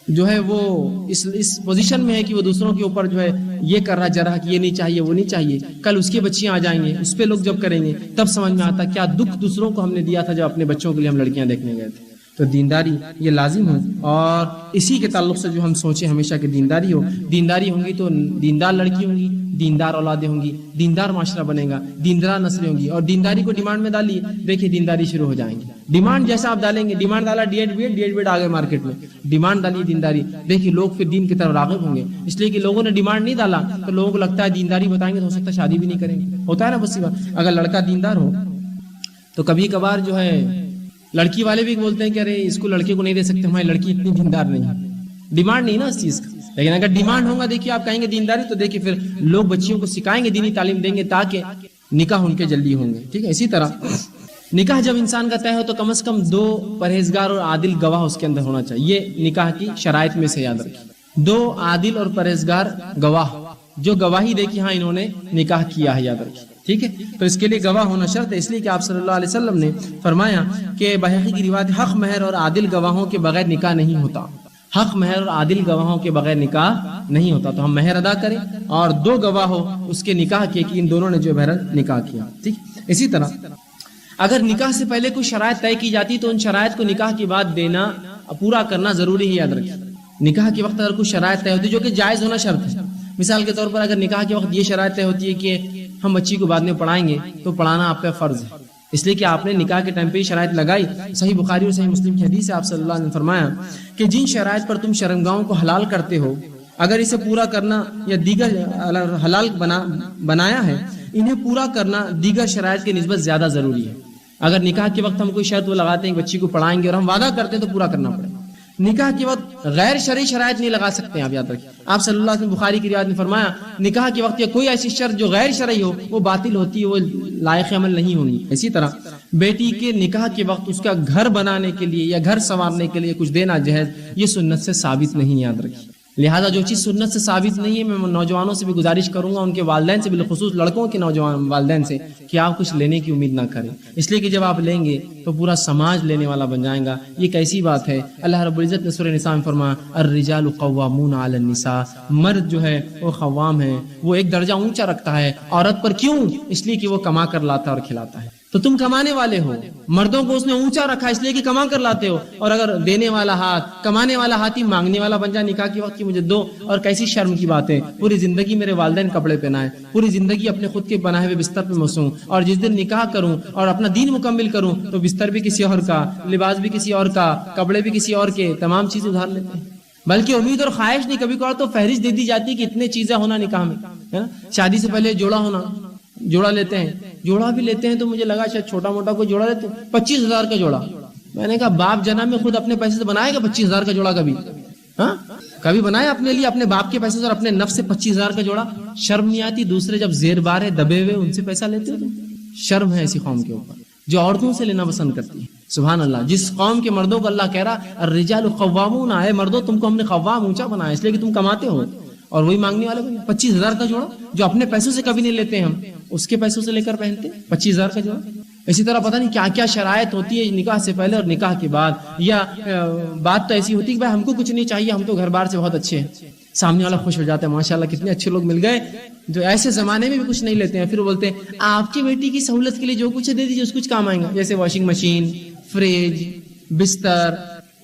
جو ہے وہ اس پوزیشن میں ہے کہ وہ دوسروں کے اوپر جو ہے یہ کر رہا جرح کہ یہ نہیں چاہیے وہ نہیں چاہیے. کل اس کی بچیاں آ جائیں گے، اس پہ لوگ جب کریں گے تب سمجھ میں آتا کیا دکھ دوسروں کو ہم نے دیا تھا جب اپنے بچوں کے لیے ہم لڑکیاں دیکھنے گئے تھے. تو دینداری یہ لازم ہو اور اسی کے تعلق سے جو ہم سوچیں ہمیشہ کہ دینداری ہو. دینداری ہوں گی تو دیندار لڑکی ہوں گی، دیندار اولادیں ہوں گی، دیندار معاشرہ بنے گا، دیندار نسلیں ہوں گی. اور دینداری کو ڈیمانڈ میں ڈالیے، دیکھیے دینداری شروع ہو جائیں گی. ڈیمانڈ جیسا آپ ڈالیں گے، ڈیمانڈ ڈالا ڈی ایڈ بی ایڈ آ گئے مارکیٹ میں، ڈیمانڈ ڈالیے دینداری، دیکھیے لوگ پھر دین کی طرف راغب ہوں گے. اس لیے کہ لوگوں نے ڈیمانڈ نہیں ڈالا تو لوگوں کو لگتا ہے دینداری بتائیں گے تو ہو سکتا ہے شادی بھی نہیں کریں گے. ہوتا ہے نا بس بات. اگر لڑکا دیندار ہو تو کبھی کبھار جو ہے لڑکی والے بھی بولتے ہیں کہ ارے اس کو لڑکے کو نہیں دے سکتے، ہماری لڑکی اتنی دیندار نہیں ہے. ڈیمانڈ نہیں نا اس چیز کا. لیکن اگر ڈیمانڈ ہوگا دیکھیے آپ کہیں گے دینداری تو دیکھیے پھر لوگ بچیوں کو سکھائیں گے، دینی تعلیم دیں گے تاکہ نکاح ان کے جلدی ہوں گے. ٹھیک ہے. اسی طرح نکاح جب انسان کا طے ہو تو کم از کم 2 پرہیزگار اور عادل گواہ اس کے اندر ہونا چاہیے. یہ نکاح کی شرائط میں سے یاد رکھیے، 2 عادل اور پرہیزگار گواہ جو گواہی دے کہ ہاں انہوں نے نکاح کیا ہے، یاد رکھیے. ٹھیک ہے، تو اس کے لیے گواہ ہونا شرط ہے، اس لیے کہ آپ صلی اللہ علیہ وسلم نے فرمایا کہ بحقی کی روایت حق مہر اور عادل گواہوں کے بغیر نکاح نہیں ہوتا، حق مہر اور عادل گواہوں کے بغیر نکاح نہیں ہوتا، تو ہم مہر ادا کریں اور 2 گواہ ہو اس کے نکاح کے کہ ان دونوں نے جو بہرحال نکاح کیا. ٹھیک، اسی طرح اگر نکاح سے پہلے کوئی شرائط طے کی جاتی تو ان شرائط کو نکاح کے بعد دینا پورا کرنا ضروری ہے. یاد رکھیں نکاح کے وقت اگر کوئی شرائط طے ہوتی ہے جو کہ جائز ہونا شرط ہے، مثال کے طور پر اگر نکاح کے وقت یہ شرائط طے ہوتی ہے کہ ہم بچی کو بعد میں پڑھائیں گے تو پڑھانا آپ کا فرض ہے، اس لیے کہ آپ نے نکاح کے ٹائم پہ یہ شرائط لگائی. صحیح بخاری اور صحیح مسلم کی حدیث ہے، آپ صلی اللہ علیہ وسلم نے فرمایا کہ جن شرائط پر تم شرمگاہوں کو حلال کرتے ہو اگر اسے پورا کرنا یا دیگر حلال بنایا ہے انہیں پورا کرنا دیگر شرائط کی نسبت زیادہ ضروری ہے. اگر نکاح کے وقت ہم کوئی شرط وہ لگاتے ہیں کہ بچی کو پڑھائیں گے اور ہم وعدہ کرتے ہیں تو پورا کرنا پڑے. نکاح کے وقت غیر شرعی شرائط نہیں لگا سکتے ہیں، آپ یاد رکھیں. آپ صلی اللہ علیہ وسلم بخاری کی روایت میں فرمایا نکاح کے وقت یا کوئی ایسی شرط جو غیر شرعی ہو وہ باطل ہوتی ہے، وہ لائق عمل نہیں ہونی. اسی طرح بیٹی کے نکاح کے وقت اس کا گھر بنانے کے لیے یا گھر سنوارنے کے لیے کچھ دینا جہیز، یہ سنت سے ثابت نہیں. یاد رکھیں لہٰذا جو چیز سنت سے ثابت نہیں ہے میں نوجوانوں سے بھی گزارش کروں گا، ان کے والدین سے، بالخصوص لڑکوں کے نوجوان والدین سے، کہ آپ کچھ لینے کی امید نہ کریں، اس لیے کہ جب آپ لیں گے تو پورا سماج لینے والا بن جائے گا. یہ کیسی بات ہے؟ اللہ رب العزت نے سورہ نساء میں فرمایا الرجال قوامون علی النساء، مرد جو ہے وہ قوام ہے، وہ ایک درجہ اونچا رکھتا ہے عورت پر. کیوں؟ اس لیے کہ وہ کما کر لاتا اور کھلاتا ہے. تو تم کمانے والے ہو، مردوں کو اس نے اونچا رکھا اس لیے کہ کما کر لاتے ہو، اور اگر دینے والا ہاتھ، کمانے والا ہاتھ ہی مانگنے والا بن جائے نکاح کے وقت کی مجھے دو، اور کیسی شرم کی بات ہے. پوری زندگی میرے والدین کپڑے پہنائے، پوری زندگی اپنے خود کے بنائے ہوئے بستر پہ مسوں، اور جس دن نکاح کروں اور اپنا دین مکمل کروں تو بستر بھی کسی اور کا، لباس بھی کسی اور کا، کپڑے بھی کسی اور کے، تمام چیزیں ادھار لیتے ہیں. بلکہ امید اور خواہش نہیں، کبھی کبھار تو فہرست دے دی جاتی ہے کہ اتنے چیزیں ہونا نکاح میں، ہے نا. شادی سے پہلے جوڑا ہونا، جوڑا لیتے ہیں، جوڑا بھی لیتے ہیں تو مجھے لگا شاید چھوٹا موٹا کوئی جوڑا لیتے ہیں. 25,000 کا جوڑا. میں نے کہا باپ جناب میں خود اپنے پیسے سے بنائے گا 25,000 کا جوڑا؟ کبھی ہاں کبھی بنایا اپنے لیے اپنے باپ کے پیسے سے اور اپنے نفس سے 25,000 کا جوڑا؟ شرم نہیں آتی؟ دوسرے جب زیر بار ہے دبے ہوئے ان سے پیسہ لیتے ہو. شرم ہے ایسی قوم کے اوپر جو عورتوں سے لینا پسند کرتی ہے. سبحان اللہ. جس قوم کے مردوں کو اللہ کہہ رہا الرجال قوامون، اے مردوں تم کو ہم نے قوام اونچا بنایا اس لیے کہ تم کماتے ہو، اور وہی مانگنے والے بنے. 25,000 کا جوڑا جو اپنے پیسوں سے کبھی نہیں لیتے، ہم اس کے پیسوں سے لے کر پہنتے 25,000 کا جوڑا. اسی طرح پتہ نہیں کیا کیا شرائط ہوتی ہے نکاح سے پہلے اور نکاح کے بعد. یا بات تو ایسی ہوتی ہے کہ بھائی ہم کو کچھ نہیں چاہیے، ہم تو گھر بار سے بہت اچھے ہیں. سامنے والا خوش ہو جاتا ہے، ماشاءاللہ کتنے اچھے لوگ مل گئے جو ایسے زمانے میں بھی کچھ نہیں لیتے ہیں. پھر وہ بولتے ہیں آپ کی بیٹی کی سہولت کے لیے جو کچھ دے دیجیے اس کچھ کام آئے گا، جیسے واشنگ مشین، فریج، بستر.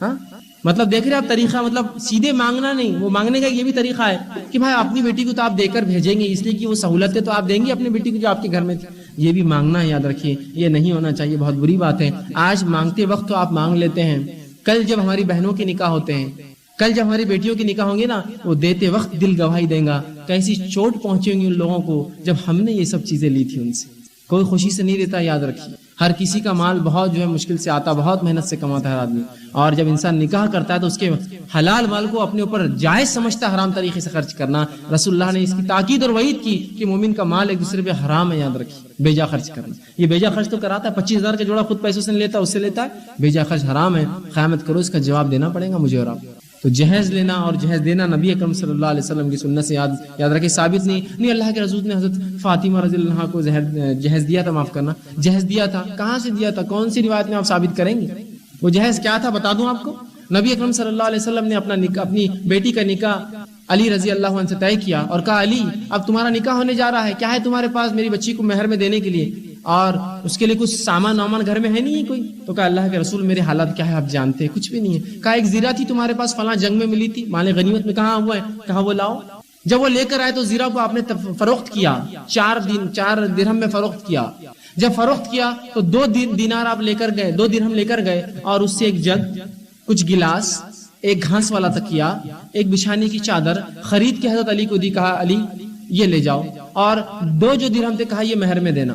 ہاں مطلب دیکھ رہے آپ طریقہ، مطلب سیدھے مانگنا نہیں، وہ مانگنے کا یہ بھی طریقہ ہے کہ بھائی اپنی بیٹی کو تو آپ دے کر بھیجیں گے اس لیے کہ وہ سہولت ہے تو آپ دیں گے اپنی بیٹی کو جو آپ کے گھر میں تھی. یہ بھی مانگنا ہے، یاد رکھیے یہ نہیں ہونا چاہیے، بہت بری بات ہے. آج مانگتے وقت تو آپ مانگ لیتے ہیں، کل جب ہماری بہنوں کے نکاح ہوتے ہیں، کل جب ہماری بیٹیوں کے نکاح ہوں گے نا، وہ دیتے وقت دل گواہی دیں گا کیسی چوٹ پہنچے گی ان لوگوں کو جب ہم نے یہ سب چیزیں لی تھی ان سے. کوئی خوشی سے نہیں دیتا. یاد رکھیے ہر کسی کا مال بہت جو ہے مشکل سے آتا، بہت محنت سے کماتا ہے ہر آدمی، اور جب انسان نکاح کرتا ہے تو اس کے حلال مال کو اپنے اوپر جائز سمجھتا حرام طریقے سے خرچ کرنا. رسول اللہ نے اس کی تاکید اور وعید کی کہ مومن کا مال ایک دوسرے پہ حرام ہے. یاد رکھیے بیجا خرچ کرنا، یہ بیجا خرچ تو کراتا ہے. 25,000 کا جوڑا خود پیسوں سے نہیں لیتا، اس سے لیتا ہے. بیجا خرچ حرام ہے، قیامت کرو اس کا جواب دینا پڑے گا مجھے اور آپ. تو جہیز لینا اور جہیز دینا نبی اکرم صلی اللہ علیہ وسلم کی سنت سے یاد رکھے ثابت نہیں. اللہ کے رسول نے حضرت فاطمہ رضی اللہ عنہا کو جہیز دیا تھا، معاف کرنا جہیز دیا تھا. کہاں سے دیا تھا؟ کون سی روایت میں آپ ثابت کریں گے؟ وہ جہیز کیا تھا بتا دوں آپ کو. نبی اکرم صلی اللہ علیہ وسلم نے اپنی بیٹی کا نکاح علی رضی اللہ عنہ سے طے کیا اور کہا علی اب تمہارا نکاح ہونے جا رہا ہے، کیا ہے تمہارے پاس میری بچی کو مہر میں دینے کے لیے؟ اور اس کے لیے کچھ سامان وامان گھر میں ہے نہیں ہے کوئی؟ تو کہا اللہ کے رسول میرے حالات کیا ہے آپ جانتے ہیں، کچھ بھی نہیں ہے. کہا ایک زیرہ تھی تمہارے پاس فلاں جنگ میں ملی تھی، مال غنیمت میں کہاں ہوا ہے؟ کہا وہ لاؤ. جب وہ لے کر آئے تو زیرہ کو آپ نے فروخت کیا، 4 درہم میں فروخت کیا. جب فروخت کیا تو 2 دینار آپ لے کر گئے، 2 درہم لے کر گئے، اور اس سے ایک جگ، کچھ گلاس، ایک گھاس والا تکیا، ایک بچھانے کی چادر خرید کے حضرت علی کو دی. کہا علی یہ لے جاؤ، اور 2 جو درہم تھے کہا یہ مہر میں دینا.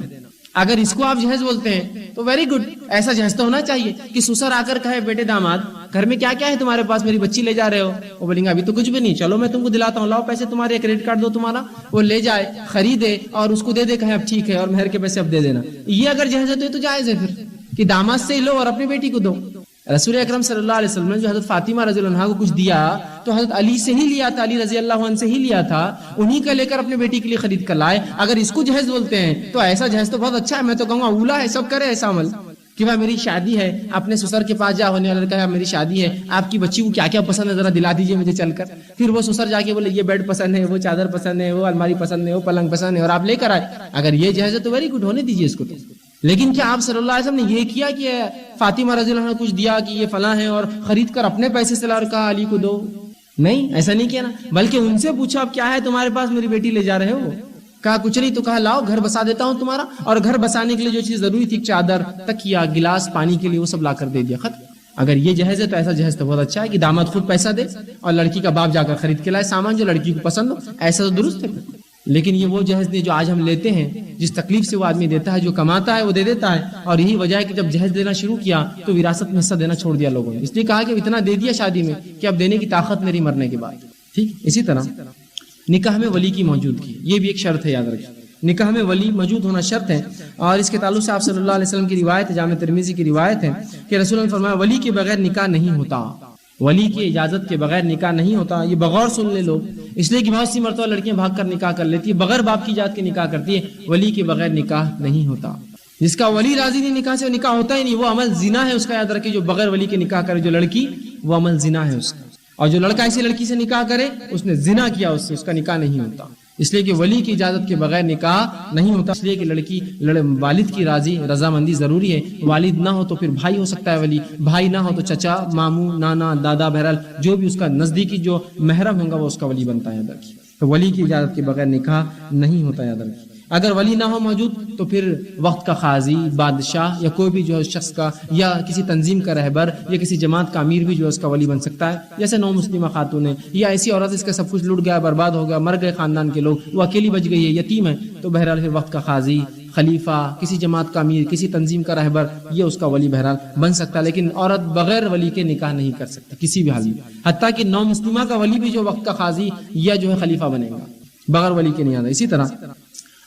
اگر اس کو آپ جہیز بولتے ہیں تو ویری گڈ، ایسا جہیز تو ہونا چاہیے کہ سسر آ کر کہے بیٹے داماد گھر میں کیا کیا ہے تمہارے پاس، میری بچی لے جا رہے ہو. وہ بولیں گے ابھی تو کچھ بھی نہیں، چلو میں تم کو دلاتا ہوں، لاؤ پیسے تمہارے، کریڈٹ کارڈ دو تمہارا. وہ لے جائے، خریدے اور اس کو دے دے، کہے اب ٹھیک ہے اور مہر کے پیسے اب دے دینا. یہ اگر جہیز ہوتے تو جائز ہے پھر کہ داماد سے لو اور اپنی بیٹی کو دو. رسول اکرم صلی اللہ علیہ وسلم نے جو حضرت فاطمہ رضی اللہ عنہا کو کچھ دیا تو حضرت علی سے ہی لیا تھا، علی رضی اللہ عنہ سے ہی لیا تھا، انہی کا لے کر اپنے بیٹی کے لیے خرید کر لائے. اگر اس کو جہیز بولتے ہیں تو ایسا جہیز تو بہت اچھا ہے، میں تو کہوں گا اولا ہے، سب کرے ایسا عمل کہ بھائی میری شادی ہے، اپنے سسر کے پاس جا، ہونے والا کہا میری شادی ہے، آپ کی بچی کو کیا کیا پسند ہے ذرا دلا دیجئے مجھے چل کر. پھر وہ سسر جا کے بولے یہ بیڈ پسند ہے، وہ چادر پسند ہے، وہ الماری پسند ہے، وہ پلنگ پسند ہے، اور آپ لے کر آئے. اگر یہ جہیز ہے تو ویری گڈ، ہونے دیجیے اس کو. تو لیکن کیا آپ صلی اللہ علیہ وسلم نے یہ کیا کہ فاطمہ رضی اللہ عنہ کچھ دیا کہ یہ فلاں ہے اور خرید کر اپنے پیسے سے لا اور کہا علی کو دو؟ نہیں، ایسا نہیں کیا نا، بلکہ ان سے پوچھا اب کیا ہے تمہارے پاس میری بیٹی لے جا رہے ہو؟ کہا کچھ نہیں، تو کہا لاؤ گھر بسا دیتا ہوں تمہارا. اور گھر بسانے کے لیے جو چیز ضروری تھی، چادر، تکیا، گلاس، پانی کے لیے، وہ سب لا کر دے دیا. ختم. اگر یہ جہیز ہے تو ایسا جہیز تو بہت اچھا ہے کہ داماد خود پیسہ دے اور لڑکی کا باپ جا کر خرید کے لائے سامان جو لڑکی کو پسند ہو، ایسا تو درست ہے. لیکن یہ وہ جہیز نہیں جو آج ہم لیتے ہیں، جس تکلیف سے وہ آدمی دیتا ہے، جو کماتا ہے وہ دے دیتا ہے. اور یہی وجہ ہے کہ جب جہیز دینا شروع کیا تو وراثت میں حصہ دینا چھوڑ دیا لوگوں نے. اس لیے کہا کہ اتنا دے دیا شادی میں کہ اب دینے کی طاقت میری مرنے کے بعد. ٹھیک. اسی طرح نکاح میں ولی کی موجودگی، یہ بھی ایک شرط ہے، یاد رکھیے. نکاح میں ولی موجود ہونا شرط ہے. اور اس کے تعلق سے آپ صلی اللہ علیہ وسلم کی روایت، جامع ترمذی کی روایت ہے کہ رسول اللہ نے فرمایا ولی کے بغیر نکاح نہیں ہوتا. ولی کی اجازت کے بغیر نکاح نہیں ہوتا. یہ بغور سن لے لوگ، اس لیے کہ بہت سی مرتبہ لڑکیاں بھاگ کر نکاح کر لیتی ہے، بغیر باپ کی اجازت کے نکاح کرتی ہے. ولی کے بغیر نکاح نہیں ہوتا. جس کا ولی راضی نہیں نکاح سے، وہ نکاح ہوتا ہی نہیں. وہ عمل زنا ہے اس کا، یاد رکھیے. جو بغیر ولی کے نکاح کرے جو لڑکی، وہ عمل زنا ہے اس کا. اور جو لڑکا ایسی لڑکی سے نکاح کرے، اس نے زنا کیا، اس سے اس کا نکاح نہیں ہوتا. اس لیے کہ ولی کی اجازت کے بغیر نکاح نہیں ہوتا. اس لیے کہ لڑکی والد کی رضامندی ضروری ہے. والد نہ ہو تو پھر بھائی ہو سکتا ہے ولی، بھائی نہ ہو تو چچا، ماموں، نانا، دادا، بہرحال جو بھی اس کا نزدیکی جو محرم ہوگا وہ اس کا ولی بنتا ہے. یاد رکھیے. تو ولی کی اجازت کے بغیر نکاح نہیں ہوتا. یاد رکھیے. اگر ولی نہ ہو موجود تو پھر وقت کا قاضی، بادشاہ، یا کوئی بھی جو ہے شخص کا، یا کسی تنظیم کا رہبر، یا کسی جماعت کا امیر بھی جو ہے اس کا ولی بن سکتا ہے. جیسے نو مسلمہ خاتون ہے، یا ایسی عورت اس کا سب کچھ لٹ گیا، برباد ہو گیا، مر گئے خاندان کے لوگ، وہ اکیلی بچ گئی ہے، یتیم ہے، تو بہرحال پھر وقت کا قاضی، خلیفہ، کسی جماعت کا امیر، کسی تنظیم کا رہبر، یہ اس کا ولی بہرحال بن سکتا ہے. لیکن عورت بغیر ولی کے نکاح نہیں کر سکتی کسی بھی حال میں. حتیٰ کہ نو مسلمہ کا ولی بھی جو وقت کا قاضی یا جو ہے خلیفہ بنے گا، بغیر ولی کے نہیں آتا. اسی طرح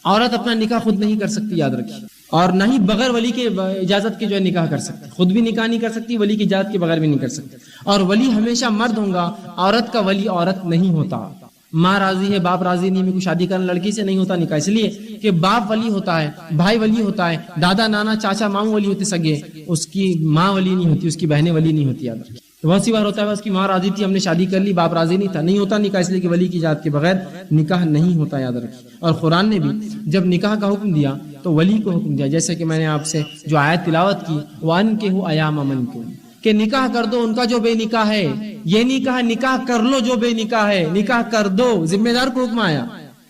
عورت اپنا نکاح خود نہیں کر سکتی. یاد رکھیے. اور نہ ہی بغیر ولی کے اجازت کے جو ہے نکاح کر سکتی. خود بھی نکاح نہیں کر سکتی، ولی کی اجازت کے بغیر بھی نہیں کر سکتی. اور ولی ہمیشہ مرد ہوگا. عورت کا ولی عورت نہیں ہوتا. ماں راضی ہے، باپ راضی نہیں، میں کو شادی کرنا، لڑکی سے نہیں ہوتا نکاح. اس لیے کہ باپ ولی ہوتا ہے، بھائی ولی ہوتا ہے، دادا، نانا، چاچا، ماموں ولی ہوتے سگے. اس کی ماں ولی نہیں ہوتی، اس کی بہنیں ولی نہیں ہوتی. یاد رکھیے. بہت سی بار ہوتا ہے اس کی ماں راضی تھی، ہم نے شادی کر لی، باپ راضی نہیں تھا، نہیں ہوتا نکاح. اس لیے کہ ولی کی اجازت کے بغیر نکاح نہیں ہوتا. یاد رکھیے. اور قرآن نے بھی جب نکاح کا حکم دیا تو ولی کو حکم دیا. جیسے کہ میں نے آپ سے جو آیت تلاوت کی، وَأَنكِحُوا أَيَامَ مِنكُمْ، کہ نکاح کر دو ان کا جو بے نکاح ہے. یہ نہیں کہا نکاح کر لو جو بے نکاح ہے، نکاح کر دو. ذمہ دار کو حکم آیا،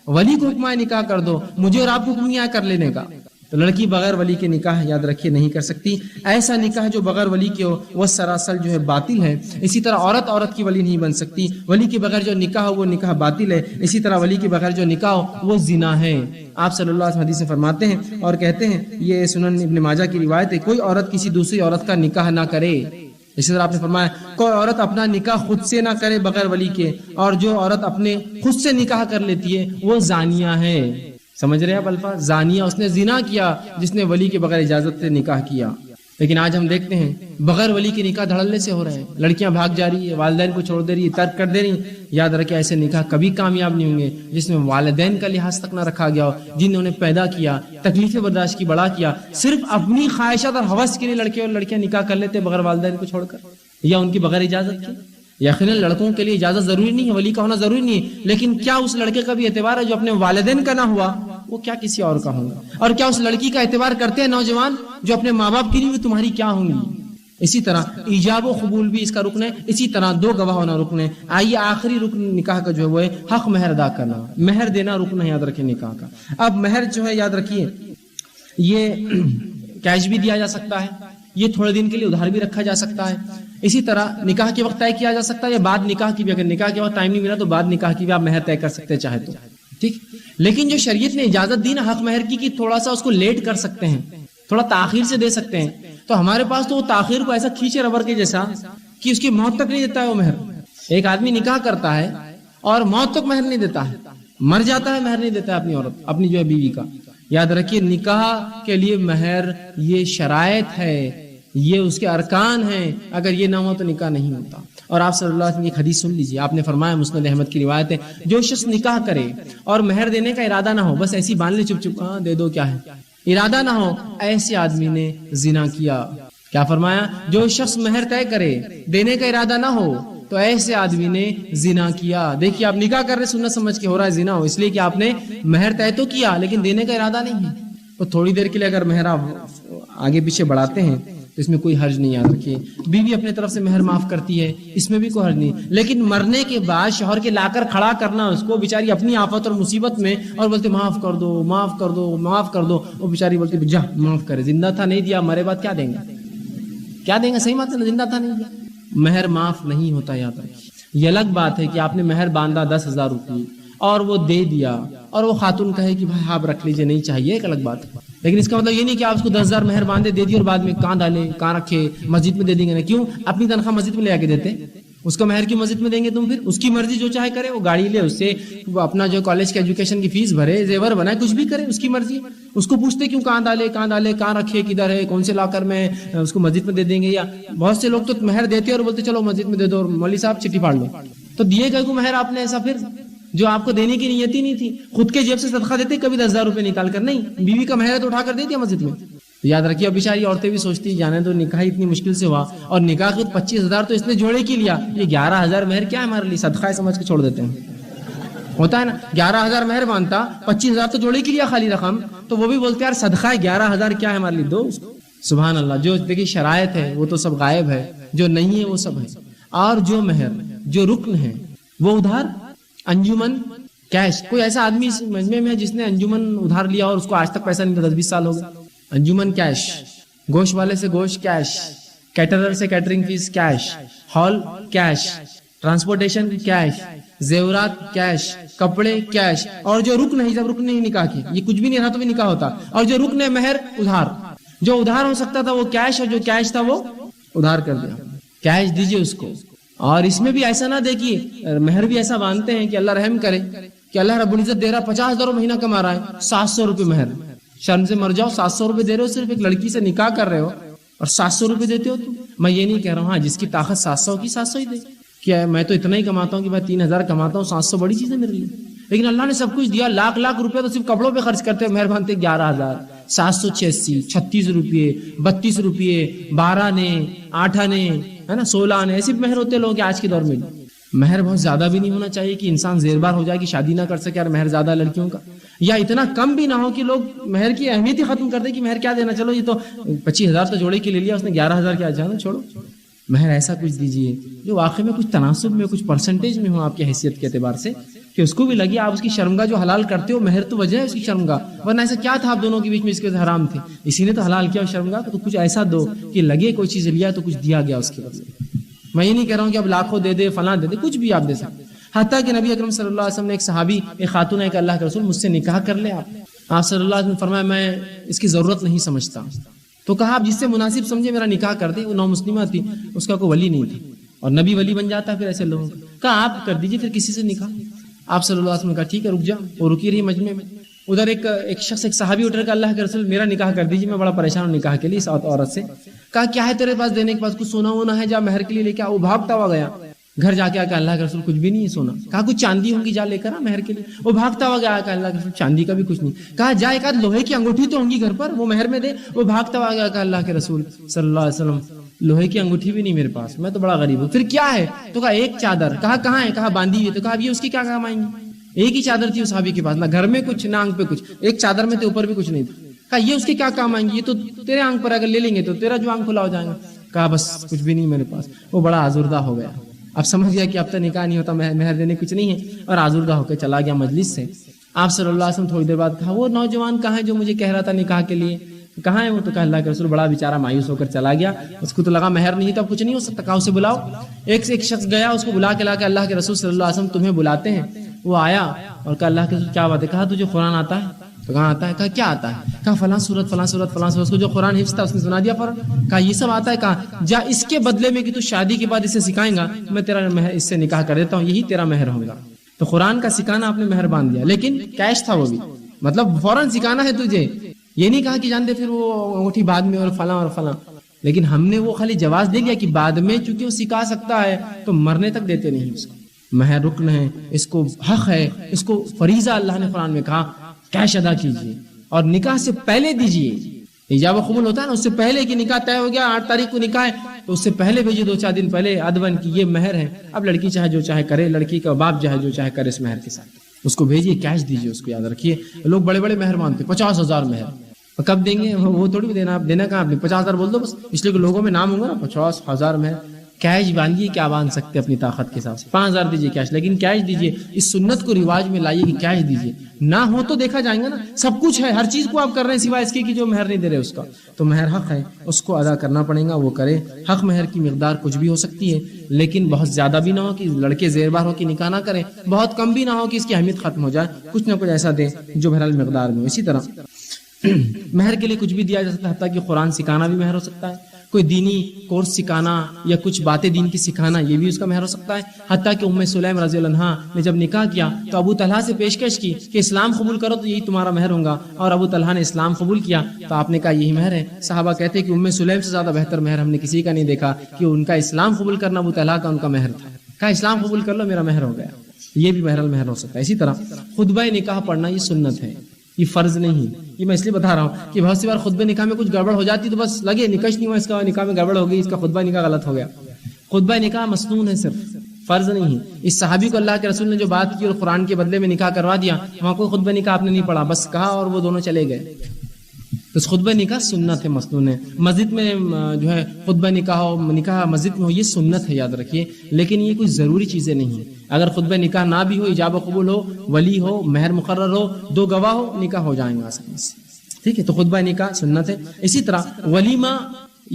ولی کو حکم آیا نکاح کر دو. مجھے اور آپ کو حکم نہیں آیا کر لینے کا. تو لڑکی بغیر ولی کے نکاح، یاد رکھیے، نہیں کر سکتی. ایسا نکاح جو بغیر ولی کے ہو وہ سراسر جو ہے باطل ہے. اسی طرح عورت کی ولی نہیں بن سکتی. ولی کے بغیر جو نکاح ہو وہ نکاح باطل ہے. اسی طرح ولی کے بغیر جو نکاح ہو وہ زنا ہے. آپ صلی اللہ علیہ وسلم حدیث سے فرماتے ہیں اور کہتے ہیں، یہ سنن ابن ماجہ کی روایت ہے، کوئی عورت کسی دوسری عورت کا نکاح نہ کرے. اسی طرح آپ نے فرمایا کوئی عورت اپنا نکاح خود سے نہ کرے بغیر ولی کے. اور جو عورت اپنے خود سے نکاح کر لیتی ہے وہ زانیہ ہے. سمجھ رہے ہیں آپ الفاظ؟ زانیہ اس نے زنا کیا جس نے ولی کے بغیر اجازت سے نکاح کیا. لیکن آج ہم دیکھتے ہیں بغیر ولی کے نکاح دھڑلے سے ہو رہے ہیں. لڑکیاں بھاگ جا رہی ہے، والدین کو چھوڑ دے رہی ہے، ترک کر دے رہی ہیں. یاد رکھیں ایسے نکاح کبھی کامیاب نہیں ہوں گے جس میں والدین کا لحاظ تک نہ رکھا گیا ہو، جنہوں نے پیدا کیا، تکلیفیں برداشت کی، بڑا کیا. صرف اپنی خواہشات اور ہوس کے لیے لڑکے اور لڑکیاں نکاح کر لیتے بغیر والدین کو چھوڑ کر یا ان کی بغیر اجازت کے. یقیناً لڑکوں کے لیے اجازت ضروری نہیں ہے، ولی کا ہونا ضروری نہیں ہے. لیکن کیا اس لڑکے کا بھی اعتبار ہے جو اپنے والدین کا نہ ہوا، وہ کیا کسی اور کا ہوگا؟ اور کیا اس لڑکی کا اعتبار کرتے ہیں نوجوان جو اپنے ماں باپ کی نہیں ہوئی تمہاری کیا ہوں گی؟ اسی طرح ایجاب و قبول بھی اس کا رکن ہے. اسی طرح دو گواہ ہونا رکن ہے. آئیے آخری رکن نکاح کا جو ہے وہ ہے حق مہر ادا کرنا. مہر دینا رکن ہے، یاد رکھیں نکاح کا. اب مہر جو ہے یاد رکھیے یہ کیش بھی دیا جا سکتا ہے، یہ تھوڑے دن کے لیے ادھار بھی رکھا جا سکتا ہے. اسی طرح نکاح کے وقت طے کیا جا سکتا ہے یا بعد نکاح کی بھی. اگر نکاح کے وقت ٹائم نہیں ملا تو بعد نکاح کی بھی آپ مہر طے کر سکتے چاہے تو. ٹھیک. لیکن جو شریعت نے اجازت دی نا حق مہر کی کہ تھوڑا سا اس کو لیٹ کر سکتے ہیں، تھوڑا تاخیر سے دے سکتے ہیں، تو ہمارے پاس تو وہ تاخیر کو ایسا کھینچے ربر کے جیسا کہ اس کی موت تک نہیں دیتا ہے وہ مہر. ایک آدمی نکاح کرتا ہے اور موت تک مہر نہیں دیتا ہے، مر جاتا ہے مہر نہیں دیتا ہے اپنی عورت، اپنی جو ہے بیوی کا. یاد رکھیے نکاح کے لیے مہر یہ شرائط ہے یہ اس کے ارکان ہیں، اگر یہ نہ ہو تو نکاح نہیں ہوتا۔ اور آپ صلی اللہ علیہ وسلم کی حدیث سن لیجیے، آپ نے فرمایا، مسند احمد کی روایت ہے، جو شخص نکاح کرے اور مہر دینے کا ارادہ نہ ہو، بس ایسی باندھ لے چپ چپ، ہاں دے دو کیا ہے، ارادہ نہ ہو، ایسے آدمی نے زنا کیا۔ کیا فرمایا؟ جو شخص مہر طے کرے، دینے کا ارادہ نہ ہو، تو ایسے آدمی نے زنا کیا۔ دیکھیے آپ نکاح کر رہے سنت سمجھ کے، ہو رہا ہے زنا ہو، اس لیے کہ آپ نے مہر طے تو کیا لیکن دینے کا ارادہ نہیں ہے۔ تو تھوڑی دیر کے لیے اگر مہر آپ آگے پیچھے بڑھاتے ہیں تو اس میں کوئی حرج نہیں۔ یاد رکھیے، بیوی اپنے طرف سے مہر معاف کرتی ہے، اس میں بھی کوئی حرج نہیں، لیکن مرنے کے بعد شوہر کے لا کر کھڑا کرنا اس کو، بیچاری اپنی آفت اور مصیبت میں، اور بولتے معاف کر دو معاف کر دو معاف کر دو، وہ بیچاری بولتی جا معاف کرے، زندہ تھا نہیں دیا، مرے بعد کیا دیں گے، کیا دیں گے؟ صحیح بات ہے، زندہ تھا نہیں دیا۔ مہر معاف نہیں ہوتا، یاد رکھیے۔ یہ الگ بات ہے کہ آپ نے مہر باندھا 10,000 روپے اور وہ دے دیا، اور وہ خاتون کہے کہ بھائی آپ رکھ لیجئے، نہیں چاہیے، ایک الگ بات ہے، لیکن اس کا مطلب یہ نہیں کہ آپ اس کو 10,000 مہر باندھے دے دی اور بعد میں کہاں ڈالے کہاں رکھے، مسجد میں دے دیں گے نا؟ کیوں؟ اپنی تنخواہ مسجد میں لے آ کے دیتے، اس کا مہر کی مسجد میں دیں گے تم؟ پھر اس کی مرضی، جو چاہے کرے، وہ گاڑی لے، اس سے وہ اپنا جو کالج کے ایجوکیشن کی فیس بھرے، زیور بنائے، کچھ بھی کرے، اس کی مرضی۔ اس کو پوچھتے کیوں کہاں ڈالے کہاں رکھے، کدھر ہے، کون سے لاکر میں، اس کو مسجد میں دے دیں گے؟ یا بہت سے لوگ تو مہر دیتے اور بولتے چلو مسجد میں دے دو، اور مولوی صاحب چٹھی پھاڑ لو، تو دیے گئے کو مہر آپ نے ایسا پھر جو آپ کو دینے کی نیت ہی نہیں تھی، خود کے جیب سے صدقہ دیتے کبھی 10,000 روپے نکال کر نہیں، بیوی کا مہر تو اٹھا کر دے دیا مسجد میں۔ یاد رکھیے، اب بیچاری عورتیں بھی سوچتی جانے تو نکاح اتنی مشکل سے ہوا، اور نکاح خود 25,000 تو اس نے جوڑے کی لیا، یہ 11,000 مہر کیا ہے ہمارے لیے، صدقہ سمجھ کے چھوڑ دیتے ہیں۔ ہوتا ہے نا، 11,000 مہر مانتا، 25,000 تو جوڑے کی لیا خالی رقم، تو وہ بھی بولتے ہیں یار صدقہ ہے 11,000 کیا ہے ہمارے لیے، دو اس کو۔ سبحان اللہ، جو دیکھیے شرائط ہے وہ تو سب غائب ہے، جو نہیں ہے وہ سب ہے۔ اور جو مہر، جو رکن ہے، وہ ادھار انجمن کیش۔ کوئی ایسا آدمی اس مجمع میں ہے جس نے انجمن ادھار لیا اور اس کو آج تک پیسہ نہیں، 10-20 سال ہو گئے؟ انجمن کیش، گوشت والے سے گوشت کیش، کیٹرر سے catering fee cash, hall cash, transportation cash, زیورات کیش، کپڑے کیش۔ اور جو رکن ہے، جب رکن نہیں نکاح کی، یہ کچھ بھی نہیں رہا تو بھی نکاح ہوتا، اور جو رکن ہے مہر ادھار، جو ادھار ہو سکتا تھا وہ کیش، اور جو کیش تھا وہ ادھار کر دیا، کیش دیجئے اس کو۔ اور اس میں بھی ایسا نہ دیکھیے، مہر بھی ایسا باندھتے ہیں کہ اللہ رحم کرے کہ اللہ رب العزت دے رہا 50,000 مہینہ کما رہا ہے، 700 روپے مہر، شرم سے مر جاؤ، 700 روپے دے رہے ہو، صرف ایک لڑکی سے نکاح کر رہے ہو اور 700 روپے دیتے ہو۔ میں یہ نہیں کہہ رہا ہوں، ہاں جس کی طاقت 700 کی 700 ہی دے، کیا میں تو اتنا ہی کماتا ہوں کہ میں 3,000 کماتا ہوں، 700 بڑی چیز ہے میرے لیے، لیکن اللہ نے سب کچھ دیا، لاکھ روپے تو صرف کپڑوں پہ خرچ کرتے، مہر باندھتے 11,000، 786، 36 روپے، 32 روپے، 12 آنے، 8 آنے، ہے نا، 16 آنے، ایسے مہر ہوتے لوگ آج کے دور میں۔ مہر بہت زیادہ بھی نہیں ہونا چاہیے کہ انسان زیر بار ہو جائے کہ شادی نہ کر سکے، اور مہر زیادہ لڑکیوں کا، یا اتنا کم بھی نہ ہو کہ لوگ مہر کی اہمیت ہی ختم کر دے کہ مہر کیا دینا، چلو یہ تو 25,000 تو جوڑے کے لے لیا اس نے، 11,000 کیا جانا، چھوڑو۔ مہر ایسا کچھ دیجئے جو واقعی میں کچھ تناسب میں، کچھ پرسنٹیج میں ہو آپ کی حیثیت کے اعتبار سے، کہ اس کو بھی لگے آپ اس کی شرمگاہ جو حلال کرتے ہو، مہر تو وجہ ہے اس کی شرمگاہ، ورنہ ایسا کیا تھا آپ دونوں کے بیچ میں اس کے حرام تھے، اسی نے تو حلال کیا شرمگاہ، تو کچھ ایسا دو کہ لگے کوئی چیز لیا تو کچھ دیا گیا اس کے بدلے۔ میں یہ نہیں کہہ رہا ہوں کہ اب لاکھوں دے دے، فلاں دے دے، کچھ بھی آپ دے سکتے۔ حتیٰ کہ نبی اکرم صلی اللہ علیہ وسلم نے ایک صحابی، ایک خاتون ہے کہ اللہ کے رسول مجھ سے نکاح کر لے آپ صلی اللہ علیہ وسلم نے فرمایا میں اس کی ضرورت نہیں سمجھتا، تو کہا آپ جس سے مناسب سمجھے میرا نکاح کر دیں۔ وہ نو مسلمہ تھی، اس کا کوئی ولی نہیں تھا، اور نبی ولی بن جاتا ہے پھر ایسے لوگوں کا، کہا آپ کر دیجئے پھر کسی سے نکاح۔ آپ صلی اللہ علیہ وسلم نے کہا ٹھیک ہے رک جا، وہ رکی رہی مجمع میں۔ ادھر ایک شخص، ایک صحابی اٹھ کر اللہ کے رسول میرا نکاح کر دیجیے، میں بڑا پریشان ہوں نکاح کے لیے اس عورت سے۔ کہا کیا ہے تیرے پاس دینے کے پاس، کچھ سونا وونا ہے جا مہر کے لیے لے کے آ۔ وہ بھاگتا ہوا گیا، گھر جا کے آ کہ اللہ کے رسول کچھ بھی نہیں ہے سونا۔ کہا کچھ چاندی ہوں گی جا لے کر آ مہر کے لیے۔ وہ بھاگتا ہوا گیا کہ اللہ کے رسول چاندی کا بھی کچھ نہیں۔ کہا جا ایک آدھ لوہے کی انگوٹھی تو ہوں گی گھر پر، وہ مہر میں دے۔ وہ بھاگتا ہوا گیا کہ اللہ کے رسول صلی اللہ علیہ وسلم لوہے کی انگوٹھی بھی نہیں میرے پاس، میں تو بڑا غریب ہوں۔ پھر کیا ہے؟ تو کہا ایک چادر۔ کہا کہاں ہے؟ کہا باندھی ہوئی ہے۔ تو کہا اب یہ اس کی کیا کام آئیں گی؟ ایک ہی چادر تھی اس صحابی کے پاس، نہ گھر میں کچھ نہ آنکھ پہ کچھ، ایک چادر میں تھے اوپر بھی کچھ نہیں تھا۔ کہا یہ اس کے کیا کام آئیں گی؟ یہ تو تیرے آنکھ پر اگر لے لیں گے تو تیرا جو آنکھ کھلا ہو جائے گا۔ کہا بس کچھ بھی نہیں میرے پاس۔ وہ بڑا آزردہ ہو گیا، اب سمجھ گیا کہ اب تک نکاح نہیں ہوتا، مہر دینے کچھ نہیں ہے، اور آزردہ ہو کے چلا گیا مجلس سے۔ آپ صلی اللہ علیہ وسلم تھوڑی دیر بعد کہا وہ نوجوان کہاں ہے جو مجھے کہہ رہا تھا نکاح کے لیے، کہاں ہے وہ؟ تو کہا اللہ کے رسول بڑا بیچارہ مایوس ہو کر چلا گیا، اس کو تو لگا مہر نہیں تو اب کچھ نہیں ہو سکتا۔ کہا اسے بلاؤ۔ ایک شخص گیا، اس کو بلا کے لا کے اللہ کے رسول صلی اللہ علیہ وسلم تمہیں بلاتے ہیں۔ وہ آیا اور کہا اللہ کے رسول کیا بات ہے؟ کہا تجھے قرآن آتا ہے؟ تو کہاں آتا ہے؟ کہا کیا آتا ہے؟ کہا فلاں سورت فلاں سورت فلاں سورت، اس کو جو قرآن حفظ تھا اس نے سنا دیا فوراً۔ کہا یہ سب آتا ہے؟ کہا جا اس کے بدلے میں کہ تو شادی کے بعد اسے سکھائیں گا، میں تیرا مہر اس سے نکاح کر دیتا ہوں، یہی تیرا مہر ہوگا۔ تو قرآن کا سکھانا آپ نے مہر باندھ دیا، لیکن کیش تھا وہ بھی، مطلب فوراً سکھانا ہے تجھے، یہ نہیں کہا کہ جان دے پھر وہ انگوٹھی بعد میں اور فلاں اور فلاں۔ لیکن ہم نے وہ خالی جواز دے دیا کہ بعد میں چونکہ وہ سکھا سکتا ہے تو مرنے تک دیتے نہیں اس کو. مہر رکن ہے، اس کو حق ہے، اس کو فریضہ اللہ نے قرآن میں کہا کیش ادا کیجیے اور نکاح سے پہلے دیجیے. ایجاب و قبول ہوتا ہے نا، اس سے پہلے کہ نکاح طے ہو گیا 8 تاریخ کو نکاح ہے تو اس سے پہلے بھیجیے 2-4 دن پہلے ادون کی یہ مہر ہے. اب لڑکی چاہے جو چاہے کرے، لڑکی کا باپ چاہے جو چاہے کرے اس مہر کے ساتھ، اس کو بھیجیے، کیش دیجیے. اس کو یاد رکھیے لوگ بڑے بڑے مہر مانتے 50,000 مہر، کب دیں گے وہ تھوڑی بھی دینا. آپ دینا کہاں، آپ نے 50,000 بول دو بس، اس لیے کہ لوگوں میں نام ہوگا نا 50,000 مہر. کیش باندھیے، کیا باندھ سکتے اپنی طاقت کے حساب سے. 5,000 دیجیے کیش، لیکن کیش دیجیے. اس سنت کو رواج میں لائیے کہ کیش دیجیے. نہ ہو تو دیکھا جائے گا نا، سب کچھ ہے، ہر چیز کو آپ کر رہے ہیں سوائے اس کے کہ جو مہر نہیں دے رہے اس کا. تو مہر حق ہے، اس کو ادا کرنا پڑے گا، وہ کرے. حق مہر کی مقدار کچھ بھی ہو سکتی ہے، لیکن بہت زیادہ بھی نہ ہو کہ لڑکے زیر بار ہو کہ نکاح نہ کریں، بہت کم بھی نہ ہو کہ اس کی اہمیت ختم ہو جائے. کچھ نہ کچھ ایسا دیں جو بہرحال مقدار میں ہو. اسی طرح مہر کے لیے کچھ بھی دیا جا سکتا ہے، حتیٰ کہ قرآن سکھانا بھی مہر ہو سکتا ہے. کوئی دینی کورس سکھانا یا کچھ باتیں دین کی سکھانا، یہ بھی اس کا مہر ہو سکتا ہے. حتیٰ کہ ام سلیم رضی اللہ عنہا نے جب نکاح کیا تو ابو طلحہ سے پیشکش کی کہ اسلام قبول کرو تو یہی تمہارا مہر ہوگا، اور ابو طلحہ نے اسلام قبول کیا تو آپ نے کہا یہی مہر ہے. صحابہ کہتے ہیں کہ ام سلیم سے زیادہ بہتر مہر ہم نے کسی کا نہیں دیکھا کہ ان کا اسلام قبول کرنا ابو طلحہ کا ان کا مہر تھا. کہا اسلام قبول کر لو، میرا مہر ہو گیا. یہ بھی بہرحال مہر ہو سکتا ہے. اسی طرح خطبہ نکاح پڑھنا یہ سنت ہے، یہ فرض نہیں. یہ میں اس لیے بتا رہا ہوں کہ بہت سی بار خطبہ نکاح میں کچھ گڑبڑ ہو جاتی تو بس لگے نکاح نہیں ہوا، اس کا نکاح میں گڑبڑ ہو گئی، اس کا خطبہ نکاح غلط ہو گیا. خطبہ نکاح مسنون ہے، صرف فرض نہیں. اس صحابی کو اللہ کے رسول نے جو بات کی اور قرآن کے بدلے میں نکاح کروا دیا، وہاں کوئی خطبہ نکاح آپ نے نہیں پڑھا، بس کہا اور وہ دونوں چلے گئے. تو خطبہ نکاح سنت ہے، مسنون ہے. مسجد میں جو ہے خطبہ نکاح ہو، نکاح مسجد میں ہو، یہ سنت ہے، یاد رکھیے. لیکن یہ کوئی ضروری چیزیں نہیں ہیں. اگر خطبہ نکاح نہ بھی ہو، ایجاب و قبول ہو، ولی ہو، مہر مقرر ہو، 2 گواہ ہو، نکاح ہو جائیں گا آسانی سے. ٹھیک ہے، تو خطبہ نکاح سنت ہے. اسی طرح ولیمہ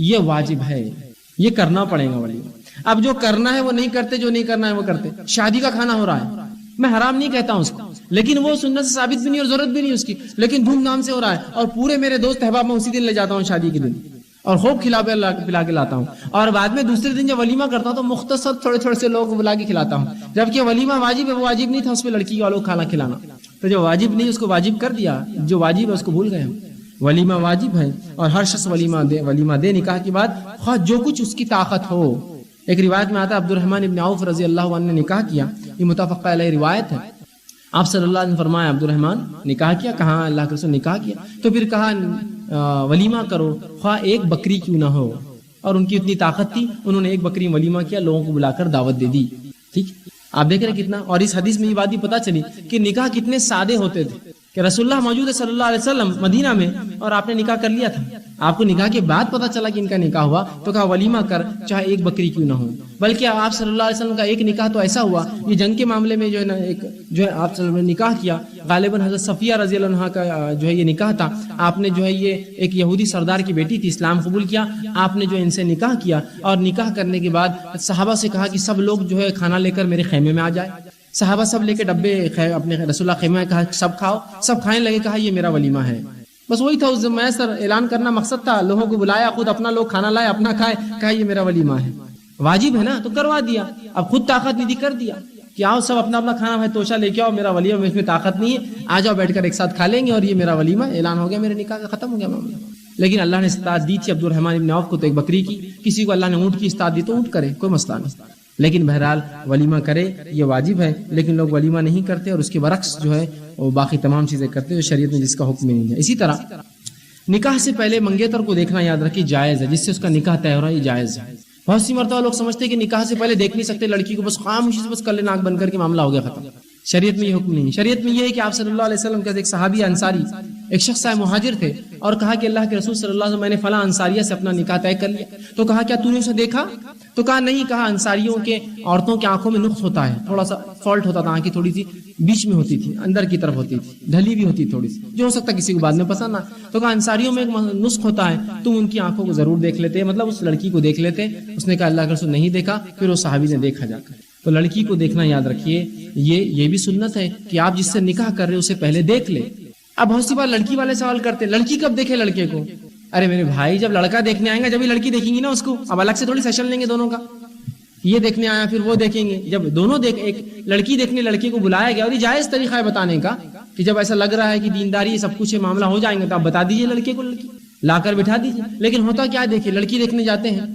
یہ واجب ہے، یہ کرنا پڑے گا ولیمہ. اب جو کرنا ہے وہ نہیں کرتے، جو نہیں کرنا ہے وہ کرتے. شادی کا کھانا ہو رہا ہے، میں حرام نہیں کہتا ہوں اس کو، لیکن وہ سنت سے ثابت بھی نہیں اور ضرورت بھی نہیں اس کی، لیکن دھوم دھام سے ہو رہا ہے. اور پورے میرے دوست احباب میں اسی دن لے جاتا ہوں شادی کے دن اور خوب پلا کے لاتا ہوں، اور بعد میں دوسرے دن جب ولیمہ کرتا ہوں تو مختصر تھوڑے سے لوگ بلا کے کھلاتا ہوں. جبکہ ولیمہ واجب ہے، وہ واجب نہیں تھا اس پہ لڑکی والوں کھانا کھلانا. تو جو واجب نہیں اس کو واجب کر دیا، جو واجب ہے اس کو بھول گئے ہم. ولیمہ واجب ہے اور ہر شخص ولیمہ دے نکاح کے بعد، خواہ جو کچھ اس کی طاقت ہو. ایک روایت میں آتا ہے عبد الرحمن ابن عوف رضی اللہ عنہ نے نکاح کیا، یہ متفق علیہ روایت ہے. آپ صلی اللہ علیہ وسلم فرمایا عبد الرحمن نکاح کیا؟ کہاں اللہ کے رسول نکاح کیا. تو پھر کہا ولیمہ کرو، خواہ ایک بکری کیوں نہ ہو. اور ان کی اتنی طاقت تھی، انہوں نے ایک بکری ولیمہ کیا، لوگوں کو بلا کر دعوت دے دی. ٹھیک، آپ دیکھ رہے کتنا. اور اس حدیث میں یہ بات بھی پتہ چلی کہ نکاح کتنے سادے ہوتے تھے، کہ رسول اللہ موجود ہے صلی اللہ علیہ وسلم مدینہ میں اور آپ نے نکاح کر لیا تھا. آپ کو نکاح کے بعد پتہ چلا کہ ان کا نکاح ہوا تو کہا ولیمہ کر، چاہے ایک بکری کیوں نہ ہو. بلکہ آپ صلی اللہ علیہ وسلم کا ایک نکاح تو ایسا ہوا، یہ جنگ کے معاملے میں جو ہے نا، ایک جو ہے آپ صلی اللہ علیہ وسلم نے نکاح کیا، غالباً حضرت صفیہ رضی اللہ عنہا کا جو ہے یہ نکاح تھا. آپ نے جو ہے یہ ایک یہودی سردار کی بیٹی تھی، اسلام قبول کیا، آپ نے جو ان سے نکاح کیا. اور نکاح کرنے کے بعد صحابہ سے کہا کہ سب لوگ جو ہے کھانا لے کر میرے خیمے میں آ جائے. صحابہ سب لے کے ڈبے اپنے رسول اللہ خیمے میں، کہا سب کھاؤ، سب کھانے لگے. کہا یہ میرا ولیمہ ہے. بس وہی تھا اس میں سر اعلان کرنا مقصد تھا. لوگوں کو بلایا، خود اپنا لوگ کھانا لائے، اپنا کھائے، کہا یہ میرا ولیمہ ہے. واجب ہے نا تو کروا دیا. اب خود طاقت نہیں دی، کر دیا کہ آؤ سب اپنا اپنا کھانا بھائی توشہ لے کے آؤ، میرا ولیمہ اس میں طاقت نہیں ہے، آ جاؤ بیٹھ کر ایک ساتھ کھا لیں گے اور یہ میرا ولیمہ. اعلان ہو گیا، میرے نکاح کا ختم ہو گیا معاملہ. لیکن اللہ نے استاد دی تھی عبد الرحمن ابن عوف کو تو ایک بکری کی، کسی کو اللہ نے اونٹ کی استاد دی تو اونٹ کرے، کوئی مسئلہ نہیں. لیکن بہرحال ولیمہ کرے یہ واجب ہے، لیکن لوگ ولیمہ نہیں کرتے اور اس کے برعکس جو ہے وہ باقی تمام چیزیں کرتے جو شریعت میں جس کا حکم نہیں ہے. اسی طرح نکاح سے پہلے منگیتر کو دیکھنا یاد رکھیے جائز ہے، جس سے اس کا نکاح طے ہو رہا ہے، یہ جائز ہے. بہت سی مرتبہ لوگ سمجھتے ہیں کہ نکاح سے پہلے دیکھ نہیں سکتے لڑکی کو، بس خاموشی سے بس کلے ناک بن کر کے معاملہ ہو گیا ختم. شریعت میں یہ حکم نہیں ہے. شریعت میں یہ ہے کہ آپ صلی اللہ علیہ وسلم کے ایک صحابی انصاری ایک شخص مہاجر تھے اور کہا کہ اللہ کے رسول صلی اللہ علیہ وسلم میں نے فلاں انصاریہ سے اپنا نکاح طے کر لیا. تو کہا کیا تو نے اسے دیکھا؟ تو کہا نہیں. کہا انصاریوں کے عورتوں کی آنکھوں میں نقص ہوتا ہے، تھوڑا سا فالٹ ہوتا تھا، آنکھیں تھوڑی سی بیچ میں ہوتی تھی، اندر کی طرف ہوتی تھی، ڈھلی بھی ہوتی تھوڑی سی، جو ہو سکتا کسی کو بعد میں پسند نہ. تو کہا انصاریوں میں ایک نسخ ہوتا ہے، تم ان کی آنکھوں کو ضرور دیکھ لیتے، مطلب اس لڑکی کو دیکھ لیتے. اس نے کہا اللہ کے رسول نہیں دیکھا. پھر وہ صحابی نے دیکھا جا کر. تو لڑکی کو دیکھنا یاد رکھیے، یہ بھی سنت ہے کہ آپ جس سے نکاح کر رہے اسے پہلے دیکھ لے. اب بہت سی بار لڑکی والے سوال کرتے لڑکی کب دیکھے لڑکے کو. ارے میرے بھائی جب لڑکا دیکھنے آئیں گا جب لڑکی دیکھیں گی نا اس کو. اب الگ سے تھوڑی سیشن لیں گے دونوں کا، یہ دیکھنے آیا پھر وہ دیکھیں گے. جب دونوں ایک لڑکی دیکھنے لڑکی کو بلایا گیا، اور یہ جائز طریقہ ہے بتانے کا کہ جب ایسا لگ رہا ہے کہ دینداری سب کچھ معاملہ ہو جائیں گے تو آپ بتا دیجیے لڑکے کو لڑکی. لا کر بٹھا دیجیے. لیکن ہوتا کیا ہے دیکھیے, لڑکی دیکھنے جاتے ہیں,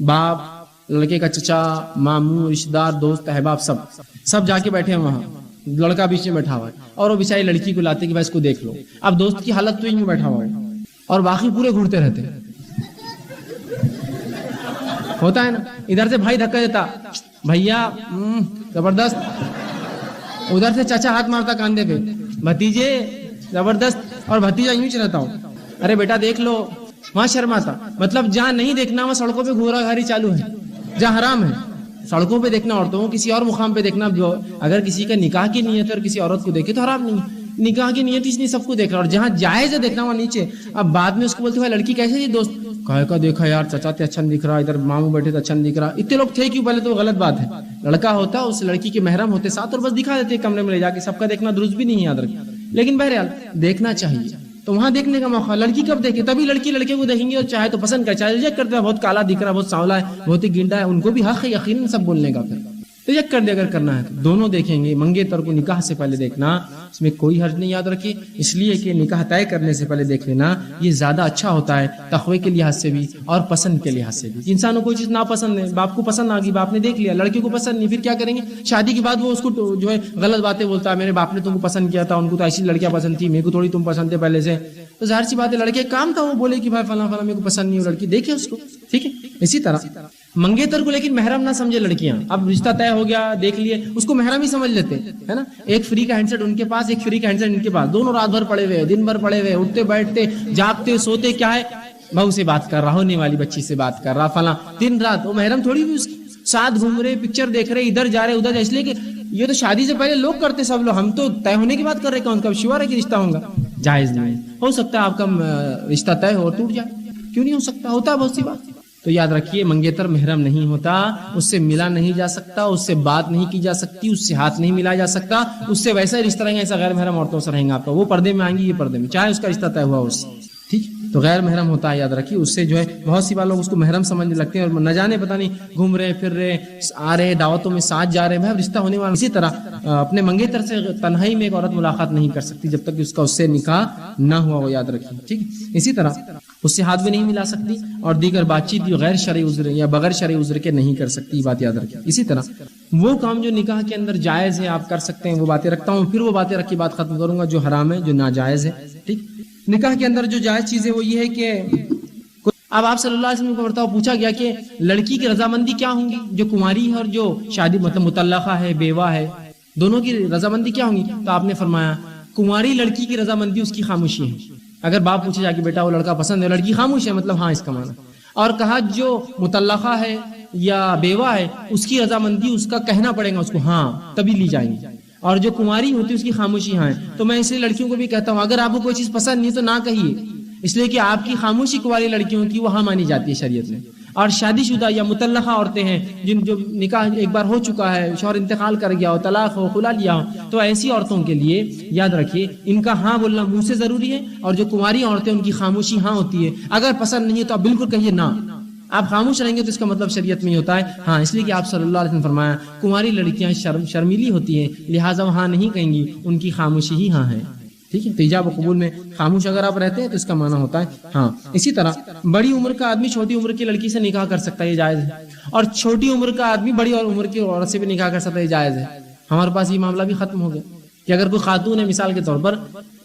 باپ, لڑکے کا چچا, ماموں, رشتہ دار, دوست, احباب, سب جا کے بیٹھے ہیں وہاں, لڑکا بیچ میں بیٹھا ہوا ہے, اور وہ بیچاری لڑکی کو لاتے کہ بھائی اس کو دیکھ لو. اب دوست کی حالت تو یوں بیٹھا ہوا ہے اور باقی پورے گھورتے رہتے ہیں. ہوتا ہے نا, ادھر سے بھائی دھکا دیتا, بھیا زبردست, ادھر سے چچا ہاتھ مارتا کاندھے پہ, بھتیجے زبردست, اور بھتیجا یوں چ رہتا ہوں, ارے بیٹا دیکھ لو. وہاں شرماتا. مطلب جہاں نہیں دیکھنا وہاں سڑکوں پہ گھورا گھاری چالو ہے, جہاں حرام ہے سڑکوں پہ دیکھنا عورتوں کو, کسی اور مقام پہ دیکھنا. جو اگر کسی کا نکاح کی نیت ہے اور کسی عورت کو دیکھے تو حرام نہیں ہے, نکاح کی نیت اس لیے سب کو دیکھ رہا. اور جہاں جائز ہے دیکھنا وہاں نیچے. اب بعد میں اس کو بولتے ہیں لڑکی کیسے تھی دوست, کہے کا دیکھا یار چچا تے اچھا نہیں دکھ رہا, ادھر ماموں بیٹھے تو اچھا نہیں دکھ رہا. اتنے لوگ تھے کیوں, پہلے تو غلط بات ہے. لڑکا ہوتا اس لڑکی کے محرم ہوتے ساتھ اور بس دکھا دیتے کمرے میں لے جا کے. سب کا دیکھنا درست بھی نہیں ہے, یاد رکھیں. لیکن بہرحال دیکھنا چاہیے, تو وہاں دیکھنے کا موقع. لڑکی کب دیکھے, تبھی لڑکی لڑکے کو دیکھیں گے اور چاہے تو پسند کر, چاہے ریجیکٹ کرتے ہیں, بہت کالا دکھ رہا ہے, بہت سانولا ہے, بہت ہی گنڈا ہے, ان کو بھی حق ہے یقیناً سب بولنے کا. پھر ریجیکٹ کر دے اگر کرنا ہے تو. دونوں دیکھیں گے. منگیتر کو نکاح سے پہلے دیکھنا اس میں کوئی حرج نہیں, یاد رکھیے, اس لیے کہ نکاح طے کرنے سے پہلے دیکھ لینا یہ زیادہ اچھا ہوتا ہے, تقوی کے لحاظ سے بھی اور پسند کے لحاظ سے بھی. انسانوں کو کوئی چیز ناپسند ہے, باپ کو پسند آ گئی, باپ نے دیکھ لیا, لڑکی کو پسند نہیں, پھر کیا کریں گے؟ شادی کے بعد وہ اس کو جو ہے غلط باتیں بولتا ہے, میرے باپ نے تم کو پسند کیا تھا, ان کو تو ایسی لڑکیاں پسند تھی, میرے کو تھوڑی تم پسند تھے پہلے سے. تو ظاہر سی بات ہے لڑکے کام تھا وہ بولے کہ بھائی فلاں فلاں میرے کو پسند نہیں ہو لڑکی, دیکھے اس کو, ٹھیک ہے. اسی طرح منگیتر کو لیکن محرم نہ سمجھے لڑکیاں. اب رشتہ طے ہو گیا, دیکھ لیے, اس کو محرم ہی سمجھ لیتے ہے نا. ایک فری کا ہینڈسیٹ ان کے پاس, ایک فری کا ہینڈسیٹ ان کے پاس, دونوں رات بھر پڑے ہوئے, دن بھر پڑے ہوئے, اٹھتے بیٹھتے جاگتے سوتے, کیا ہے بہو سے بات کر رہا, ہونے والی بچی سے بات کر رہا, فلاں دن رات. وہ محرم تھوڑی بھی اس ساتھ گھوم رہے, پکچر دیکھ رہے, ادھر جا رہے ادھر جا. اس لیے کہ یہ تو شادی سے پہلے لوگ کرتے سب لوگ, ہم تو طے ہونے کی بات کر رہے, کون کب شیور ہے کہ رشتہ ہوگا. جائز نہیں. ہو سکتا ہے آپ کا رشتہ طے ہو اور ٹوٹ جائے, کیوں نہیں ہو سکتا, ہوتا ہے بہت سی بات. تو یاد رکھیے منگیتر محرم نہیں ہوتا, اس سے ملا نہیں جا سکتا, اس سے بات نہیں کی جا سکتی, اس سے ہاتھ نہیں ملایا جا سکتا, اس سے ویسا ہی رشتہ رہیں گا ایسا غیر محرم عورتوں سے رہیں گا آپ کا. وہ پردے میں آئیں گی, یہ پردے میں, چاہے اس کا رشتہ طے ہوا اس سے, ٹھیک. تو غیر محرم ہوتا ہے, یاد رکھیے. اس سے جو ہے بہت سی بار لوگ اس کو محرم سمجھنے لگتے ہیں اور نہ جانے پتہ نہیں گھوم رہے پھر رہے, آ رہے دعوتوں میں ساتھ جا رہے, بھائی رشتہ ہونے والا. اسی طرح اپنے منگیتر سے تنہائی میں ایک عورت ملاقات نہیں کر سکتی جب تک کہ اس کا اس سے نکاح نہ ہوا ہو, یاد رکھیے, ٹھیک. اسی طرح اس سے ہاتھ بھی نہیں ملا سکتی, اور دیگر بات چیت جو غیر شرعی عذر یا بغیر شرعی عذر کے نہیں کر سکتی, بات یاد رکھیے. اسی طرح وہ کام جو نکاح کے اندر جائز ہے آپ کر سکتے ہیں, وہ باتیں رکھتا ہوں, پھر وہ باتیں رکھ کے بات ختم کروں گا جو حرام ہے, جو ناجائز ہے, ٹھیک. نکاح کے اندر جو جائز چیز ہے وہ یہ ہے کہ اب آپ صلی اللہ علیہ وسلم کو بتاؤ, پوچھا گیا کہ لڑکی کی رضامندی کیا ہوں گی, جو کماری ہے اور جو شادی مطلب مطلقہ ہے, بیوہ ہے, دونوں کی رضامندی کیا ہوں گی. تو آپ نے فرمایا کماری لڑکی کی رضامندی اس کی خاموشی ہے. اگر باپ پوچھے جا کہ بیٹا وہ لڑکا پسند ہے, لڑکی خاموش ہے, مطلب ہاں اس کا معنی. اور کہا جو مطلقہ ہے یا بیوہ ہے اس کی رضامندی, اس کا کہنا پڑے گا اس کو, ہاں تبھی لی جائیں گی. اور جو کماری ہوتی ہے اس کی خاموشی ہاں ہے. تو میں اس لیے لڑکیوں کو بھی کہتا ہوں اگر آپ کو کوئی چیز پسند نہیں تو نہ کہیے, اس لیے کہ آپ کی خاموشی کماری لڑکیوں کی وہاں مانی جاتی ہے شریعت میں. اور شادی شدہ یا مطلقہ عورتیں ہیں جن جو نکاح ایک بار ہو چکا ہے, شوہر انتقال کر گیا ہو, طلاق ہو, خلا لیا ہو, تو ایسی عورتوں کے لیے یاد رکھیے ان کا ہاں بولنا منہ سے ضروری ہے, اور جو کماری عورتیں ان کی خاموشی ہاں ہوتی ہے. اگر پسند نہیں ہے تو آپ بالکل کہیے نہ, آپ خاموش رہیں گے تو اس کا مطلب شریعت میں ہی ہوتا ہے ہاں. اس لیے کہ آپ صلی اللہ علیہ وسلم نے فرمایا کماری لڑکیاں شرمیلی ہوتی ہیں, لہٰذا وہ ہاں نہیں کہیں گی, ان کی خاموشی ہی ہاں ہے, ٹھیک ہے. تو ایجاب و قبول میں خاموش اگر آپ رہتے ہیں تو اس کا معنی ہوتا ہے ہاں. اسی طرح بڑی عمر کا آدمی چھوٹی عمر کی لڑکی سے نکاح کر سکتا ہے, یہ جائز ہے. اور چھوٹی عمر کا آدمی بڑی عمر کی عورت سے بھی نکاح کر سکتا ہے, یہ جائز ہے. ہمارے پاس یہ معاملہ بھی ختم ہو گیا کہ اگر کوئی خاتون ہے مثال کے طور پر,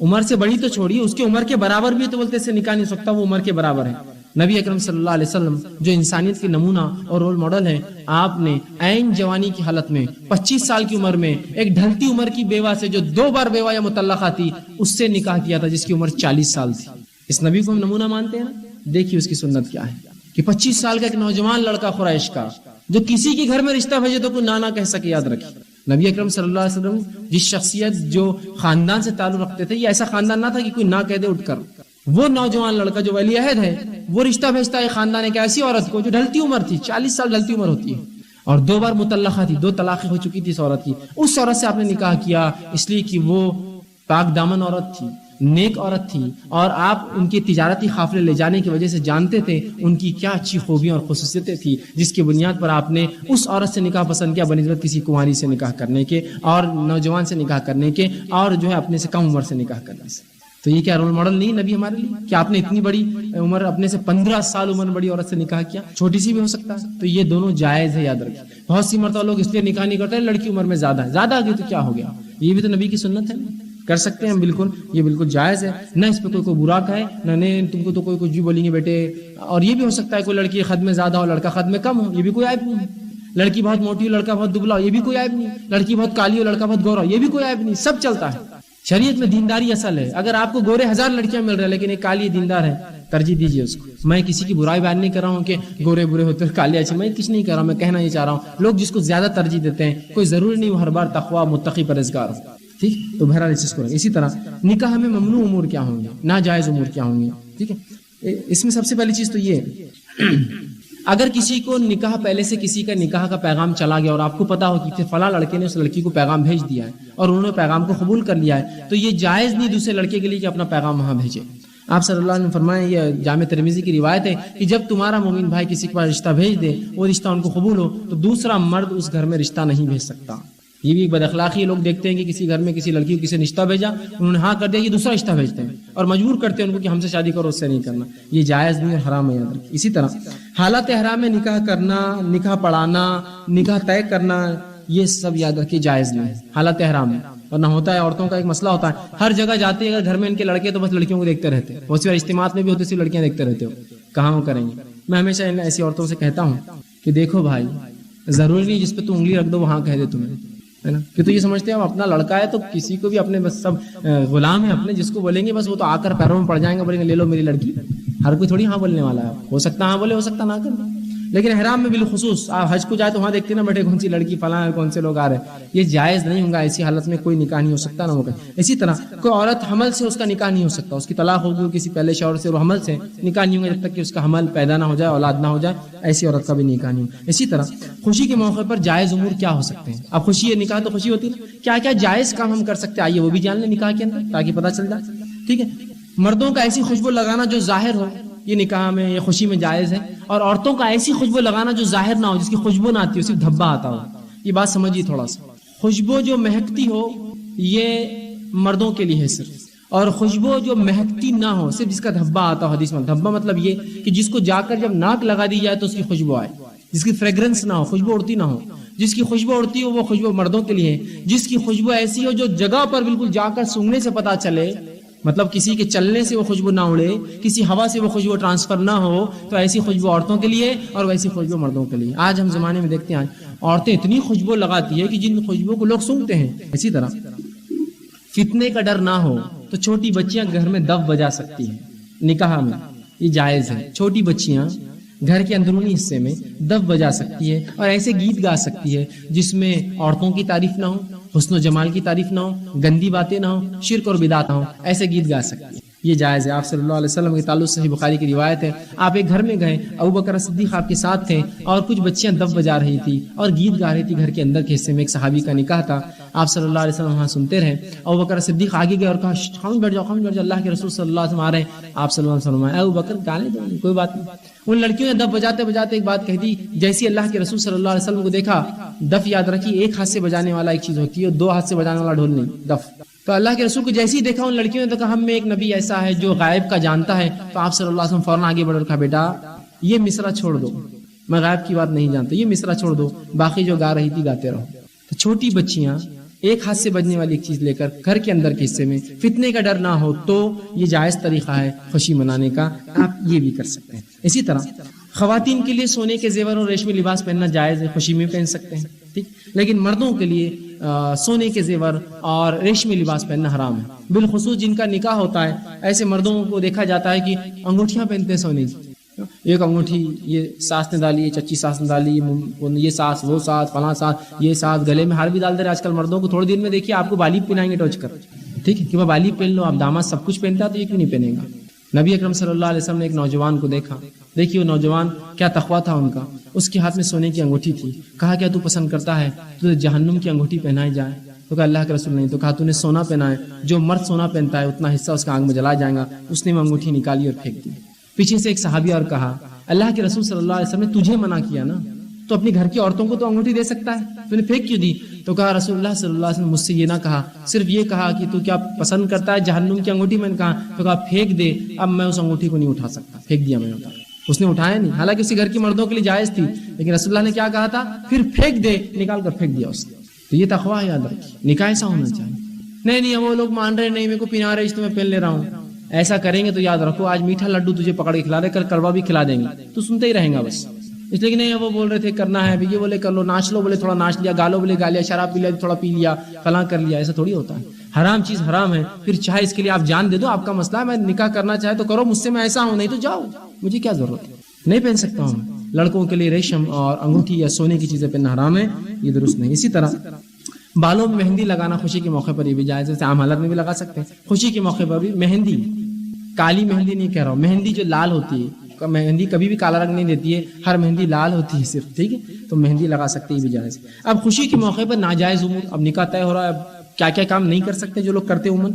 عمر سے بڑی تو چھوڑیے, اس کی عمر کے برابر بھی تو بولتے اس سے نکاح نہیں سکتا, وہ عمر کے برابر ہے. نبی اکرم صلی اللہ علیہ وسلم جو انسانیت کی نمونہ اور رول ماڈل ہے, آپ نے عین جوانی کی حالت میں 25 سال کی عمر میں ایک ڈھلتی عمر کی بیوہ سے جو 2 بار بیوہ یا مطلقہ تھی اس سے نکاح کیا تھا جس کی عمر 40 سال تھی. اس نبی کو ہم نمونہ مانتے ہیں نا, دیکھیے اس کی سنت کیا ہے کہ 25 سال کا ایک نوجوان لڑکا قریش کا جو کسی کے گھر میں رشتہ بھیجے تو کوئی نانا کہہ سکے, یاد رکھیے. نبی اکرم صلی اللہ علیہ وسلم جس شخصیت جو خاندان سے تعلق رکھتے تھے, یہ ایسا خاندان نہ تھا کہ کوئی نہ کہہ دے اٹھ کر. وہ نوجوان لڑکا جو ولی عہد ہے وہ رشتہ بھیجتا ہے خاندان ایک ایسی عورت کو جو ڈھلتی عمر تھی, 40 سال ڈھلتی عمر ہوتی ہے, اور 2 بار مطلقہ تھی, 2 طلاقیں ہو چکی تھی اس عورت کی. اس عورت سے آپ نے نکاح کیا اس لیے کہ وہ پاک دامن عورت تھی, نیک عورت تھی, اور آپ ان کی تجارتی قافلے لے جانے کی وجہ سے جانتے تھے ان کی کیا اچھی خوبیاں اور خصوصیتیں تھی, جس کی بنیاد پر آپ نے اس عورت سے نکاح پسند کیا بنسبت کسی کنواری سے نکاح کرنے کے, اور نوجوان سے نکاح کرنے کے, اور جو ہے اپنے سے کم عمر سے نکاح کرنے سے. تو یہ کیا رول ماڈل نہیں نبی ہمارے لیے کہ آپ نے اتنی بڑی عمر اپنے سے 15 سال عمر بڑی عورت سے نکاح کیا؟ چھوٹی سی بھی ہو سکتا ہے. تو یہ دونوں جائز ہے، یاد رکھیں. بہت سی مرتبہ لوگ اس لیے نکاح نہیں کرتے لڑکی عمر میں زیادہ ہے، زیادہ آگے تو کیا ہو گیا، یہ بھی تو نبی کی سنت ہے، کر سکتے ہیں بالکل، یہ بالکل جائز ہے. نہ اس پہ کوئی برا کہے، نہ تم کو تو کوئی کچھ بھی بولیں گے بیٹے. اور یہ بھی ہو سکتا ہے کوئی لڑکی خد میں زیادہ ہو، لڑکا خد میں کم ہو، یہ بھی کوئی عیب نہیں. لڑکی بہت موٹی ہو، لڑکا بہت دبلا ہو، یہ بھی کوئی عیب نہیں. لڑکی بہت کالی ہو، لڑکا بہت گورا ہو، یہ بھی کوئی عیب نہیں. سب چلتا ہے. شریعت میں دینداری اصل ہے. اگر آپ کو گورے 1000 لڑکیاں مل رہے ہیں لیکن ایک کالی دیندار ہے، ترجیح دیجیے اس کو. میں کسی کی برائی بیان نہیں کر رہا ہوں کہ گورے برے ہوتے ہیں کالے اچھے، میں کچھ نہیں کر رہا ہوں. میں کہنا یہ چاہ رہا ہوں لوگ جس کو زیادہ ترجیح دیتے ہیں کوئی ضروری نہیں وہ ہر بار تقوی متقی پرہیزگار ہو. ٹھیک، تو بہرحال اس چیز کو. اسی طرح نکاح میں ممنوع امور کیا ہوں گے، ناجائز امور کیا ہوں گے. ٹھیک ہے، اس میں سب سے پہلی چیز تو یہ ہے اگر کسی کو نکاح پہلے سے کسی کا نکاح کا پیغام چلا گیا اور آپ کو پتا ہو کہ فلاں لڑکے نے اس لڑکی کو پیغام بھیج دیا ہے اور انہوں نے پیغام کو قبول کر لیا ہے، تو یہ جائز نہیں دوسرے لڑکے کے لیے کہ اپنا پیغام وہاں بھیجے. آپ صلی اللہ علیہ وسلم فرمائیں، یہ جامع ترمذی کی روایت ہے کہ جب تمہارا مومن بھائی کسی کے پاس رشتہ بھیج دے، وہ رشتہ ان کو قبول ہو، تو دوسرا مرد اس گھر میں رشتہ نہیں بھیج سکتا. یہ بھی ایک بد اخلاقی. لوگ دیکھتے ہیں کہ کسی گھر میں کسی لڑکی کو کسی نے رشتہ بھیجا، انہوں نے ہاں کر دیا، یہ دوسرا رشتہ بھیجتے ہیں اور مجبور کرتے ہیں ان کو کہ ہم سے شادی کرو، اس سے نہیں کرنا. یہ جائز نہیں اور حرام ہے، یاد رکھیں. اسی طرح حالات احرام میں نکاح کرنا، نکاح پڑھانا، نکاح طے کرنا، یہ سب یاد رکھیے جائز نہیں ہے حالات احرام میں. ورنہ ہوتا ہے عورتوں کا ایک مسئلہ ہوتا ہے، ہر جگہ جاتے ہیں اگر گھر میں ان کے لڑکے تو بس لڑکیوں کو دیکھتے رہتے ہیں. بہت سی اجتماعات میں بھی ہوتے صرف لڑکیاں دیکھتے رہتے ہو، کہاں وہ کریں گے. میں ہمیشہ ایسی عورتوں سے کہتا ہوں کہ دیکھو بھائی، ضروری نہیں جس پہ تو انگلی رکھ دو وہاں کہہ دے تمہیں، ہے نا. کہ تو یہ سمجھتے ہیں اپنا لڑکا ہے تو کسی کو بھی اپنے بس سب غلام ہے اپنے، جس کو بولیں گے بس وہ تو آ کر پیروں میں پڑ جائیں گے، بولیں گے لے لو میری لڑکی. ہر کوئی تھوڑی ہاں بولنے والا ہے. ہو سکتا ہاں بولے، ہو سکتا نہ کرے. لیکن احرام میں بالخصوص آپ حج کو جائے تو وہاں دیکھتے نا بیٹے کون سی لڑکی فلاں ہے، کون سے لوگ آ رہے ہیں. یہ جائز نہیں ہوگا. ایسی حالت میں کوئی نکاح نہیں ہو سکتا نہ ہوگا. اسی طرح کوئی عورت حمل سے اس کا نکاح نہیں ہو سکتا. اس کی طلاق ہوگی کسی پہلے شوہر سے، اور حمل سے نکاح نہیں ہوگا جب تک کہ اس کا حمل پیدا نہ ہو جائے، اولاد نہ ہو جائے. ایسی عورت کا بھی نکاح نہیں ہوگا. اسی طرح خوشی کے موقع پر جائز امور کیا ہو سکتے ہیں. اب خوشی ہے، نکاح تو خوشی ہوتی ہے، کیا کیا جائز کام ہم کر سکتے ہیں، آئیے وہ بھی جان لیں نکاح کے اندر تاکہ پتہ چل جائے. ٹھیک ہے، مردوں کا ایسی خوشبو لگانا جو ظاہر ہو، یہ نکاح میں یا خوشی میں جائز ہے. اور عورتوں کا ایسی خوشبو لگانا جو ظاہر نہ ہو، جس کی خوشبو نہ آتی ہو، صرف دھبا آتا ہو. یہ بات سمجھیے تھوڑا سا. خوشبو جو مہکتی ہو یہ مردوں کے لیے ہے صرف، اور خوشبو جو مہکتی نہ ہو، صرف جس کا دھبا آتا ہو. حدیث میں دھبا مطلب یہ کہ جس کو جا کر جب ناک لگا دی جائے تو اس کی خوشبو آئے، جس کی فریگرنس نہ ہو، خوشبو اڑتی نہ ہو. جس کی خوشبو اڑتی ہو وہ خوشبو مردوں کے لیے ہے. جس کی خوشبو ایسی ہو جو جگہ پر بالکل جا کر سونگنے سے پتہ چلے، مطلب کسی کے چلنے سے وہ خوشبو نہ اڑے، کسی ہوا سے وہ خوشبو ٹرانسفر نہ ہو، تو ایسی خوشبو عورتوں کے لیے اور ویسی خوشبو مردوں کے لیے. آج ہم زمانے میں دیکھتے ہیں عورتیں اتنی خوشبو لگاتی ہے کہ جن خوشبو کو لوگ سونگتے ہیں. اسی طرح فتنے کا ڈر نہ ہو تو چھوٹی بچیاں گھر میں دف بجا سکتی ہیں. نکاح میں یہ جائز ہے. چھوٹی بچیاں گھر کے اندرونی حصے میں دف بجا سکتی ہے اور ایسے گیت گا سکتی ہے جس میں عورتوں کی تعریف نہ ہو، حسن و جمال کی تعریف نہ ہو، گندی باتیں نہ ہو، شرک اور بدعت نہ ہو. ایسے گیت گا سکتی ہے. یہ جائز ہے. آپ صلی اللہ علیہ وسلم کے تعلق صحیح بخاری کی روایت ہے، آپ ایک گھر میں گئے، ابوبکر صدیق آپ کے ساتھ تھے اور کچھ بچیاں دف بجا رہی تھی اور گیت گا رہی تھی. گھر کے اندر کے حصے میں ایک صحابی کا نکاح تھا. آپ صلی اللہ علیہ وسلم وہاں سنتے رہے. ابوبکر صدیق آگے گئے اور کہا خاموش بیٹھ جاؤ، خاموش بیٹھ جاؤ، اللہ کے رسول صلی اللہ علیہ وسلم آ رہے ہیں. آپ صلی اللہ علیہ وسلم اے ابوبکر گانے دو، کوئی بات نہیں. ان لڑکیوں نے دف بجاتے بجاتے ایک بات کہہ دی. جیسی اللہ کے رسول صلی اللہ علیہ وسلم کو دیکھا، دف یاد رکھی ایک ہاتھ سے بجانے والا ایک چیز ہوتی ہے اور دو ہاتھ سے بجانے والا ڈھول نہیں، دف. تو اللہ کے رسول کو جیسے ہی دیکھا ان لڑکیوں نے تو کہا ہم میں ایک نبی ایسا ہے جو غائب کا جانتا ہے. تو آپ صلی اللہ علیہ وسلم فوراً آگے بڑھ کر کہا بیٹا یہ مصرع چھوڑ دو، میں غائب کی بات نہیں جانتا، یہ مصرع چھوڑ دو، باقی جو گا رہی تھی گاتے رہو. تو چھوٹی بچیاں ایک ہاتھ سے بجنے والی ایک چیز لے کر گھر کے اندر کے حصے میں فتنے کا ڈر نہ ہو تو یہ جائز طریقہ ہے خوشی منانے کا. آپ یہ بھی کر سکتے ہیں. اسی طرح خواتین کے لیے سونے کے زیور اور ریشمی لباس پہننا جائز ہے، خوشی میں پہن سکتے ہیں. ٹھیک، لیکن مردوں کے لیے سونے کے زیور اور ریشمی لباس پہننا حرام ہے. بالخصوص جن کا نکاح ہوتا ہے ایسے مردوں کو دیکھا جاتا ہے کہ انگوٹھیاں پہنتے ہیں سونے کی. ایک انگوٹھی یہ ساس نے ڈالی، چچی ساس نے ڈالی، یہ ساس وہ ساس فلاں ساس یہ ساس، گلے میں ہار بھی ڈال دے رہے آج کل مردوں کو. تھوڑے دن میں دیکھیے آپ کو بالی پہنائیں گے ٹوچ کر. ٹھیک ہے کہ وہ بالی پہن لو. آپ داماد سب کچھ پہنتا ہے تو یہ کیوں نہیں پہنے گا. نبی اکرم صلی اللہ علیہ وسلم نے ایک نوجوان کو دیکھا. دیکھیے وہ نوجوان کیا تقویٰ تھا ان کا. اس کے ہاتھ میں سونے کی انگوٹھی تھی. کہا کیا تو پسند کرتا ہے تو جہنم کی انگوٹھی پہنائی جائے؟ تو کہا اللہ کے رسول نہیں. تو کہا تو نے سونا پہنا ہے، جو مرد سونا پہنتا ہے اتنا حصہ اس کا آنکھ میں جلا جائے گا. اس نے وہ انگوٹھی نکالی اور پھینک دی. پیچھے سے ایک صحابی اور کہا اللہ کے رسول صلی اللہ علیہ وسلم نے تجھے منع کیا نا، تو اپنی گھر کی عورتوں کو تو انگوٹھی دے سکتا ہے، تو نے پھینک کیوں دی؟ تو کہا رسول اللہ صلی اللہ علیہ وسلم مجھ سے یہ نہ کہا، صرف یہ کہا کہ تو کیا پسند کرتا ہے جہنم کی انگوٹھی؟ میں نے کہا، تو کہا پھینک دے، اب میں اس انگوٹھی کو نہیں اٹھا سکتا، پھینک دیا میں نے اٹھا۔ اس نے اٹھایا نہیں، حالانکہ اسی گھر کی مردوں کے لیے جائز تھی، لیکن رسول اللہ نے کیا کہا تھا؟ پھر پھینک دے، نکال کر پھینک دیا اس نے۔ تو یہ تقویٰ یاد رکھیے، نکاح ایسا ہونا چاہیے۔ نہیں وہ لوگ مان رہے نہیں، میرے کو پہنا رہے اس تو میں پہن لے رہا ہوں، ایسا کریں گے تو یاد رکھو آج میٹھا لڈو تجھے پکڑ کے کھلا دے کر کڑوا بھی کھلا دیں گے، تو سنتے ہی رہیں گا بس۔ اس لیے کہ نہیں وہ بول رہے تھے کرنا ہے، یہ بولے کر لو، ناچ لو بولے تھوڑا ناچ لیا، گالو بولے گا لیا، شراب پی لیا تھوڑا پی لیا، فلاں کر لیا، ایسا تھوڑی ہوتا ہے۔ حرام چیز حرام ہے، پھر چاہے اس کے لیے آپ جان دے دو، آپ کا مسئلہ ہے، میں نکاح کرنا چاہے تو کرو، مجھ سے میں ایسا ہوں، نہیں تو جاؤ، مجھے کیا ضرورت ہے، نہیں پہن سکتا ہوں۔ لڑکوں کے لیے ریشم اور انگوٹھی یا سونے کی چیزیں پہننا حرام ہے، یہ درست نہیں۔ اسی طرح بالوں میں مہندی لگانا خوشی کے موقع پر یہ بھی جائز ہے، عام حالت میں بھی لگا سکتے ہیں، خوشی کے موقع پر بھی مہندی، کالی مہندی نہیں کہہ رہا ہوں، مہندی جو لال ہوتی ہے، مہندی کبھی بھی کالا رنگ نہیں دیتی ہے، ہر مہندی لال ہوتی ہے صرف، ٹھیک ہے، تو مہندی لگا سکتے ہیں، یہ بھی جائز ہے۔ اب خوشی کے موقع پر ناجائز امور، اب نکاح طے ہو رہا ہے، اب کیا کیا کام نہیں کر سکتے جو لوگ کرتے عموماً،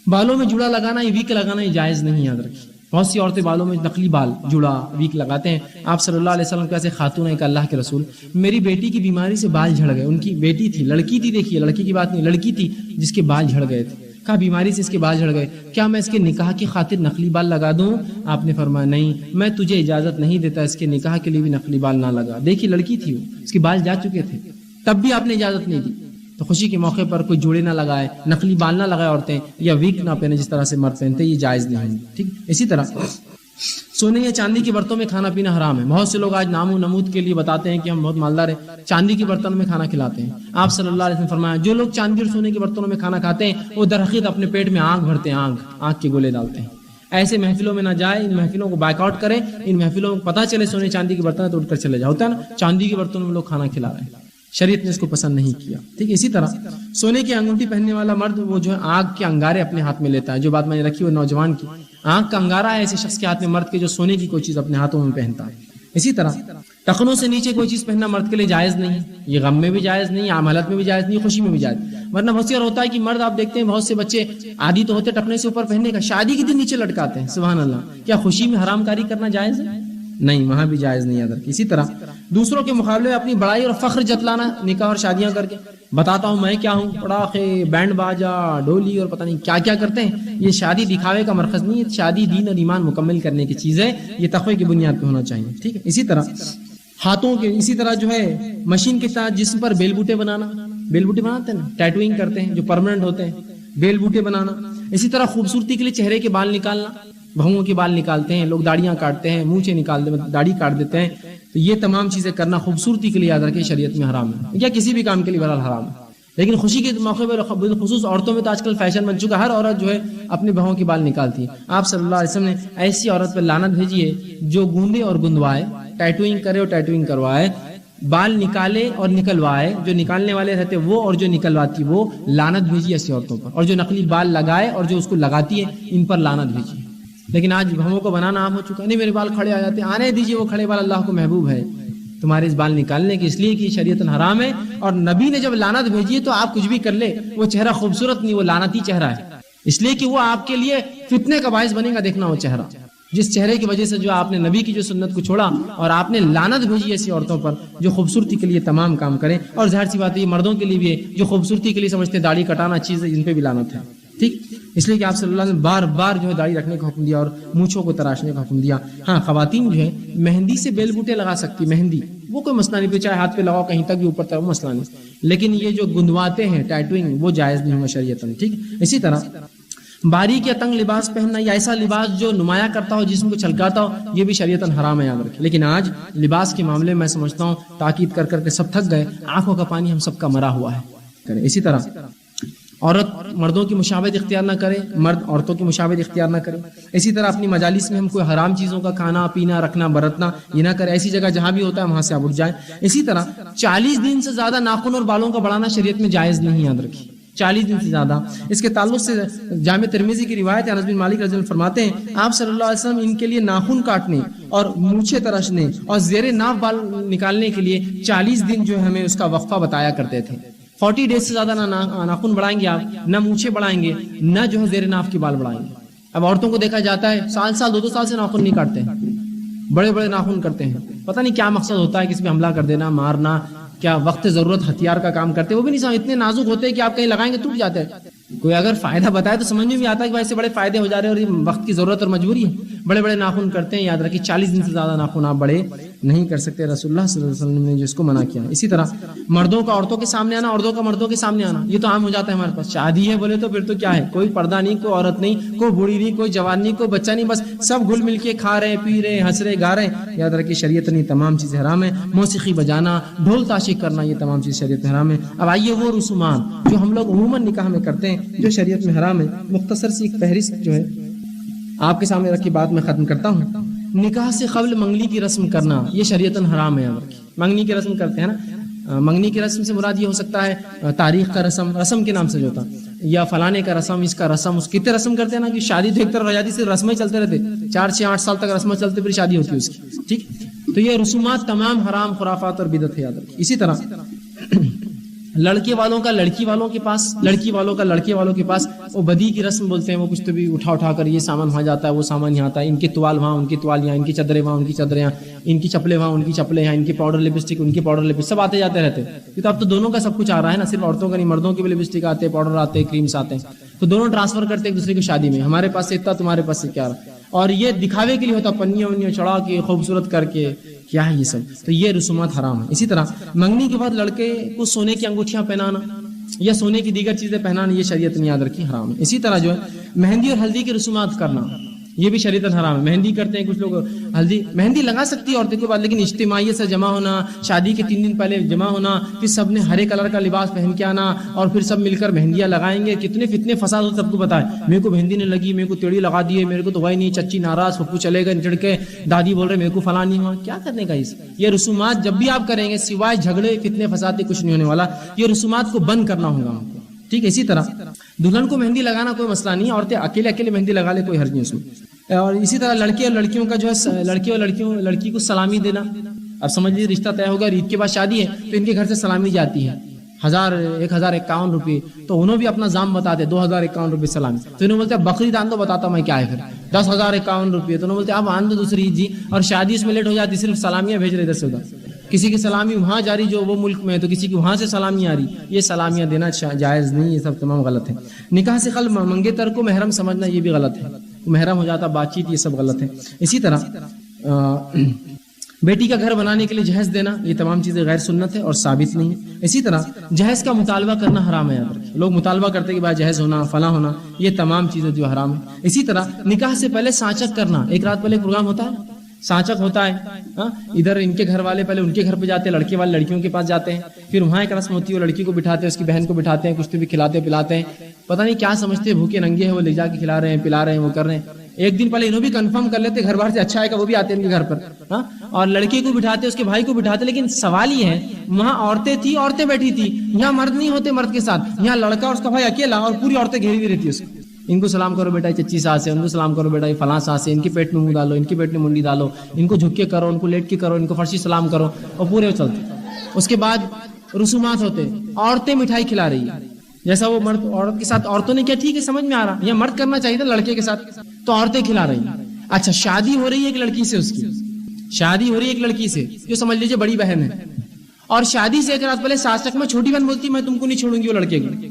بالوں میں جوڑا لگانا، یہ ویک لگانا یہ جائز نہیں، یاد رکھیے۔ بہت سی عورتیں بالوں میں نقلی بال، جوڑا، ویک لگاتے ہیں۔ آپ صلی اللہ علیہ وسلم کیسے خاتون ہیں کہ اللہ کے رسول، میری بیٹی کی بیماری سے بال جھڑ گئے، ان کی بیٹی تھی، لڑکی تھی، دیکھیے لڑکی کی بات نہیں، لڑکی تھی جس کے بال جھڑ گئے تھے، کہا بیماری سے اس کے بال جھڑ گئے، کیا میں اس کے نکاح کی خاطر نقلی بال لگا دوں؟ آپ نے فرمایا نہیں، میں تجھے اجازت نہیں دیتا، اس کے نکاح کے لیے بھی نقلی بال نہ لگا۔ دیکھیے لڑکی تھی، وہ اس کے بال جا چکے تھے، تب بھی آپ نے اجازت نہیں دی۔ تو خوشی کے موقع پر کوئی جوڑے نہ لگائے، نقلی بال نہ لگائے عورتیں، یا ویک نہ پہنے جس طرح سے مرد پہنتے، یہ جائز نہیں، ٹھیک۔ اسی طرح سونے یا چاندی کے برتنوں میں کھانا پینا حرام ہے۔ بہت سے لوگ آج نام و نمود کے لیے بتاتے ہیں کہ ہم بہت مالدار ہیں، چاندی کے برتنوں میں کھانا کھلاتے ہیں۔ آپ صلی اللہ علیہ وسلم فرمایا جو لوگ چاندی اور سونے کے برتنوں میں کھانا کھاتے ہیں وہ درحقیقت اپنے پیٹ میں آگ بھرتے ہیں، آگ کے گولے ڈالتے ہیں۔ ایسے محفلوں میں نہ جائے، ان محفلوں کو بائیک آؤٹ کریں، ان محفلوں کو پتہ چلے سونے چاندی کے برتن تو اٹھ کر چلے جاؤ، ہوتا ہے نا چاندی کے برتنوں میں لوگ کھانا کھلا رہے ہیں، شریعت نے اس کو پسند نہیں کیا، ٹھیک ہے۔ اسی طرح سونے کی انگوٹھی پہننے والا مرد وہ جو ہے آگ کے انگارے اپنے ہاتھ میں لیتا ہے، جو بات میں نے رکھی وہ نوجوان کی، آنکھ کا انگارہ ہے ایسے شخص کے ہاتھ میں، مرد کے جو سونے کی کوئی چیز اپنے ہاتھوں میں پہنتا ہے۔ اسی طرح ٹخنوں سے نیچے کوئی چیز پہننا مرد کے لیے جائز نہیں، یہ غم میں بھی جائز نہیں، عام حالت میں بھی جائز نہیں، خوشی میں بھی جائز۔ ورنہ بہت سی ہوتا ہے کہ مرد آپ دیکھتے ہیں بہت سے بچے عادی تو ہوتے ٹخنے سے اوپر پہننے کا، شادی کے دن نیچے لٹکاتے ہیں، سبحان اللہ، کیا خوشی میں حرام کاری کرنا جائز ہے؟ نہیں، وہاں بھی جائز نہیں ادھر۔ اسی طرح دوسروں کے مقابلے میں اپنی بڑائی اور فخر جتلانا، نکاح اور شادیاں کر کے بتاتا ہوں میں کیا ہوں، پڑاخے، بینڈ باجا، ڈولی اور پتہ نہیں کیا کیا کرتے ہیں، یہ شادی دکھاوے کا مرکز نہیں ہے، شادی دین اور ایمان مکمل کرنے کی چیز ہے، یہ تقوی کی بنیاد پہ ہونا چاہیے، ٹھیک ہے۔ اسی طرح ہاتھوں کے، اسی طرح جو ہے مشین کے ساتھ جسم پر بیل بوٹے بنانا، بیل بوٹے بناتے ہیں نا، ٹیٹوئنگ کرتے ہیں جو پرماننٹ ہوتے ہیں، بیل بوٹے بنانا۔ اسی طرح خوبصورتی کے لیے چہرے کے بال نکالنا، بہوؤں کے بال نکالتے ہیں لوگ، داڑیاں کاٹتے ہیں، مونچھیں نکال دیتے ہیں، داڑھی کاٹ دیتے ہیں، تو یہ تمام چیزیں کرنا خوبصورتی کے لیے یاد رکھیں شریعت میں حرام ہے، یا کسی بھی کام کے لیے بہرحال حرام ہے۔ لیکن خوشی کے موقع پر خصوص عورتوں میں تو آج کل فیشن بن چکا، ہر عورت جو ہے اپنے بہوؤں کے بال نکالتی ہے۔ آپ صلی اللہ علیہ وسلم نے ایسی عورت پر لعنت بھیجی ہے جو گوندے اور گندوائے، ٹیٹوئنگ کرے اور ٹیٹوئنگ کروائے، بال نکالے اور نکلوائے، جو نکالنے والے رہتے وہ اور جو نکلواتی وہ، لعنت بھیجی ایسی عورتوں پر، اور جو نقلی بال لگائے اور جو اس کو لگاتی ہے ان پر لعنت بھیجی۔ لیکن آج بہوؤں کو بنانا عام ہو چکا ہے، نہیں میرے بال کھڑے آ جاتے ہیں، آنے دیجیے، وہ کھڑے بال اللہ کو محبوب ہے، تمہارے اس بال نکالنے کی، اس لیے کہ شریعت حرام ہے، اور نبی نے جب لعنت بھیجی ہے تو آپ کچھ بھی کر لے، وہ چہرہ خوبصورت نہیں، وہ لعنتی چہرہ ہے، اس لیے کہ وہ آپ کے لیے فتنے کا باعث بنے گا، دیکھنا وہ چہرہ، جس چہرے کی وجہ سے جو آپ نے نبی کی جو سنت کو چھوڑا اور آپ نے لعنت بھیجی ایسی عورتوں پر جو خوبصورتی کے لیے تمام کام کریں۔ اور ظاہر سی بات ہے یہ مردوں کے لیے بھی ہے جو خوبصورتی کے لیے سمجھتے ہیں داڑھی کٹانا چیز ہے، ان پہ بھی لعنت ہے، ٹھیک۔ اس لیے کہ آپ صلی اللہ علیہ وسلم بار بار جو ہے داڑھی رکھنے کا حکم دیا اور مونچھوں کو تراشنے کا حکم دیا۔ ہاں خواتین جو ہے مہندی سے بیل بوٹے لگا سکتی، مہندی وہ کوئی مسئلہ نہیں، چاہے ہاتھ پہ لگاؤ کہیں تک بھی اوپر تک، وہ مسئلہ نہیں، لیکن یہ جو گندواتے ہیں ٹیٹوئنگ وہ جائز نہیں ہوگا شریعتاً، ٹھیک۔ اسی طرح باریک یا تنگ لباس پہننا یا ایسا لباس جو نمایاں کرتا ہو، جسم کو چھلکاتا ہو، یہ بھی شریعتاً حرام ہے، یاد رکھیں۔ لیکن آج لباس کے معاملے میں سمجھتا ہوں تاکید کر کر کے سب تھک گئے، آنکھوں کا پانی ہم سب کا مرا ہوا ہے۔ اسی طرح عورت مردوں کی مشابہت اختیار نہ کرے، مرد عورتوں کی مشابہت اختیار نہ کرے۔ اسی طرح اپنی مجالس میں ہم کوئی حرام چیزوں کا کھانا پینا رکھنا برتنا یہ نہ کرے، ایسی جگہ جہاں بھی ہوتا ہے وہاں سے آپ اٹھ جائیں۔ اسی طرح 40 دن سے زیادہ ناخن اور بالوں کا بڑھانا شریعت میں جائز نہیں، یاد رکھیے 40 دن سے زیادہ۔ اس کے تعلق سے جامع ترمذی کی روایت ہے، انس بن مالک رضی اللہ عنہ فرماتے ہیں آپ صلی اللہ علیہ وسلم ان کے لیے ناخن کاٹنے اور مونچھیں تراشنے اور زیر ناف بال نکالنے کے لیے 40 دن جو ہے ہمیں اس کا وقفہ بتایا کرتے تھے۔ 40 ڈیز سے زیادہ نہ ناخن بڑھائیں گے آپ، نہ مونچھیں بڑھائیں گے، نہ جو ہے زیر ناف کی بال بڑھائیں گے۔ اب عورتوں کو دیکھا جاتا ہے سال 2 سال سے ناخن نہیں کاٹتے ہیں، بڑے بڑے ناخن کرتے ہیں، پتہ نہیں کیا مقصد ہوتا ہے، کسی پہ حملہ کر دینا، مارنا، کیا وقت ضرورت ہتھیار کا کام کرتے ہیں، وہ بھی نہیں سمجھ، اتنے نازک ہوتے ہیں کہ آپ کہیں لگائیں گے ٹوٹ جاتے ہیں۔ کوئی اگر فائدہ بتائے تو سمجھ میں بھی آتا ہے کہ بھائی سے بڑے فائدے ہو جا رہے ہیں اور یہ وقت کی ضرورت اور مجبوری ہے۔ بڑے بڑے ناخن کرتے ہیں، یاد رکھیے 40 دن سے زیادہ ناخن آپ بڑے نہیں کر سکتے، رسول اللہ صلی اللہ علیہ وسلم نے جس کو منع کیا۔ اسی طرح مردوں کا عورتوں کے سامنے آنا، عورتوں کا مردوں کے سامنے آنا، یہ تو عام ہو جاتا ہے ہمارے پاس۔ شادی ہے بولے تو پھر تو کیا ہے، کوئی پردہ نہیں، کوئی عورت نہیں، کوئی بوڑھی نہیں، کوئی جوان نہیں، کوئی بچہ نہیں، بس سب گھل مل کے کھا رہے، پی رہے، ہنس رہے، گا رہے۔ یاد رکھیے شریعت نے تمام چیزیں حرام ہے، موسیقی بجانا، ڈھول تاشی کرنا، یہ تمام چیز شریعت میں حرام ہے۔ اب آئیے وہ رسومات جو ہم لوگ عموماً نکاح میں کرتے ہیں جو شریعت میں حرام ہے، مختصر سی ایک فہرست جو ہے آپ کے سامنے رکھی بات میں ختم کرتا ہوں۔ نکاح سے قبل منگنی کی رسم کرنا یہ شریعتاً حرام ہے۔ منگنی کی رسم کرتے ہیں نا، منگنی کی رسم سے مراد یہ ہو سکتا ہے تاریخ کا رسم، رسم کے نام سے جو ہوتا، یا فلانے کا رسم، اس کا رسم، اس کتنے رسم کرتے ہیں نا کہ شادی تو ایک طرف رہ جاتی، صرف رسمیں چلتے رہتے، 4 6 8 سال تک رسمیں چلتے، پھر شادی ہوتی ہے اس کی، ٹھیک۔ تو یہ رسومات تمام حرام، خرافات اور بدعت ہے، یاد رکھیے۔ اسی طرح لڑکے والوں کا لڑکی والوں کے پاس، لڑکی والوں کا لڑکے والوں کے پاس وہ بدی کی رسم بولتے ہیں، وہ کچھ تو بھی اٹھا کر یہ سامان وہاں جاتا ہے، وہ سامان یہاں آتا ہے، ان کے توال وہاں، ان کی توال یہاں، ان کی چادریں وہاں، ان کی چادریں یہاں، ان کی چپلیں وہاں، ان کی چپلیں یہاں، ان کی پاؤڈر لپسٹک، ان کی پاؤڈر لپسٹک، سب آتے جاتے رہتے ہیں۔ یہ تو اب تو دونوں کا سب کچھ آ رہا ہے نا، صرف عورتوں کا نہیں، مردوں کے بھی لپسٹک آتے ہیں، پاؤڈر آتے ہیں، کریمس آتے ہیں، تو دونوں ٹرانسفر کرتے ہیں ایک دوسرے کی شادی میں، ہمارے پاس سے اتنا، تمہارے پاس سے کیا رہا، اور یہ دکھاوے کے لیے ہوتا، پنیاں ونیاں چڑھا کے خوبصورت کر کے، کیا ہے یہ سب، تو یہ رسومات حرام ہے۔ اسی طرح منگنی کے بعد لڑکے کو سونے کی انگوٹھیاں پہنانا یا سونے کی دیگر چیزیں پہنانا یہ شریعت نے یاد رکھی حرام ہے۔ اسی طرح جو ہے مہندی اور ہلدی کی رسومات کرنا یہ بھی شریعت حرام ہے۔ مہندی کرتے ہیں کچھ لوگ، مہندی لگا سکتی ہے عورتیں کے بعد، لیکن اجتماعیت سے جمع ہونا، شادی کے 3 دن پہلے جمع ہونا، پھر سب نے ہرے کلر کا لباس پہن کے آنا اور پھر سب مل کر مہندیاں لگائیں گے، کتنے فتنے فساد ہو، سب کو پتا ہے، میرے کو مہندی نہیں لگی، میرے کو تیڑی لگا دیے، میرے کو تو وہی نہیں، چچی ناراض، پھپھو چلے گئے نچڑ کے، دادی بول رہے میرے کو فلاں نہیں ہوا، کیا کرنے کا یہ رسومات جب بھی آپ کریں گے سوائے جھگڑے فتنے فساد کے کچھ نہیں ہونے والا، یہ رسومات کو بند کرنا ہوگا ہم کو، ٹھیک ہے۔ اسی طرح دلہن کو مہندی لگانا کوئی مسئلہ نہیں ہے، عورتیں اکیلے اکیلے مہندی لگا لے، کوئی حرج نہیں اس میں۔ اور اسی طرح لڑکے اور لڑکیوں کا جو ہے، لڑکے اور لڑکی کو سلامی دینا، اب سمجھ لیجیے رشتہ طے ہو گیا، عید کے بعد شادی ہے تو ان کے گھر سے سلامی جاتی ہے 1051 روپے، تو انہوں بھی اپنا دام بتاتے 2051 روپے سلامی، تو انہوں بولتے بکری دان دو، بتاتا میں کیا ہے، پھر 10,051 روپے، تو انہوں بولتے اب آن دو دوسری عید جی، اور شادی اس میں لیٹ ہو جاتی، صرف سلامیاں بھیج رہے 10 کسی کی سلامی وہاں جاری جو وہ ملک میں ہے، تو کسی کی وہاں سے سلامی آ رہی، یہ سلامیاں دینا جائز نہیں، یہ سب تمام غلط ہے۔ نکاح سے قبل منگیتر کو محرم سمجھنا یہ بھی غلط ہے، محرم ہو جاتا بات چیت، یہ سب غلط ہے۔ اسی طرح بیٹی کا گھر بنانے کے لیے جہیز دینا، یہ تمام چیزیں غیر سنت ہے اور ثابت نہیں ہے۔ اسی طرح جہیز کا مطالبہ کرنا حرام ہے، یاد رکھیں، لوگ مطالبہ کرتے ہیں کہ بھائی جہیز ہونا، فلاں ہونا، یہ تمام چیزیں جو حرام ہے۔ اسی طرح نکاح سے پہلے سانچک کرنا، ایک رات پہلے پروگرام ہوتا ہے، سانچک ہوتا ہے، ادھر ان کے گھر والے پہلے ان کے گھر پہ جاتے ہیں، لڑکے والے لڑکیوں کے پاس جاتے ہیں، پھر وہاں ایک رسم ہوتی ہے، وہ لڑکی کو بٹھاتے ہیں، اس کی بہن کو بٹھاتے ہیں، کچھ تو بھی کھلاتے پلاتے ہیں، پتہ نہیں کیا سمجھتے ہیں، بھوکے ننگے ہیں، وہ لے جا کے کھلا رہے ہیں، پلا رہے ہیں، وہ کر رہے ہیں۔ ایک دن پہلے انہوں بھی کنفرم کر لیتے گھر بار سے اچھا ہے کہ وہ بھی آتے ہیں ان کے گھر پر، اور لڑکے کو بٹھاتے، اس کے بھائی کو بٹھاتے، لیکن سوال یہ ہے وہاں عورتیں تھی، عورتیں بیٹھی تھی، یہاں مرد نہیں ہوتے مرد کے ساتھ، یہاں لڑکا اور اس کا بھائی اکیلا، اور پوری عورتیں گھیری ہوئی رہتی ہے اس کو، ان کو سلام کرو بیٹا چچی ساس ہے، ان کو سلام کرو بیٹا فلاں ساس ہے، ان کے پیٹ میں منہ ڈالو، ان کے پیٹ میں منڈی ڈالو، ان کو جھک کے کرو، ان کو لیٹ کے کرو، ان کو فرشی سلام کرو، اور پورے چلتے۔ اس کے بعد رسومات ہوتے، عورتیں مٹھائی کھلا رہی ہیں، جیسا وہ مرد عورت کے ساتھ، عورتوں نے کیا ٹھیک ہے سمجھ میں آ رہا، یہ مرد کرنا چاہیے تھا لڑکے کے ساتھ، تو عورتیں کھلا رہی ہیں۔ اچھا شادی ہو رہی ہے ایک لڑکی سے، اس کی شادی ہو رہی ہے ایک لڑکی سے جو سمجھ لیجیے بڑی بہن ہے، اور شادی سے ایک رات پہلے ساسک میں چھوٹی بہن بولتی میں تم کو نہیں چھوڑوں گی، وہ لڑکے کی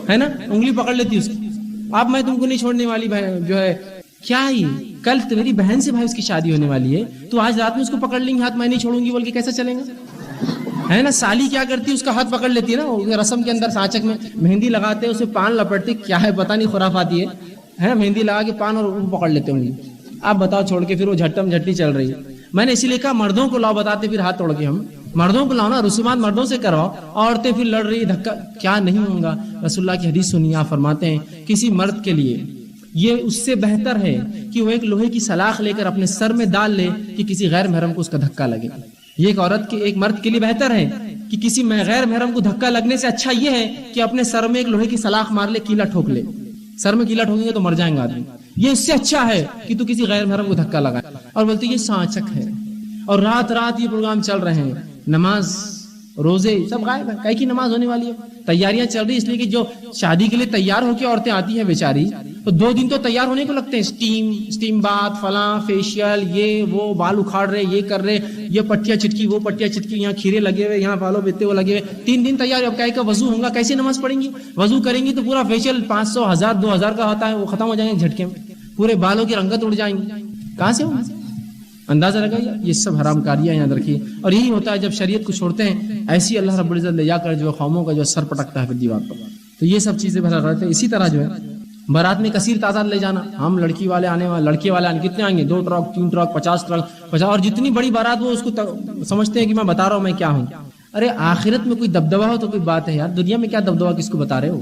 ہے نا، انگلی پکڑ لیتی اس کی، اب میں تم کو نہیں چھوڑنے والی بہن جو ہے، کیا ہی کل میری بہن سے بھائی اس کی شادی ہونے والی ہے، تو آج رات میں اس کو پکڑ لیں گے ہاتھ، میں نہیں چھوڑوں گی بول کے کیسا چلے گا، ہے نا۔ سالی کیا کرتی ہے، اس کا ہاتھ پکڑ لیتی ہے نا، رسم کے اندر سانچک میں مہندی لگاتے ہیں، اسے پان لپٹتے، کیا ہے پتہ نہیں خرافاتی ہے، مہندی لگا کے پان اور پکڑ لیتے ہوں گے، آپ بتاؤ چھوڑ کے، پھر وہ جھٹم جھٹی چل رہی ہے۔ میں نے اسی لیے کہا مردوں کو لاؤ، بتاتے پھر ہاتھ توڑ کے، ہم مردوں کو لاؤ نا، رسومات مردوں سے کرواؤ، عورتیں پھر لڑ رہی، دھکا کیا نہیں ہوگا۔ رسول اللہ کی حدیث سنیے، آپ فرماتے ہیں کسی مرد کے لیے یہ اس سے بہتر ہے کہ وہ ایک لوہے کی سلاخ لے کر اپنے سر میں ڈال لے کہ کسی غیر محرم کو اس کا دھکا لگے۔ یہ ایک عورت کے، ایک مرد کے لیے بہتر ہے کہ کسی غیر محرم کو دھکا لگنے سے اچھا یہ ہے کہ اپنے سر میں ایک لوہے کی سلاخ مار لے، کیلا ٹھوک لے، سر میں کیلا ٹھوکیں گے تو مر جائیں گے آدمی، یہ اس سے اچھا ہے کہ تو کسی غیر محرم کو دھکا لگائے۔ اور بولتے یہ سانچک ہے، اور رات رات یہ پروگرام چل رہے ہیں، نماز روزے سب غائب ہے، کی نماز ہونے والی ہے، تیاریاں چل رہی، اس لیے کہ جو شادی کے لیے تیار ہو کے عورتیں آتی ہیں بیچاری، تو 2 دن تو تیار ہونے کو لگتے ہیں، اسٹیم بات، فلاں فیشیل، یہ وہ، بال اکھاڑ رہے، یہ کر رہے، یہ پٹیاں چٹکی، وہ پٹیاں چٹکی، یہاں کھیرے لگے ہوئے، یہاں بالوں بیتے وہ لگے ہوئے، 3 دن تیار. اب کا وضو ہوگا، کیسے نماز پڑھیں گی؟ وضو کریں گی تو پورا فیشیل 500 1000 2000 کا ہوتا ہے، وہ ختم ہو جائیں گے جھٹکے میں، پورے بالوں کی رنگت اڑ جائیں گی. کہاں سے ہوگا؟ اندازہ لگائیے. یہ سب حرام کاریاں یاد رکھیے. اور یہی ہوتا ہے جب شریعت کو چھوڑتے ہیں، ایسی اللہ رب العزت لے جا کر جو قوموں کا جو سر پٹکتا ہے پھر دیوار پر. تو یہ سب چیزیں بھلا رہتے ہیں. اسی طرح جو ہے بارات میں کثیر تعداد لے جانا. ہم لڑکی والے آنے والے، لڑکے والے آنے، کتنے آئیں گے؟ 2 ٹرک 3 ٹرک 50 ٹرک 50. اور جتنی بڑی بارات وہ اس کو سمجھتے ہیں کہ میں بتا رہا ہوں میں کیا ہوں. ارے آخرت میں کوئی دبدبہ ہو تو کوئی بات ہے یار، دنیا میں کیا دبدبہ کس کو بتا رہے ہو؟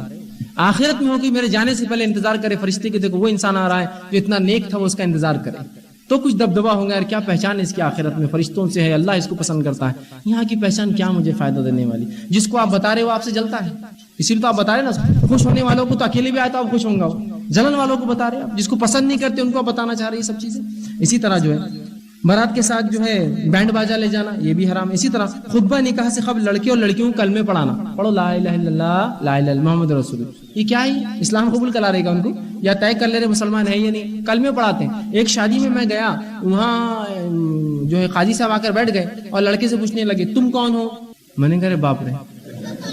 آخرت میں ہو کہ میرے جانے سے پہلے انتظار کرے فرشتے کہ دیکھو وہ انسان آ رہا ہے جو اتنا نیک تھا، وہ اس کا انتظار کرے تو کچھ دبدبہ ہوگا. یار کیا پہچان ہے اس کی آخرت میں؟ فرشتوں سے ہے، اللہ اس کو پسند کرتا ہے. یہاں کی پہچان کیا مجھے فائدہ دینے والی؟ جس کو آپ بتا رہے ہو آپ سے جلتا ہے، اسی لیے تو آپ بتا رہے نا. خوش ہونے والوں کو تو اکیلے بھی آئے تو آپ خوش ہوں گا، جلن والوں کو بتا رہے آپ، جس کو پسند نہیں کرتے ان کو بتانا چاہ رہے یہ سب چیزیں. اسی طرح جو ہے بارات کے ساتھ جو ہے بینڈ باجا لے جانا، یہ بھی حرام ہے. اسی طرح خطبہ نکاح سے قبل لڑکے اور لڑکیوں کو کلمے پڑھانا. پڑھو لا الہ الا اللہ، لا الہ الا محمد رسول اللہ. یہ کیا ہے؟ اسلام قبول کرا رہے گا ان کو یا طے کر لے رہے مسلمان ہے یا نہیں؟ کلمے پڑھاتے ہیں. ایک شادی میں گیا، وہاں جو ہے قاضی صاحب آ کر بیٹھ گئے اور لڑکے سے پوچھنے لگے تم کون ہو؟ میں نے کہا باپ رے،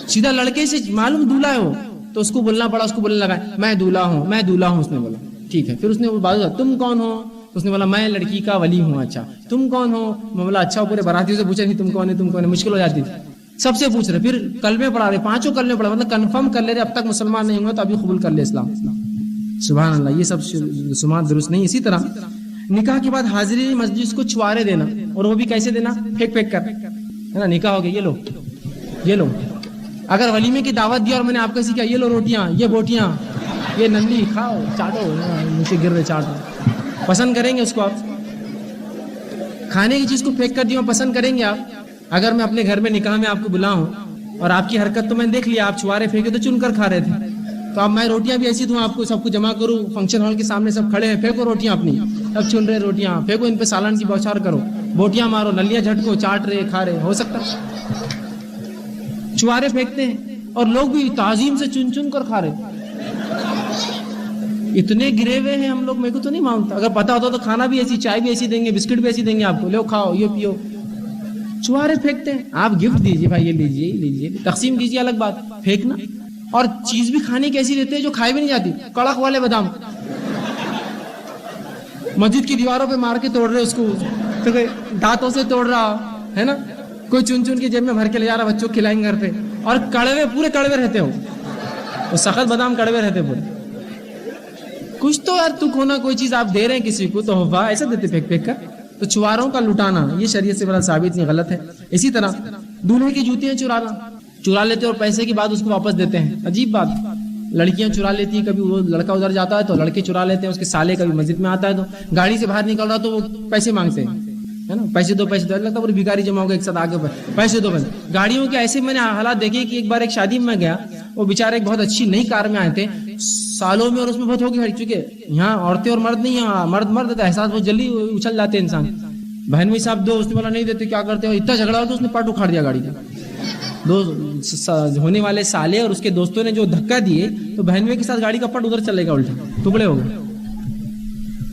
سیدھا لڑکے سے معلوم دولہا ہے وہ، تو اس کو بولنا پڑا. اس کو بولنے لگا میں دولہا ہوں، میں دولہا ہوں. اس نے بولا ٹھیک ہے. پھر اس نے وہ بات تم کون ہو؟ اس نے بولا میں لڑکی کا ولی ہوں. اچھا تم کون ہو؟ میں بولا اچھا. پورے باراتیوں سے پوچھا نہیں تم کون ہے تم کون ہے، مشکل ہو جاتی تھی. سب سے پوچھ رہے، پھر کلمے پڑھا رہے، 5 کلمے پڑھا، مطلب کنفرم کر لے رہے اب تک مسلمان نہیں ہوئے تو ابھی قبول کر لے اسلام. سبحان اللہ، یہ سب سماعت درست نہیں. اسی طرح نکاح کے بعد حاضری مسجد کو چھوارے دینا، اور وہ بھی کیسے دینا؟ پھینک کر، ہے نا. نکاح ہو گیا، یہ لو. اگر ولیمے کی دعوت دی اور میں نے آپ کو سیکھا یہ لو روٹیاں، یہ بوٹیاں، یہ نلی کھاؤ، چاٹو، نیچے گر رہے چاٹو، پسند کریں گے اس کو؟ آپ کھانے کی چیز کو پھینک کر دی پسند کریں گے آپ؟ اگر میں اپنے گھر میں نکاح میں آپ کو بلاؤں اور آپ کی حرکت تو میں نے دیکھ لیا، آپ چھوارے پھینکے تو چن کر کھا رہے تھے، تو اب میں روٹیاں بھی ایسی دوں آپ کو، سب کو جمع کروں، فنکشن ہال کے سامنے سب کھڑے ہیں، پھینکو روٹیاں اپنی، اب چن رہے روٹیاں، پھینکو ان پہ سالن کی بوچھار کرو، بوٹیاں مارو، نلیاں جھٹکو، چاٹ رہے کھا رہے. ہو سکتا؟ چھوارے پھینکتے ہیں اور لوگ بھی تعظیم سے چن چن کر کھا رہے. اتنے گرے ہوئے ہیں ہم لوگ، میرے کو تو نہیں مانتا. اگر پتا ہوتا تو کھانا بھی ایسی، چائے بھی ایسی دیں گے، بسکٹ بھی ایسی دیں گے آپ کو، لو کھاؤ یہ پیو. چھوارے پھینکتے ہیں. آپ گفٹ دیجیے بھائی، یہ لیجیے، تقسیم کیجیے، الگ بات. پھینکنا. اور چیز بھی کھانے کی ایسی دیتے ہیں جو کھائی بھی نہیں جاتی. کڑک والے بادام مسجد کی دیواروں پہ مار کے توڑ رہے اس کو، تو کوئی دانتوں سے توڑ رہا ہے نا، کوئی چن چن کے جیب میں بھر کے لے جا رہا، بچوں کو کھلائیں گھر پہ. اور کڑوے، پورے کڑوے رہتے ہو، وہ سخت بادام کڑوے رہتے پورے. کچھ تو یار تک ہونا، کوئی چیز آپ دے رہے ہیں کسی کو تو ہوا ایسا دیتے پھینک کر. تو چواروں کا لٹانا یہ شریعت سے بڑا ثابت نہیں، غلط ہے. اسی طرح دولہے کی جوتیاں چرا لیتے اور پیسے کے بعد اس کو واپس دیتے ہیں. عجیب بات. لڑکیاں چرا لیتی ہیں، کبھی وہ لڑکا ادھر جاتا ہے تو لڑکے چرا لیتے ہیں، اس کے سالے کبھی مسجد میں آتا ہے تو گاڑی سے باہر نکل رہا تو وہ پیسے مانگتے ہیں، ہے نا، پیسے دو. لگتا ہے بھکاری جمع ہو گئے ایک ساتھ آگے پیسے دو. گاڑیوں کے ایسے میں نے حالات دیکھے کہ ایک بار ایک شادی میں گیا، وہ بیچارے ایک بہت اچھی نئی کار میں آئے تھے سالوں میں، اور اس میں بہت ہوگی چونکہ یہاں عورتیں اور مرد نہیں ہیں، مرد تو احساس بہت جلدی اچھل جاتے ہیں انسان. بہن بھی صاحب دو، اس نے بولا نہیں دیتے، کیا کرتے ہو؟ اتنا جھگڑا ہوا تو اس نے پٹ اکھاڑ دیا گاڑی کا. دو ہونے والے سالے اور اس کے دوستوں نے جو دھکا دیے تو بہنوئی کے ساتھ گاڑی کا پٹ ادھر چلے گا، الٹا ٹکڑے ہو گئے.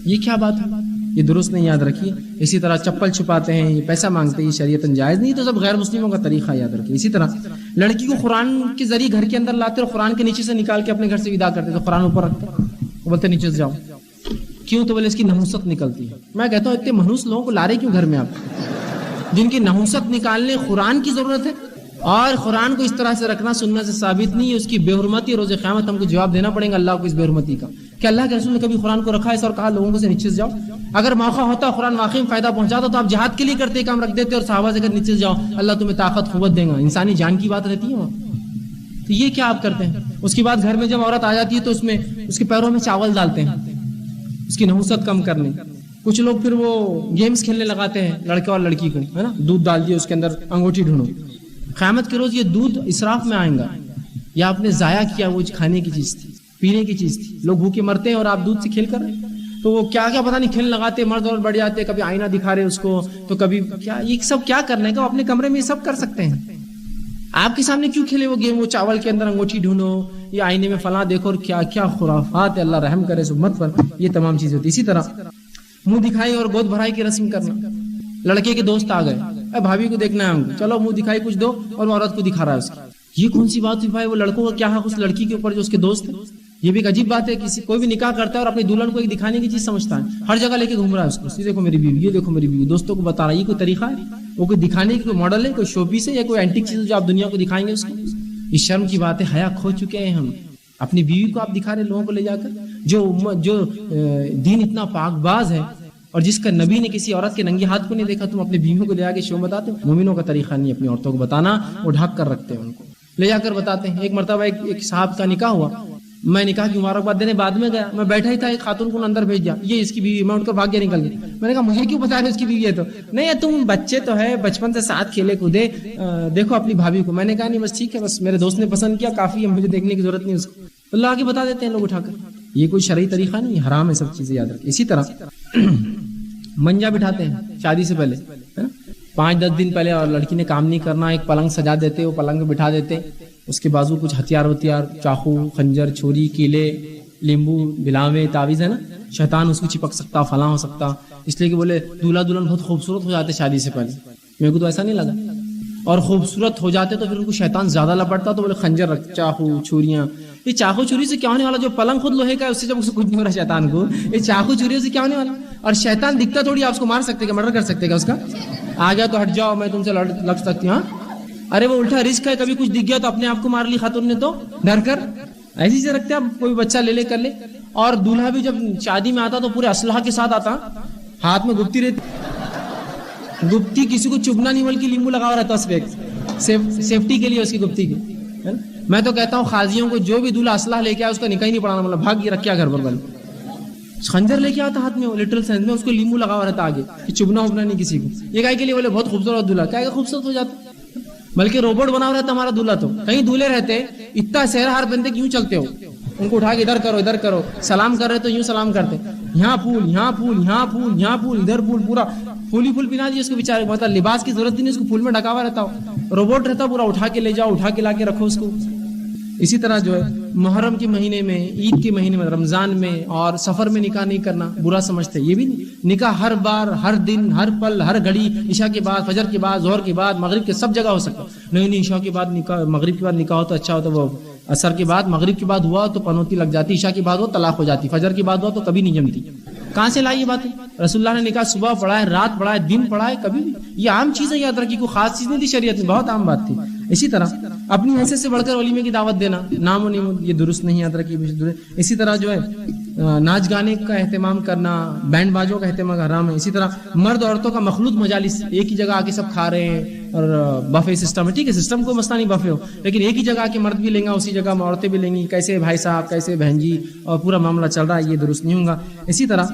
یہ کیا بات ہے؟ یہ درست نہیں، یاد رکھیے. اسی طرح چپل چھپاتے ہیں، یہ پیسہ مانگتے ہیں، یہ شریعتاً جائز نہیں. تو سب غیر مسلموں کا طریقہ، یاد رکھیے. اسی طرح لڑکی کو قرآن کے ذریعے گھر کے اندر لاتے اور قرآن کے نیچے سے نکال کے اپنے گھر سے ودا کرتے، تو قرآن اوپر رکھتے، وہ بولتے نیچے سے جاؤ. کیوں؟ تو بولے اس کی نحوست نکلتی ہے. میں کہتا ہوں اتنے منحوس لوگوں کو لا رہے کیوں گھر میں آپ، جن کی نحوست نکالنے قرآن کی ضرورت ہے؟ اور قرآن کو اس طرح سے رکھنا سنت سے ثابت نہیں ہے. اس کی بے حرمتی روز قیامت ہم کو جواب دینا پڑے گا اللہ کو اس بے حرمتی کا، کہ اللہ کے رسول نے کبھی قرآن کو رکھا ہے اور کہا لوگوں کو سے نیچے سے جاؤ. اگر موقع ہوتا قرآن واقعی میں فائدہ پہنچاتا تو آپ جہاد کے لیے کرتے کام رکھ دیتے اور صحابہ سے نیچے سے جاؤ، اللہ تمہیں طاقت قوت دے گا. انسانی جان کی بات رہتی ہے وہاں. تو یہ کیا آپ کرتے ہیں؟ اس کے بعد گھر میں جب عورت آ جاتی ہے تو اس میں اس کے پیروں میں چاول ڈالتے ہیں اس کی نحوست کم کرنے. کچھ لوگ پھر وہ گیمز کھیلنے لگاتے ہیں لڑکے اور لڑکی کو، ہے نا، دودھ ڈال دیا اس کے اندر، انگوٹھی ڈھونڈو. قیامت کے روز یہ دودھ اسراف میں آئیں گا، یا آپ نے ضائع کیا، وہ کھانے کی چیز تھی، پینے کی چیز تھی. لوگ بھوکے مرتے ہیں اور آپ دودھ سے کھیل کر رہے ہیں. تو وہ کیا کیا پتہ نہیں کھیل لگاتے، مرد اور بڑھ جاتے، کبھی آئینہ دکھا رہے اس کو، تو کبھی کیا. یہ سب کیا کرنے کا؟ اپنے کمرے میں یہ سب کر سکتے ہیں. آپ کے سامنے کیوں کھیلے وہ گیم؟ وہ چاول کے اندر انگوٹھی ڈھونڈو یا آئینے میں فلاں دیکھو اور کیا کیا خرافات ہے، اللہ رحم کرے اس امت پر، یہ تمام چیزیں ہوتی. اسی طرح منہ دکھائی اور گود بھرائی کی رسم کرنا. لڑکے کے دوست آ گئے، اے بھابھی کو دیکھنا ہے ہم کو، چلو منہ دکھائی کچھ دو، اور عورت کو دکھا رہا ہے اس کی. یہ کون سی بات ہوئی بھائی؟ وہ لڑکوں کا کیا حق اس لڑکی کے اوپر جو اس کے دوست ہے؟ یہ بھی ایک عجیب بات ہے. کسی کوئی بھی نکاح کرتا ہے اور اپنی دلہن کو ایک دکھانے کی چیز سمجھتا ہے، ہر جگہ لے کے گھوم رہا ہے اس کو، یہ دیکھو میری بیوی، یہ دیکھو میری بیوی، دوستوں کو بتا رہا ہے. یہ کوئی طریقہ ہے؟ وہ کوئی دکھانے کی کوئی ماڈل ہے، کوئی شو پیس ہے، یا کوئی اینٹک چیز جو آپ دنیا کو دکھائیں گے اس کو؟ یہ شرم کی بات ہے. حیا کھو چکے ہیں ہم. اپنی بیوی کو آپ دکھا رہے لوگوں کو لے جا کر، جو دین اتنا پاک باز ہے اور جس کا نبی نے کسی عورت کے ننگے ہاتھ کو نہیں دیکھا، تم اپنی بیویوں کو لے جا کے شو بتاتے ہو. مومنوں کا طریقہ نہیں اپنی عورتوں کو بتانا، وہ ڈھک کر رکھتے ہیں، ان کو لے جا کر بتاتے ہیں. ایک مرتبہ ایک صاحب کا نکاح ہوا، میں نکاح کی مبارکباد دینے بعد میں گیا، میں بیٹھا ہی تھا، ایک خاتون کو اندر بھیج دیا، یہ اس کی بیوی. میں اٹھ کر بھاگ گیا، نکل گیا. میں نے کہا مجھے کیوں بتا رہے اس کی بیوی ہے؟ تو نہیں، تم بچے تو ہے، بچپن سے ساتھ کھیلے کودے، دیکھو اپنی بھابھی کو. میں نے کہا نہیں بس ٹھیک ہے، بس میرے دوست نے پسند کیا، کافی ہے، مجھے دیکھنے کی ضرورت نہیں اس کو. اللہ آگے بتا دیتے ہیں لوگ اٹھا کر. یہ کوئی شرعی طریقہ نہیں، حرام ہے سب چیزیں، یاد رکھیں. اسی طرح منجا بٹھاتے ہیں شادی سے پہلے، 5-10 دن پہلے، اور لڑکی نے کام نہیں کرنا، ایک پلنگ سجا دیتے، وہ پلنگ پہ بٹھا دیتے، اس کے بازو کچھ ہتھیار چاقو، خنجر، چھری، کیلے، لیمبو، بلاوے، تعویذ ہے نا، شیطان اس کو چپک سکتا، فلاں ہو سکتا. اس لیے کہ بولے دولہا دلہن بہت خوبصورت ہو جاتے شادی سے پہلے. میرے کو تو ایسا نہیں لگا. اور خوبصورت ہو جاتے تو پھر ان کو شیطان زیادہ لپٹتا، تو بولے خنجر رکھ، چاقو، چھریاں. یہ چاقو چھری سے کیا ہونے والا؟ جو پلنگ خود لوہے کا ہے، اس سے جب اس کو کچھ نہیں ہو رہا شیطان کو، یہ چاقو چھری سے کیا ہونے والا؟ اور شیطان دکھتا تھوڑی آپ اس کو مار سکتے، مرڈر کر سکتے کیا اس کا؟ آ گیا تو ہٹ جاؤ، میں تم سے لگ سکتی ہوں. ارے وہ الٹا رسک ہے، کبھی کچھ دکھ گیا تو اپنے آپ کو مار لی خاتون نے تو ڈر کر. ایسی چیزیں رکھتے ہیں، کوئی بچہ لے کر لے. اور دولہا بھی جب شادی میں آتا تو پورے اسلحہ کے ساتھ آتا، ہاتھ میں گپتی رہتی، گپتی کسی کو چبھنا نہیں بلکہ لیمبو لگا ہوا رہتا اس پہ، سیفٹی کے لیے اس کی گپتی کی. میں تو کہتا ہوں خاضیوں کو جو بھی دولہا اسلحہ لے کے آیا اس کا نکاح ہی نہیں پڑھانا، مطلب بھاگ کے رکھیا گھر پر. بل خنجر لے کے آتا ہاتھ میں، لٹرل سینس میں، اس کو لیمبو لگا ہوا رہتا آگے کہ چبھنا وبنا نہیں کسی کو. یہ کہے کے لیے بولے بہت خوبصورت دولہا، کیا خوبصورت ہو جاتا، بلکہ روبوٹ بنا ہوا رہتا ہمارا دولہا. تو کہیں دولہے رہتے اتنا سہرا ہار بنتے کیوں چلتے ہو؟ ان کو اٹھا کے ادھر کرو، سلام کر رہے تو یوں سلام کرتے، یہاں پھول، یہاں پھول، یہاں پھول، یہاں پھول، ادھر پھول، پورا پھول ہی پھول پہنا دیے اس کو بیچارے. مطلب لباس کی ضرورت نہیں، اس کو پھول میں ڈھکا ہوا رہتا ہو، روبوٹ رہتا پورا، اٹھا کے لے جاؤ، اٹھا کے لا کے رکھو اس کو. اسی طرح جو ہے محرم کے مہینے میں، عید کے مہینے میں، رمضان میں اور سفر میں نکاح نہیں کرنا برا سمجھتے. یہ بھی نہیں، نکاح ہر بار، ہر دن، ہر پل، ہر گھڑی، عشاء کے بعد، فجر کے بعد، ظہر کے بعد، مغرب کے سب جگہ ہو سکتا. نہیں عشاء کے بعد نکاح، مغرب کے بعد نکاح ہو تو اچھا ہوتا. وہ عصر کے بعد، مغرب کے بعد ہوا تو پنوتی لگ جاتی، عشاء کے بعد ہو طلاق ہو جاتی، فجر کے بعد ہوا تو کبھی نہیں جمتی. کہاں سے لائی یہ باتیں؟ رسول اللہ نے نکاح صبح پڑھا ہے، رات پڑھا ہے، دن پڑھا ہے، کبھی بھی. یہ عام چیزیں یاد رکھی، کوئی خاص چیز نہیں تھی شریعت میں، بہت عام بات تھی. اسی طرح اپنی حیثیت سے بڑھ کر ولیمے کی دعوت دینا، نام و نیم، یہ درست نہیں، یاد رکھیے. اسی طرح جو ہے ناچ گانے کا اہتمام کرنا، بینڈ باجوں کا اہتمام حرام ہے. اسی طرح مرد عورتوں کا مخلوط مجالس، ایک ہی جگہ آ کے سب کھا رہے ہیں، اور بفے سسٹم ہے، ٹھیک ہے سسٹم کوئی مسئلہ نہیں، بفے ہو، لیکن ایک ہی جگہ آ کے مرد بھی لیں گا، اسی جگہ عورتیں بھی لیں گی، کیسے بھائی صاحب، کیسے بہن جی، اور پورا معاملہ چل رہا ہے، یہ درست نہیں ہوگا. اسی طرح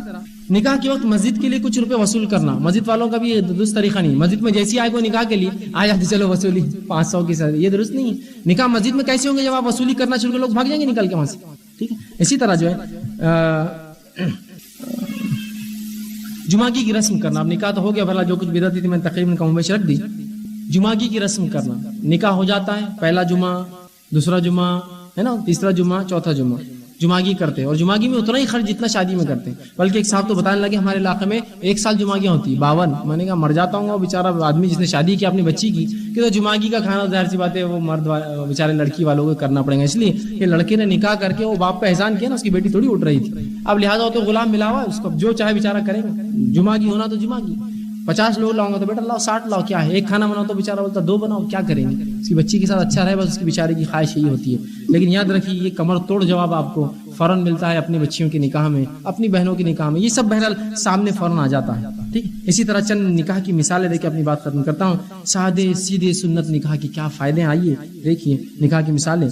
نکاح کے وقت مسجد کے لیے کچھ روپے وصول کرنا، مسجد والوں کا بھی یہ درست طریقہ نہیں. مسجد میں جیسی آئے کوئی نکاح کے لیے آ جاتے، چلو وصولی 500 کی سر، یہ درست نہیں ہے. نکاح مسجد میں کیسے ہوں گے؟ جب آپ وصولی کرنا شروع کریں لوگ بھاگ جائیں گے نکل کے وہاں سے، ٹھیک ہے. اسی طرح جو ہے جمعگی کی رسم کرنا. اب نکاح تو ہو گیا، بھلا جو کچھ بدعت تھی میں نے تقریباً کم بیش رکھ دی. جمعگی کی رسم کرنا، نکاح ہو جاتا ہے، پہلا جمعہ، دوسرا جمعہ ہے نا، تیسرا جمعہ، چوتھا جمعہ جمعگی کرتے ہیں. اور جمعگی میں اتنا ہی خرچ جتنا شادی میں کرتے ہیں. بلکہ ایک صاحب تو بتانے لگے ہمارے علاقے میں 1 سال جمعگیاں ہوتی 52. میں نے کہا مر جاتا ہوں گا بیچارہ آدمی جس نے شادی کی اپنی بچی کی، کہ تو جمعگی کا کھانا ظاہر سی بات ہے وہ مرد بیچارے لڑکی والوں کو کرنا پڑے گا. اس لیے کہ لڑکے نے نکاح کر کے وہ باپ پہ احسان کیا نا، اس کی بیٹی تھوڑی اٹھ رہی تھی. اب لہٰذا وہ تو غلام ملا ہوا، اس کو جو چاہے بیچارہ کرے گا. جمعگی ہونا تو جمعگی، 50 لوگ لاؤں گا تو بیٹا لاؤ 60 لاؤ، کیا ہے، ایک کھانا بناؤ تو بیچارہ بولتا 2 بناؤ، کیا کریں گے. اس کی بچی کے ساتھ اچھا رہے، بس اس کی بیچارے کی خواہش یہی ہوتی ہے. لیکن یاد رکھیے یہ کمر توڑ جواب آپ کو فوراً ملتا ہے اپنی بچیوں کے نکاح میں، اپنی بہنوں کے نکاح میں، یہ سب بہرحال سامنے فوراً آ جاتا ہے. ٹھیک. اسی طرح چند نکاح کی مثالیں دے کے اپنی بات ختم کرتا ہوں. سادے سیدھے سنت نکاح کی کیا فائدے ہیں، آئیے دیکھیے نکاح کی مثالیں.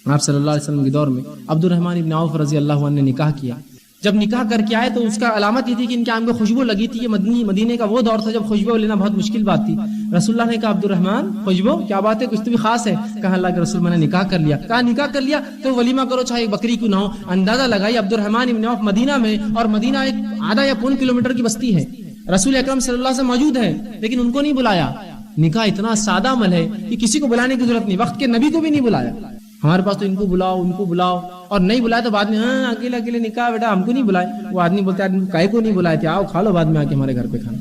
آپ صلی اللہ علیہ وسلم کے دور میں عبد الرحمن ابن عوف رضی اللہ عنہ نے نکاح کیا. جب نکاح کر کے آئے تو اس کا علامت یہ تھی کہ ان کے آنکھ میں خوشبو لگی تھی. یہ مدینے کا وہ دور تھا جب خوشبو لینا بہت مشکل بات تھی. رسول اللہ نے کہا عبد الرحمن خوشبو کیا بات ہے، کچھ تو بھی خاص ہے. کہا اللہ کے رسول میں نے نکاح کر لیا. کہا نکاح کر لیا تو ولیمہ کرو چاہے ایک بکری کیوں نہ ہو. اندازہ لگائی عبد الرحمن ابن عوف مدینہ میں، اور مدینہ ایک آدھا یا پون کلومیٹر کی بستی ہے. رسول اکرم صلی اللہ علیہ وسلم موجود ہے لیکن ان کو نہیں بلایا. نکاح اتنا سادہ عمل ہے کہ کسی کو بلانے کی ضرورت نہیں، وقت کے نبی کو بھی نہیں بلایا. ہمارے پاس تو ان کو بلاؤ ان کو بلاؤ، اور نہیں بلایا تو بعد میں ہاں اکیلے اکیلے نکاح بیٹا ہم کو نہیں بلائے. وہ آدمی بولتا ہے کائے کو نہیں بلائے تھے، آؤ کھا لو بعد میں آ کے ہمارے گھر پہ کھانا.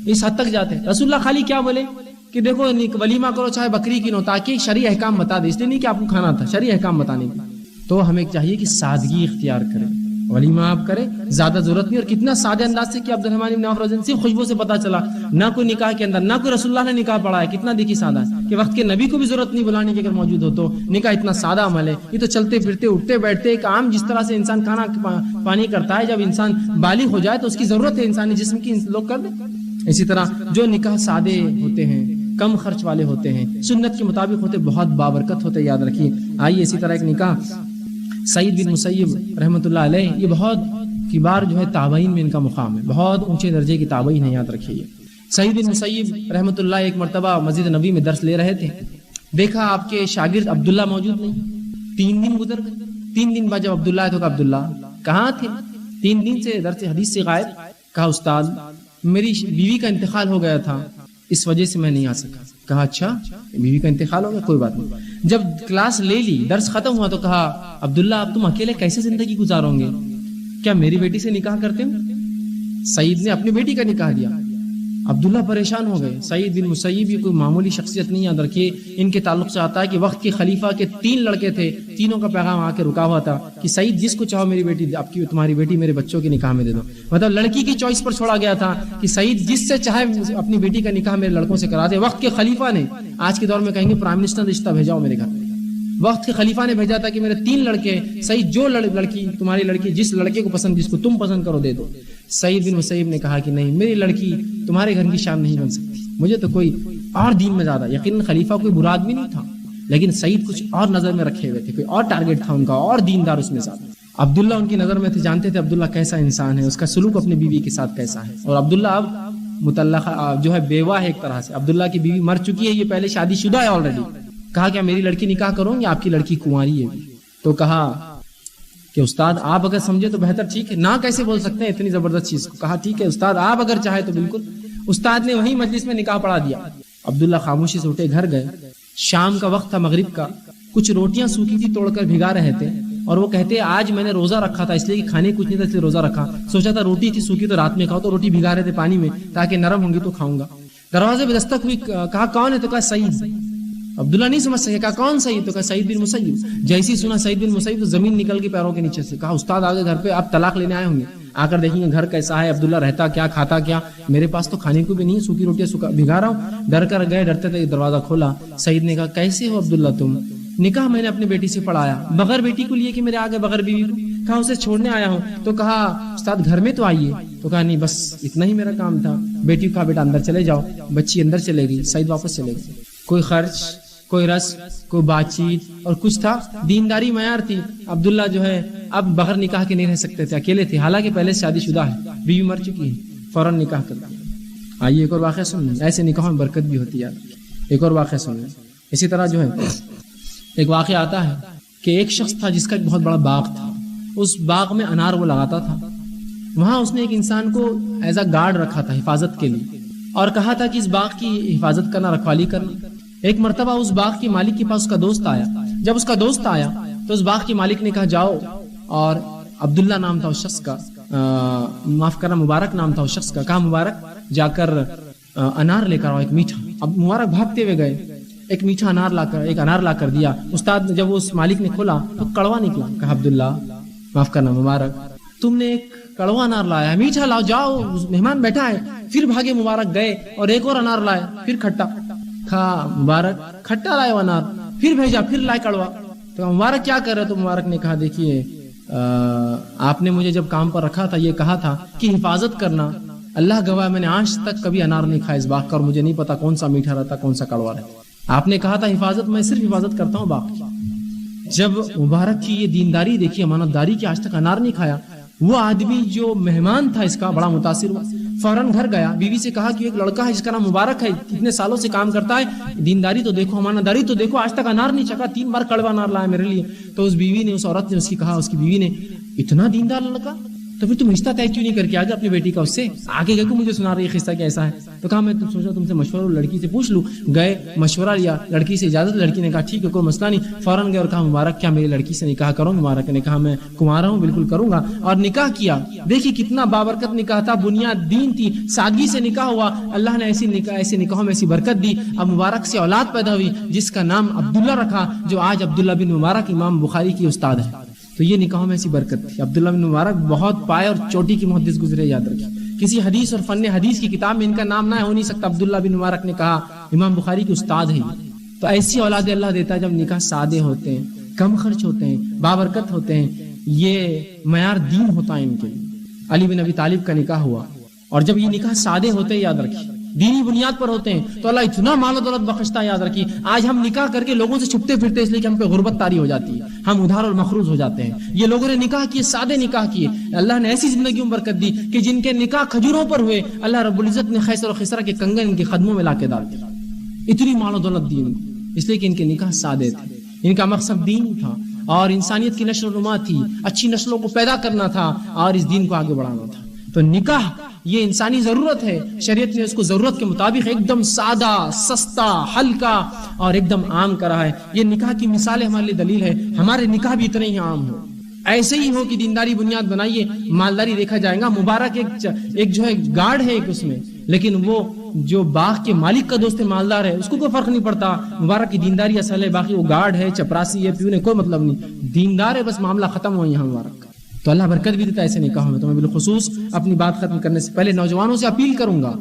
اس حد تک جاتے ہیں. رسول اللہ خالی کیا بولے کہ دیکھو ولیمہ کرو چاہے بکری کی نو، تاکہ شرعی احکام بتا دے، اس لیے نہیں کہ آپ کو کھانا تھا، شرعی احکام بتانے کے. تو ہمیں چاہیے کہ سادگی اختیار کریں، ولیمہ آپ کریں، زیادہ ضرورت نہیں. اور کتنا سادہ انداز سے کہ عبد الرحمن بن عوف رضی اللہ عنہ سے خوشبو سے پتہ چلا، نہ کوئی نکاح کے اندر، نہ کوئی رسول اللہ نے نکاح پڑھا ہے. کتنا دیکھی سادہ ہے کہ وقت کے نبی کو بھی ضرورت نہیں بلانے کی، اگر موجود ہو تو نکاح اتنا سادہ عمل ہے. یہ تو چلتے پھرتے اٹھتے بیٹھتے ایک عام جس طرح سے انسان کھانا پانی کرتا ہے، جب انسان بالغ ہو جائے تو اس کی ضرورت ہے انسانی جسم کی، لوگ کر دیں. اسی طرح جو نکاح سادے ہوتے ہیں، کم خرچ والے ہوتے ہیں، سنت کے مطابق ہوتے، بہت بابرکت ہوتے، یاد رکھیے. آئیے اسی طرح ایک نکاح سعید بن مسیب رحمۃ اللہ علیہ، یہ بہت کبار جو ہے تابعین میں ان کا مقام ہے، بہت اونچے درجے کی تابعین ہے، یاد رکھیے. سعید بن مسیب رحمۃ اللہ ایک مرتبہ مسجد نبی میں درس لے رہے تھے، دیکھا آپ کے شاگرد عبداللہ موجود نہیں. 3 دن گزر گئے. 3 دن بعد جب عبداللہ ہے تو کہا عبداللہ کہاں تھے؟ 3 دن سے درس حدیث سے غائب. کہا استاد میری بیوی کا انتقال ہو گیا تھا، اس وجہ سے میں نہیں آ سکا. کہا اچھا بیوی کا انتقال ہو گیا، کوئی بات نہیں. جب کلاس لے لی، درس ختم ہوا تو کہا عبداللہ اب تم اکیلے کیسے زندگی گزارو گے؟ کیا میری بیٹی سے نکاح کرتے ہو؟ سعید نے اپنی بیٹی کا نکاح دیا. عبداللہ پریشان ہو گئے. سعید بن مسیب یہ کوئی معمولی شخصیت نہیں، یاد رکھیے. ان کے تعلق سے آتا ہے کہ وقت کے خلیفہ کے 3 لڑکے تھے، تینوں کا پیغام آ کے رکا ہوا تھا کہ سعید جس کو چاہو میری بیٹی، آپ کی تمہاری بیٹی میرے بچوں کے نکاح میں دے دو. مطلب لڑکی کی چوائس پر چھوڑا گیا تھا کہ سعید جس سے چاہے اپنی بیٹی کا نکاح میرے لڑکوں سے کرا دے. وقت کے خلیفہ نے، آج کے دور میں کہیں گے پرائم منسٹر رشتہ بھیجاؤ میرے گھر. وقت کے خلیفہ نے بھیجا تھا کہ میرے 3 لڑکے، سعید جو لڑکی تمہاری لڑکی جس لڑکے کو پسند، جس کو تم پسند کرو دے دو. سعید بن مسیب نے کہا کہ نہیں، میری لڑکی تمہارے گھر کی شان نہیں بن سکتی. مجھے تو کوئی اور دین میں زیادہ، یقیناً خلیفہ کوئی برا آدمی نہیں تھا، لیکن سعید کچھ اور نظر میں رکھے ہوئے تھے، کوئی اور ٹارگٹ تھا ان کا، اور دیندار اس میں زیادہ. عبداللہ ان کی نظر میں تھے، جانتے تھے عبداللہ کیسا انسان ہے، اس کا سلوک اپنی بیوی کے ساتھ کیسا ہے. اور عبداللہ اب مطلقہ جو ہے بیوہ ہے ایک طرح سے. عبداللہ کی بیوی مر چکی ہے، یہ پہلے شادی شدہ ہے آلریڈی. کہا کیا میری لڑکی نکاح کروں یا آپ کی لڑکی کنواری ہے؟ تو کہا کہ استاد آپ اگر سمجھے تو بہتر، ٹھیک ہے. نہ کیسے بول سکتے ہیں اتنی زبردست چیز کو؟ کہا ٹھیک ہے استاد آپ اگر چاہے تو بالکل. استاد نے وہی مجلس میں نکاح پڑھا دیا. عبداللہ خاموشی سے اٹھے، گھر گئے. شام کا وقت تھا، مغرب کا. کچھ روٹیاں سوکھی تھی، توڑ کر بھگا رہے تھے. اور وہ کہتے آج میں نے روزہ رکھا تھا، اس لیے کہ کھانے کچھ نہیں تھا، اس لیے روزہ رکھا. سوچا تھا روٹی تھی سوکھی تو رات میں کھاؤ، تو روٹی بھگا رہے تھے پانی میں تاکہ نرم ہوں گی تو کھاؤں گا. دروازے پہ دستک ہوئی، کہا کون ہے؟ تو کہا سعید. عبداللہ نہیں سمجھ سکے، کہا کون سعید؟ تو کہا سعید بن مسیب. جیسی سنا سعید بن مسیب تو زمین نکل کے پیروں کے نیچے سے. کہا استاد آگے گھر پہ آپ طلاق لینے آئے ہوں گے، آ کر دیکھیں گے گھر کیسا ہے، عبداللہ رہتا کیا، کھاتا کیا. میرے پاس تو کھانے کو بھی نہیں، سوکھی روٹیاں بھگا رہا ہوں. ڈر کر گئے، ڈرتے تھے. دروازہ کھولا. سعید نے کہا کیسے ہو عبداللہ تم؟ نکاح میں نے اپنی بیٹی سے پڑھایا، بغیر بیٹی کو لیے کہ میرے آگے بغیر بیوی کو. کہا اسے چھوڑنے آیا ہوں. تو کہا استاد گھر میں تو آئیے. تو کہا نہیں بس اتنا ہی میرا کام تھا. بیٹی کا بیٹا اندر چلے جاؤ. بچی اندر چلے گئی، سعید واپس چلے گئے. کوئی خرچ، کوئی رس، کوئی بات چیت اور کچھ تھا. دینداری معیار تھی. عبداللہ جو ہے اب بغیر نکاح کے نہیں رہ سکتے تھے، اکیلے تھے، حالانکہ پہلے سے شادی شدہ ہے، بیوی مر چکی ہے. فوراً نکاح کر دیا. آئیے ایک اور واقعہ سن لیں، ایسے نکاحوں میں برکت بھی ہوتی ہے. ایک اور واقعہ سن لیں. اسی طرح جو ہے ایک واقعہ آتا ہے کہ ایک شخص تھا جس کا ایک بہت بڑا باغ تھا. اس باغ میں انار وہ لگاتا تھا. وہاں اس نے ایک انسان کو ایز اے گارڈ رکھا تھا، حفاظت کے لیے، اور کہا تھا کہ اس باغ کی حفاظت کرنا، رکھوالی کرنا. ایک مرتبہ اس باغ کے مالک کے پاس اس کا دوست آیا. جب اس کا دوست آیا تو اس باغ کے مالک نے کہا جاؤ، اور عبداللہ نام تھا اس شخص کا، معاف کرنا مبارک نام تھا اس شخص کا. کہا مبارک جا کر انار لے کر آؤ، ایک میٹھا. اب مبارک بھاگتے ہوئے گئے، ایک میٹھا انار لا کر دیا. استاد جب اس مالک نے کھولا تو کڑوا نکلا. کہا عبداللہ معاف کرنا مبارک تم نے ایک کڑوا انار لایا ہے، میٹھا لاؤ، جاؤ مہمان بیٹھا ہے. پھر بھاگے مبارک گئے اور ایک اور انار لائے، پھر کھٹا. کہا مبارک کھٹا لائے وہ انار، پھر بھیجا، پھر لائے کڑوا. تو مبارک کیا کر رہے؟ تو مبارک نے کہا دیکھیے آپ نے مجھے جب کام پر رکھا تھا یہ کہا تھا کہ حفاظت کرنا. اللہ گواہ میں نے آج تک کبھی انار نہیں کھایا اس باغ کا، اور مجھے نہیں پتا کون سا میٹھا رہتا کون سا کڑوا رہتا. آپ نے کہا تھا حفاظت، میں صرف حفاظت کرتا ہوں باغ کی. جب مبارک کی یہ دینداری دیکھی، امانت داری کی، آج تک انار نہیں کھایا، وہ آدمی جو مہمان تھا اس کا بڑا متاثر ہوا. فوراً گھر گیا، بیوی سے کہا کہ ایک لڑکا ہے جس کا نام مبارک ہے، اتنے سالوں سے کام کرتا ہے، دینداری تو دیکھو، امانت داری تو دیکھو، آج تک انار نہیں چکا، 3 بار کڑوا انار لایا میرے لیے. تو اس بیوی نے، اس عورت نے اس کی کہا، اس کی بیوی نے اتنا دیندار لڑکا، تو پھر تم رشتہ طے کیوں نہیں کر کے آگے اپنی بیٹی کا اس سے آگے گئے کو مجھے سنا رہی قصہ کیسا ہے؟ تو کہا میں تو سوچا تم سے مشورہ لڑکی سے پوچھ لوں. گئے مشورہ لیا, لڑکی سے اجازت, لڑکی نے کہا ٹھیک ہے کوئی مسئلہ نہیں. فوراً گئے اور کہا مبارک کیا میری لڑکی سے نکاح کرو؟ مبارک نے کہا میں کنوارا ہوں, بالکل کروں گا. اور نکاح کیا. دیکھیے کتنا بابرکت نکاح تھا, بنیاد دین تھی, سادگی سے نکاح ہوا. اللہ نے ایسے نکاحوں میں ایسی برکت دی. اب مبارک سے اولاد پیدا ہوئی جس کا نام عبداللہ رکھا, جو آج عبداللہ بن مبارک امام بخاری کی استاد ہے. تو یہ نکاحوں میں ایسی برکت تھی. عبداللہ بن مبارک بہت پائے اور چوٹی کی محدث گزرے, یاد رکھیے. کسی حدیث اور فن حدیث کی کتاب میں ان کا نام نہ ہو نہیں سکتا. عبداللہ بن مبارک نے کہا امام بخاری کے استاد ہیں. تو ایسی اولاد اللہ دیتا ہے جب نکاح سادے ہوتے ہیں, کم خرچ ہوتے ہیں, بابرکت ہوتے ہیں. یہ معیار دین ہوتا ہے ان کے لیے. علی بن ابی طالب کا نکاح ہوا, اور جب یہ نکاح سادے ہوتے ہیں, یاد رکھیے دینی بنیاد پر ہوتے ہیں, تو اللہ اتنا مال و دولت بخشتا ہے. یاد رکھیے آج ہم نکاح کر کے لوگوں سے چھپتے پھرتے اس لیے کہ ہم پہ غربت طاری ہو جاتی ہے, ہم ادھار اور مخروض ہو جاتے ہیں. یہ لوگوں نے نکاح کیے, سادے نکاح کیے, اللہ نے ایسی زندگیوں میں برکت دی کہ جن کے نکاح کھجوروں پر ہوئے, اللہ رب العزت نے خیسر و خسرہ کے کنگن ان کے قدموں میں لا کے ڈال دیا. اتنی مال و دولت دی ان کو, اس لیے کہ ان کے نکاح سادے تھے. ان کا مقصد دین تھا اور انسانیت کی نشر و نما تھی, اچھی نسلوں کو پیدا کرنا تھا اور اس دین کو آگے بڑھانا تھا. تو نکاح یہ انسانی ضرورت ہے. شریعت نے اس کو ضرورت کے مطابق ایک دم سادہ, سستا, ہلکا اور ایک دم عام کرا ہے. یہ نکاح کی مثال ہمارے لیے دلیل ہے. ہمارے نکاح بھی اتنے ہی عام ہو, ایسے ہی ہو کہ دینداری بنیاد بنائیے, مالداری دیکھا جائے گا. مبارک ایک جو ہے گارڈ ہے ایک اس میں, لیکن وہ جو باغ کے مالک کا دوست مالدار ہے اس کو کوئی فرق نہیں پڑتا. مبارک کی دینداری اصل ہے, باقی وہ گارڈ ہے, چپراسی ہے, پیو نے کوئی مطلب نہیں. دیندار ہے, بس معاملہ ختم ہو یہاں مبارک کا. تو اللہ برکت بھی دیتا ہے ایسے نکاحوں میں. تو میں بالخصوص اپنی بات ختم کرنے سے پہلے نوجوانوں سے اپیل کروں گا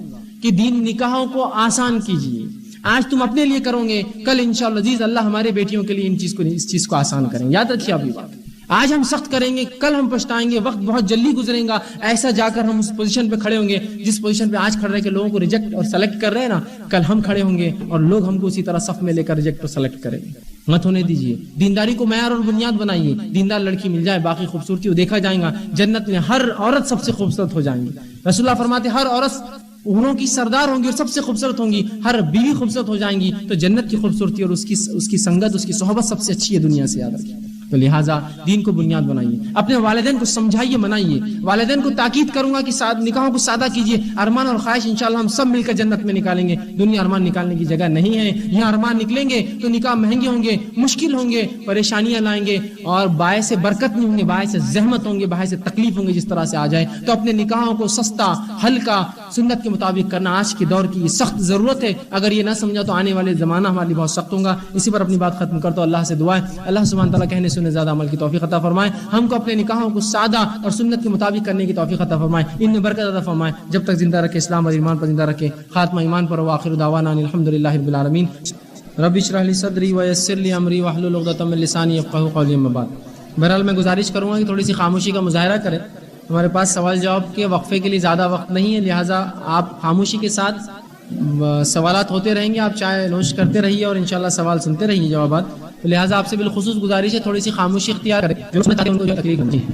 کہ دین نکاحوں کو آسان کیجیے. آج تم اپنے لیے کرو گے, کل انشاءاللہ عزیز اللہ ہمارے بیٹیوں کے لیے اس چیز کو آسان کریں. یاد رکھیے آپ یہ بات, آج ہم سخت کریں گے, کل ہم پچھتائیں گے. وقت بہت جلدی گزرے گا, ایسا جا کر ہم اس پوزیشن پہ کھڑے ہوں گے جس پوزیشن پہ آج کھڑے رہ کے لوگوں کو ریجیکٹ اور سلیکٹ کر رہے ہیں نا, کل ہم کھڑے ہوں گے اور لوگ ہم کو اسی طرح صف میں لے کر ریجیکٹ اور سلیکٹ کریں گے. مت ہونے دیجیے. دینداری کو معیار اور بنیاد بنائیے. دیندار لڑکی مل جائے, باقی خوبصورتی وہ دیکھا جائے گا. جنت میں ہر عورت سب سے خوبصورت ہو جائیں گی. رسول اللہ فرماتے ہر عورت اوروں کی سردار ہوں گی اور سب سے خوبصورت ہوں گی. ہر بیوی خوبصورت ہو جائیں گی. تو جنت کی خوبصورتی اور اس کی سنگت, اس کی صحبت سب سے اچھی ہے دنیا سے. یاد رکھیے. تو لہٰذا دین کو بنیاد بنائیے. اپنے والدین کو سمجھائیے, منائیے. والدین کو تاکید کروں گا کہ نکاحوں کو سادہ کیجیے. ارمان اور خواہش انشاءاللہ ہم سب مل کر جنت میں نکالیں گے. دنیا ارمان نکالنے کی جگہ نہیں ہے. یہاں ارمان نکلیں گے تو نکاح مہنگے ہوں گے, مشکل ہوں گے, پریشانیاں لائیں گے اور باعث برکت نہیں ہوں گے, باعث زحمت ہوں گے, باعث تکلیف ہوں گے. جس طرح سے آ جائے تو اپنے نکاحوں کو سستا, ہلکا, سنت کے مطابق کرنا آج کے دور کی یہ سخت ضرورت ہے. اگر یہ نہ سمجھا تو آنے والے زمانہ ہمارے لیے بہت سخت ہوگا. اسی پر اپنی بات ختم کرتا ہوں. اللہ سے دعا ہے اللہ سبحانہ تعالیٰ کہنے سننے زیادہ عمل کی توفیق عطا فرمائے. ہم کو اپنے نکاحوں کو سادہ اور سنت کے مطابق کرنے کی توفیق عطا فرمائے. ان میں برکت عطا فرمائے. جب تک زندہ رکھے اسلام اور ایمان پر زندہ رکھے. خاتمہ ایمان پر. وآخر دعوانا الحمدللہ رب العالمین. رب اشرح لی صدری ویسر لی امری واحلل عقدۃ من لسانی یفقہوا قولی. اما بعد, بہرحال میں گزارش کروں گا کہ تھوڑی سی خاموشی کا مظاہرہ کریں. ہمارے پاس سوال جواب کے وقفے کے لیے زیادہ وقت نہیں ہے, لہٰذا آپ خاموشی کے ساتھ سوالات ہوتے رہیں گے. آپ چائے نوش کرتے رہیے اور انشاءاللہ سوال سنتے رہیے, جوابات. تو لہٰذا آپ سے بالخصوص گزارش ہے تھوڑی سی خاموشی اختیار کریں. جو ان کو تکلیف ہوتی ہے.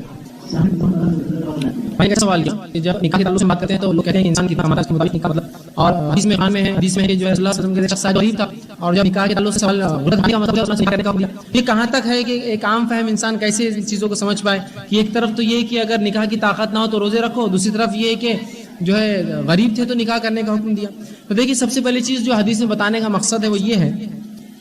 سوال کیا کہ جب نکاح کے تعلق سے بات کرتے ہیں تو لوگ کہتے ہیں انسان کی طاقت کے مطابق نکاح مطلب, اور حدیث میں جو ہے اللہ صلی اللہ علیہ وسلم کے شخص غریب تھا, اور جب نکاح کے تعلق سے سوال غرض کا مطلب ہے نکاح کرنے کا دیا. یہ کہاں تک ہے کہ ایک عام فہم انسان کیسے ان چیزوں کو سمجھ پائے کہ ایک طرف تو یہ کہ اگر نکاح کی طاقت نہ ہو تو روزے رکھو, دوسری طرف یہ کہ جو ہے غریب تھے تو نکاح کرنے کا حکم دیا. تو دیکھیے سب سے پہلی چیز جو حدیث میں بتانے کا مقصد ہے وہ یہ ہے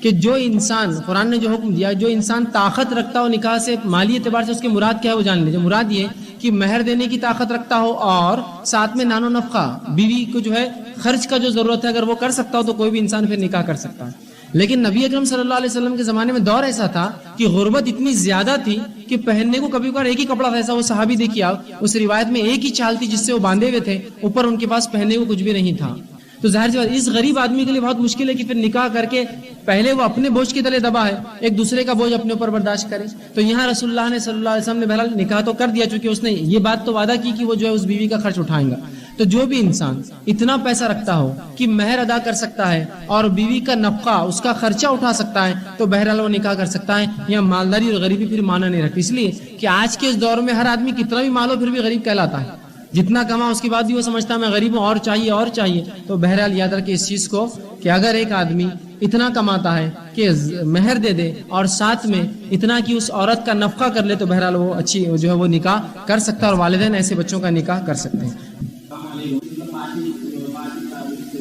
کہ جو انسان, قرآن نے جو حکم دیا, جو انسان طاقت رکھتا ہو نکاح سے مالی اعتبار سے, اس کے مراد کیا ہے وہ جان لیجیے. مراد یہ کہ مہر دینے کی طاقت رکھتا ہو اور ساتھ میں نان و نفقہ, بیوی کو جو ہے خرچ کا جو ضرورت ہے اگر وہ کر سکتا ہو تو کوئی بھی انسان پھر نکاح کر سکتا ہے. لیکن نبی اکرم صلی اللہ علیہ وسلم کے زمانے میں دور ایسا تھا کہ غربت اتنی زیادہ تھی کہ پہننے کو کبھی کبھار ایک ہی کپڑا تھا. ایسا وہ صحابی دیکھیے آپ, اس روایت میں ایک ہی چال تھی جس سے وہ باندھے ہوئے تھے, اوپر ان کے پاس پہننے کو کچھ بھی نہیں تھا. تو ظاہر سی بات اس غریب آدمی کے لیے بہت مشکل ہے کہ پھر نکاح کر کے پہلے وہ اپنے بوجھ کے تلے دبا ہے, ایک دوسرے کا بوجھ اپنے اوپر برداشت کرے. تو یہاں رسول اللہ نے صلی اللہ علیہ وسلم نے بہرحال نکاح تو کر دیا, چونکہ اس نے یہ بات تو وعدہ کی کہ وہ جو ہے اس بیوی کا خرچ اٹھائیں گا. تو جو بھی انسان اتنا پیسہ رکھتا ہو کہ مہر ادا کر سکتا ہے اور بیوی کا نفقہ, اس کا خرچہ اٹھا سکتا ہے, تو بہرحال وہ نکاح کر سکتا ہے. یہاں مالداری اور غریبی پھر معنی نہیں رکھتی, اس لیے کہ آج کے اس دور میں ہر آدمی کتنا بھی مال ہو پھر بھی غریب کہلاتا ہے. جتنا کما اس کے بعد بھی وہ سمجھتا ہے میں غریب ہوں اور چاہیے اور چاہیے. تو بہرحال یاد رکھیں اس چیز کو کہ اگر ایک آدمی اتنا کماتا ہے کہ مہر دے دے اور ساتھ میں اتنا کہ اس عورت کا نفقہ کر لے تو بہرحال وہ اچھی جو ہے وہ نکاح کر سکتا ہے اور والدین ایسے بچوں کا نکاح کر سکتے ہیں.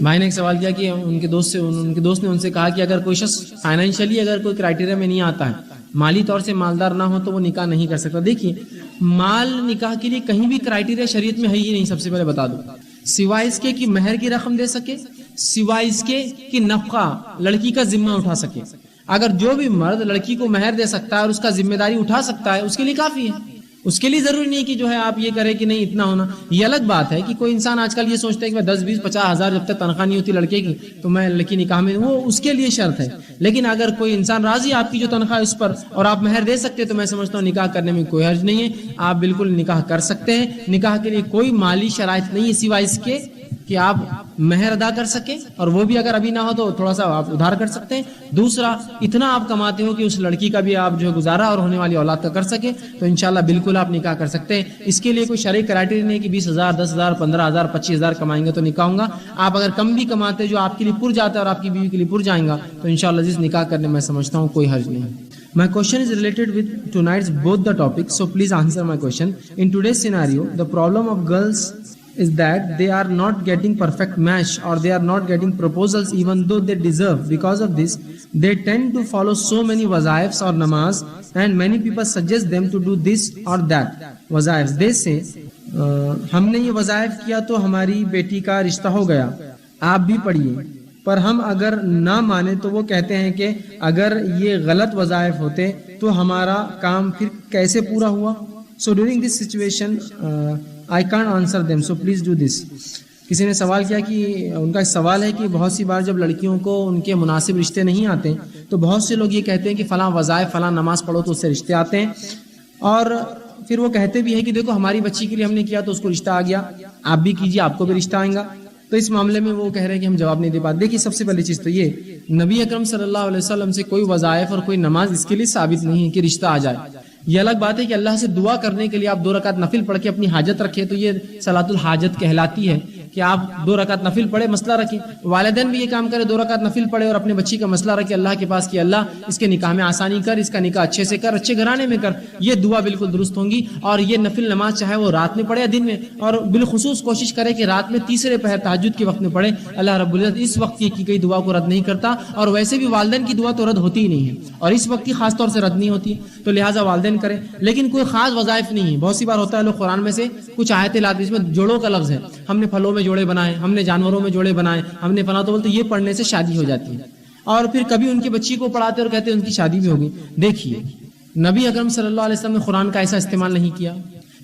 بھائی نے ایک سوال کیا کہ ان کے دوست نے ان سے کہا کہ اگر کوئی شخص فائنینشلی اگر کوئی کرائٹیریا میں نہیں آتا ہے, مالی طور سے مالدار نہ ہو تو وہ نکاح نہیں کر سکتا. دیکھیے مال نکاح کے لیے کہیں بھی کرائٹیریا شریعت میں ہے ہی نہیں, سب سے پہلے بتا دوں, سوائے اس کے کہ مہر کی رقم دے سکے, سوائے اس کے کہ نفقہ لڑکی کا ذمہ اٹھا سکے. اگر جو بھی مرد لڑکی کو مہر دے سکتا ہے اور اس کا ذمہ داری اٹھا سکتا ہے اس کے لیے کافی ہے. اس کے لیے ضروری نہیں کہ جو ہے آپ یہ کریں کہ نہیں اتنا ہونا. یہ الگ بات ہے کہ کوئی انسان آج کل یہ سوچتا ہے کہ 10 20 50 ہزار جب تک تنخواہ نہیں ہوتی لڑکے کی تو میں لڑکی نکاح میں, وہ اس کے لیے شرط ہے. لیکن اگر کوئی انسان راضی آپ کی جو تنخواہ ہے اس پر اور آپ مہر دے سکتے تو میں سمجھتا ہوں نکاح کرنے میں کوئی حرج نہیں ہے, آپ بالکل نکاح کر سکتے ہیں. نکاح کے لیے کوئی مالی شرائط نہیں ہے سوائے اس کے کہ آپ مہر ادا کر سکیں, اور وہ بھی اگر ابھی نہ ہو تو تھوڑا سا آپ ادھار کر سکتے ہیں. دوسرا اتنا آپ کماتے ہو کہ اس لڑکی کا بھی آپ جو ہے گزارا اور ہونے والی اولاد کا کر سکے تو انشاءاللہ بالکل آپ نکاح کر سکتے ہیں. اس کے لیے کوئی شرعی کرائٹیریا نہیں ہے کہ 20,000 10,000 15,000 25,000 کمائیں گے تو نکاح ہوگا. آپ اگر کم بھی کماتے جو آپ کے لیے پر جاتا ہے اور آپ کی بیوی کے لیے پر جائیں گا تو انشاءاللہ جس نکاح کرنے میں سمجھتا ہوں کوئی حرج نہیں. My question is related with tonight's both the topics, so please answer my question. In today's scenario, the problem of girls is that they are not getting perfect match or they are not getting proposals even though they deserve. Because of this, they tend to follow so many wazaifs or namaz, and many people suggest them to do this or that wazaifs. They say ہم نے یہ وظائف کیا تو ہماری بیٹی کا رشتہ ہو گیا, آپ بھی پڑھیے. پر ہم اگر نہ مانے تو وہ کہتے ہیں کہ اگر یہ غلط وظائف ہوتے تو ہمارا کام پھر کیسے پورا ہوا. So during this situation I can't answer them, so please do this. کسی نے سوال کیا کہ ان کا سوال ہے کہ بہت سی بار جب لڑکیوں کو ان کے مناسب رشتے نہیں آتے تو بہت سے لوگ یہ کہتے ہیں کہ فلاں وظائف فلاں نماز پڑھو تو اس سے رشتے آتے ہیں, اور پھر وہ کہتے بھی ہیں کہ دیکھو ہماری بچی کے لیے ہم نے کیا تو اس کو رشتہ آ گیا, آپ بھی کیجیے آپ کو بھی رشتہ آئے گا. تو اس معاملے میں وہ کہہ رہے ہیں کہ ہم جواب نہیں دے پاتے. دیکھیے سب سے پہلی چیز تو یہ نبی اکرم صلی اللہ علیہ وسلم سے کوئی وظائف اور کوئی نماز اس کے لیے ثابت نہیں ہے کہ رشتہ آ جائے. یہ الگ بات ہے کہ اللہ سے دعا کرنے کے لیے آپ 2 رکعت نفل پڑھ کے اپنی حاجت رکھیں تو یہ صلاۃ الحاجت کہلاتی ہے کہ آپ 2 رکعت نفل پڑھے مسئلہ رکھیں. والدین بھی یہ کام کرے 2 رکعت نفل پڑھے اور اپنے بچی کا مسئلہ رکھے اللہ کے پاس کہ اللہ اس کے نکاح میں آسانی کر, اس کا نکاح اچھے سے کر, اچھے گھرانے میں کر. یہ دعا بالکل درست ہوں گی. اور یہ نفل نماز چاہے وہ رات میں پڑھے یا دن میں, اور بالخصوص کوشش کرے کہ رات میں تیسرے پہر تہجد کے وقت میں پڑھے. اللہ رب العزت اس وقت کی گئی دعا کو رد نہیں کرتا, اور ویسے بھی والدین کی دعا تو رد ہوتی ہی نہیں ہے اور اس وقت کی خاص طور سے رد نہیں ہوتی, تو لہٰذا والدین کریں. لیکن کوئی خاص وظائف نہیں ہے. بہت سی بار ہوتا ہے لوگ قرآن میں سے کچھ آیتیں لاتے اس میں جوڑوں کا لفظ ہے, ہم نے پھلوں میں جوڑے بنائے, ہم نے جانوروں میں جوڑے بنائے, ہم نے فلاں, تو بولتے یہ پڑھنے سے شادی ہو جاتی ہے. اور پھر کبھی ان کی بچی کو پڑھاتے اور کہتے ہیں ان کی شادی بھی ہوگی. دیکھیے نبی اکرم صلی اللہ علیہ وسلم نے قرآن کا ایسا استعمال نہیں کیا,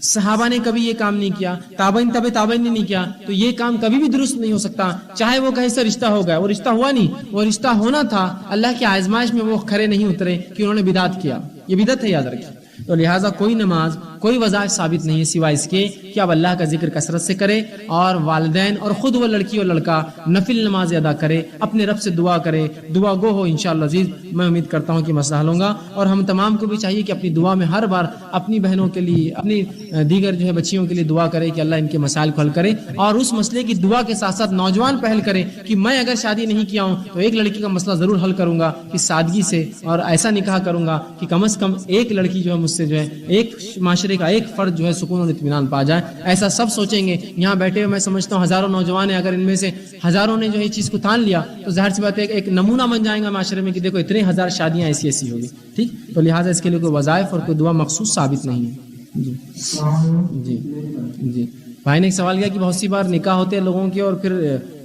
صحابہ نے کبھی یہ کام نہیں کیا, تابعین تابعین نے نہیں کیا, تو یہ کام کبھی بھی درست نہیں ہو سکتا. چاہے وہ کہیں سے رشتہ ہو گیا, وہ رشتہ ہوا نہیں, وہ رشتہ ہونا تھا, اللہ کی آزمائش میں وہ کھڑے نہیں اترے کہ انہوں نے بدعت کیا. یہ بدعت ہے, یاد رکھیے. تو لہٰذا کوئی نماز کوئی وظائف ثابت نہیں ہے سوائے اس کے کہ آپ اللہ کا ذکر کثرت سے کرے, اور والدین اور خود وہ لڑکی اور لڑکا نفل نماز ادا کرے, اپنے رب سے دعا کرے, دعا گو ہو انشاءاللہ عزیز. میں امید کرتا ہوں کہ مسئلہ حل ہوگا. اور ہم تمام کو بھی چاہیے کہ اپنی دعا میں ہر بار اپنی بہنوں کے لیے, اپنی دیگر جو ہے بچیوں کے لیے دعا کرے کہ اللہ ان کے مسائل کو حل کرے, اور اس مسئلے کی دعا کے ساتھ ساتھ نوجوان پہل کرے کہ میں اگر شادی نہیں کیا ہوں تو ایک لڑکی کا مسئلہ ضرور حل کروں گا کہ سادگی سے, اور ایسا نکاح کروں گا کہ کم از کم ایک لڑکی جو ہے مجھ سے جو ہے ایک معاشرے کا ایک فرد جو ہے سکون اور اطمینان پا جائے. ایسا سب سوچیں گے. یہاں بیٹھے ہوئے میں سمجھتا ہوں ہزاروں نوجوان ہیں, اگر ان میں سے ہزاروں نے جو ہے اس چیز کو تان لیا تو ظاہر سی بات ہے ایک نمونہ بن جائے گا معاشرے میں کہ دیکھو اتنے ہزار شادیاں ایسی ایسی ہوگی. ٹھیک, تو لہٰذا اس کے لیے کوئی وظائف اور کوئی دعا مخصوص ثابت نہیں ہے. جی جی جی. بھائی نے ایک سوال کیا کہ بہت سی بار نکاح ہوتے ہیں لوگوں کے اور پھر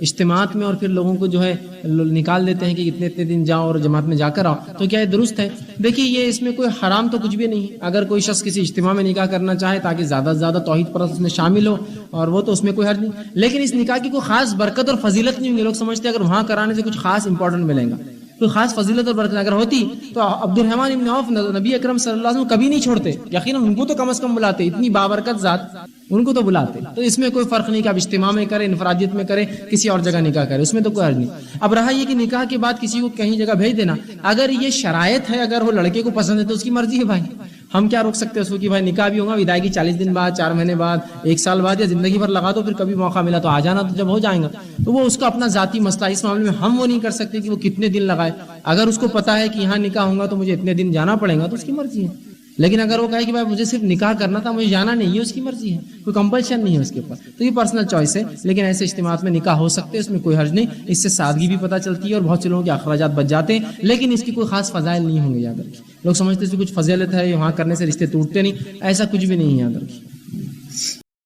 اجتماعات میں, اور پھر لوگوں کو جو ہے نکال دیتے ہیں کہ اتنے دن جاؤ اور جماعت میں جا کر آؤ, تو کیا یہ درست ہے؟ دیکھیے یہ اس میں کوئی حرام تو کچھ بھی نہیں ہے. اگر کوئی شخص کسی اجتماع میں نکاح کرنا چاہے تاکہ زیادہ سے زیادہ توحید پرست اس میں شامل ہو, اور وہ تو اس میں کوئی حرج نہیں. لیکن اس نکاح کی کوئی خاص برکت اور فضیلت نہیں ہوگی. لوگ سمجھتے ہیں اگر وہاں کرانے سے کچھ خاص امپورٹنٹ ملے گا, کوئی خاص فضیلت اور برکت اگر ہوتی تو عبد الرحمن ابن عوف نبی اکرم صلی اللہ علیہ وسلم کبھی نہیں چھوڑتے. یقیناً ان کو تو کم از کم بلاتے, اتنی بابرکت ذات ان کو تو بلاتے. تو اس میں کوئی فرق نہیں کہ آپ اجتماع میں کریں, انفرادیت میں کریں, کسی اور جگہ نکاح کریں, اس میں تو کوئی حرج نہیں. اب رہا یہ کہ نکاح کے بعد کسی کو کہیں جگہ بھیج دینا, اگر یہ شرائط ہے, اگر وہ لڑکے کو پسند ہے تو اس کی مرضی ہے بھائی. ہم کیا روک سکتے ہیں اس کو کہ بھائی نکاح بھی ہوگا وداعی کی 40 دن بعد، 4 مہینے بعد، 1 سال بعد، یا زندگی بھر لگا دو، پھر کبھی موقع ملا تو آ جانا، تو جب ہو جائیں گا تو وہ اس کا اپنا ذاتی مسئلہ، اس معاملے میں ہم وہ نہیں کر سکتے کہ وہ کتنے دن لگائے. اگر اس کو پتا ہے کہ یہاں نکاح ہوگا تو مجھے اتنے دن جانا پڑے گا تو اس کی مرضی ہے. لیکن اگر وہ کہے کہ بھائی مجھے صرف نکاح کرنا تھا، مجھے جانا نہیں ہے، اس کی مرضی ہے، کوئی کمپلشن نہیں ہے اس کے اوپر. تو یہ پرسنل چوائس ہے. لیکن ایسے اجتماعات میں نکاح ہو سکتے ہیں، اس میں کوئی حرج نہیں. اس سے سادگی بھی پتہ چلتی ہے اور بہت سے لوگوں کے اخراجات بچ جاتے ہیں. لیکن اس کی کوئی خاص فضائل نہیں ہوں گے. یاد رکھیے، لوگ سمجھتے ہیں کچھ فضیلت ہے، وہاں کرنے سے رشتے ٹوٹتے نہیں، ایسا کچھ بھی نہیں ہے. یاد رکھیے.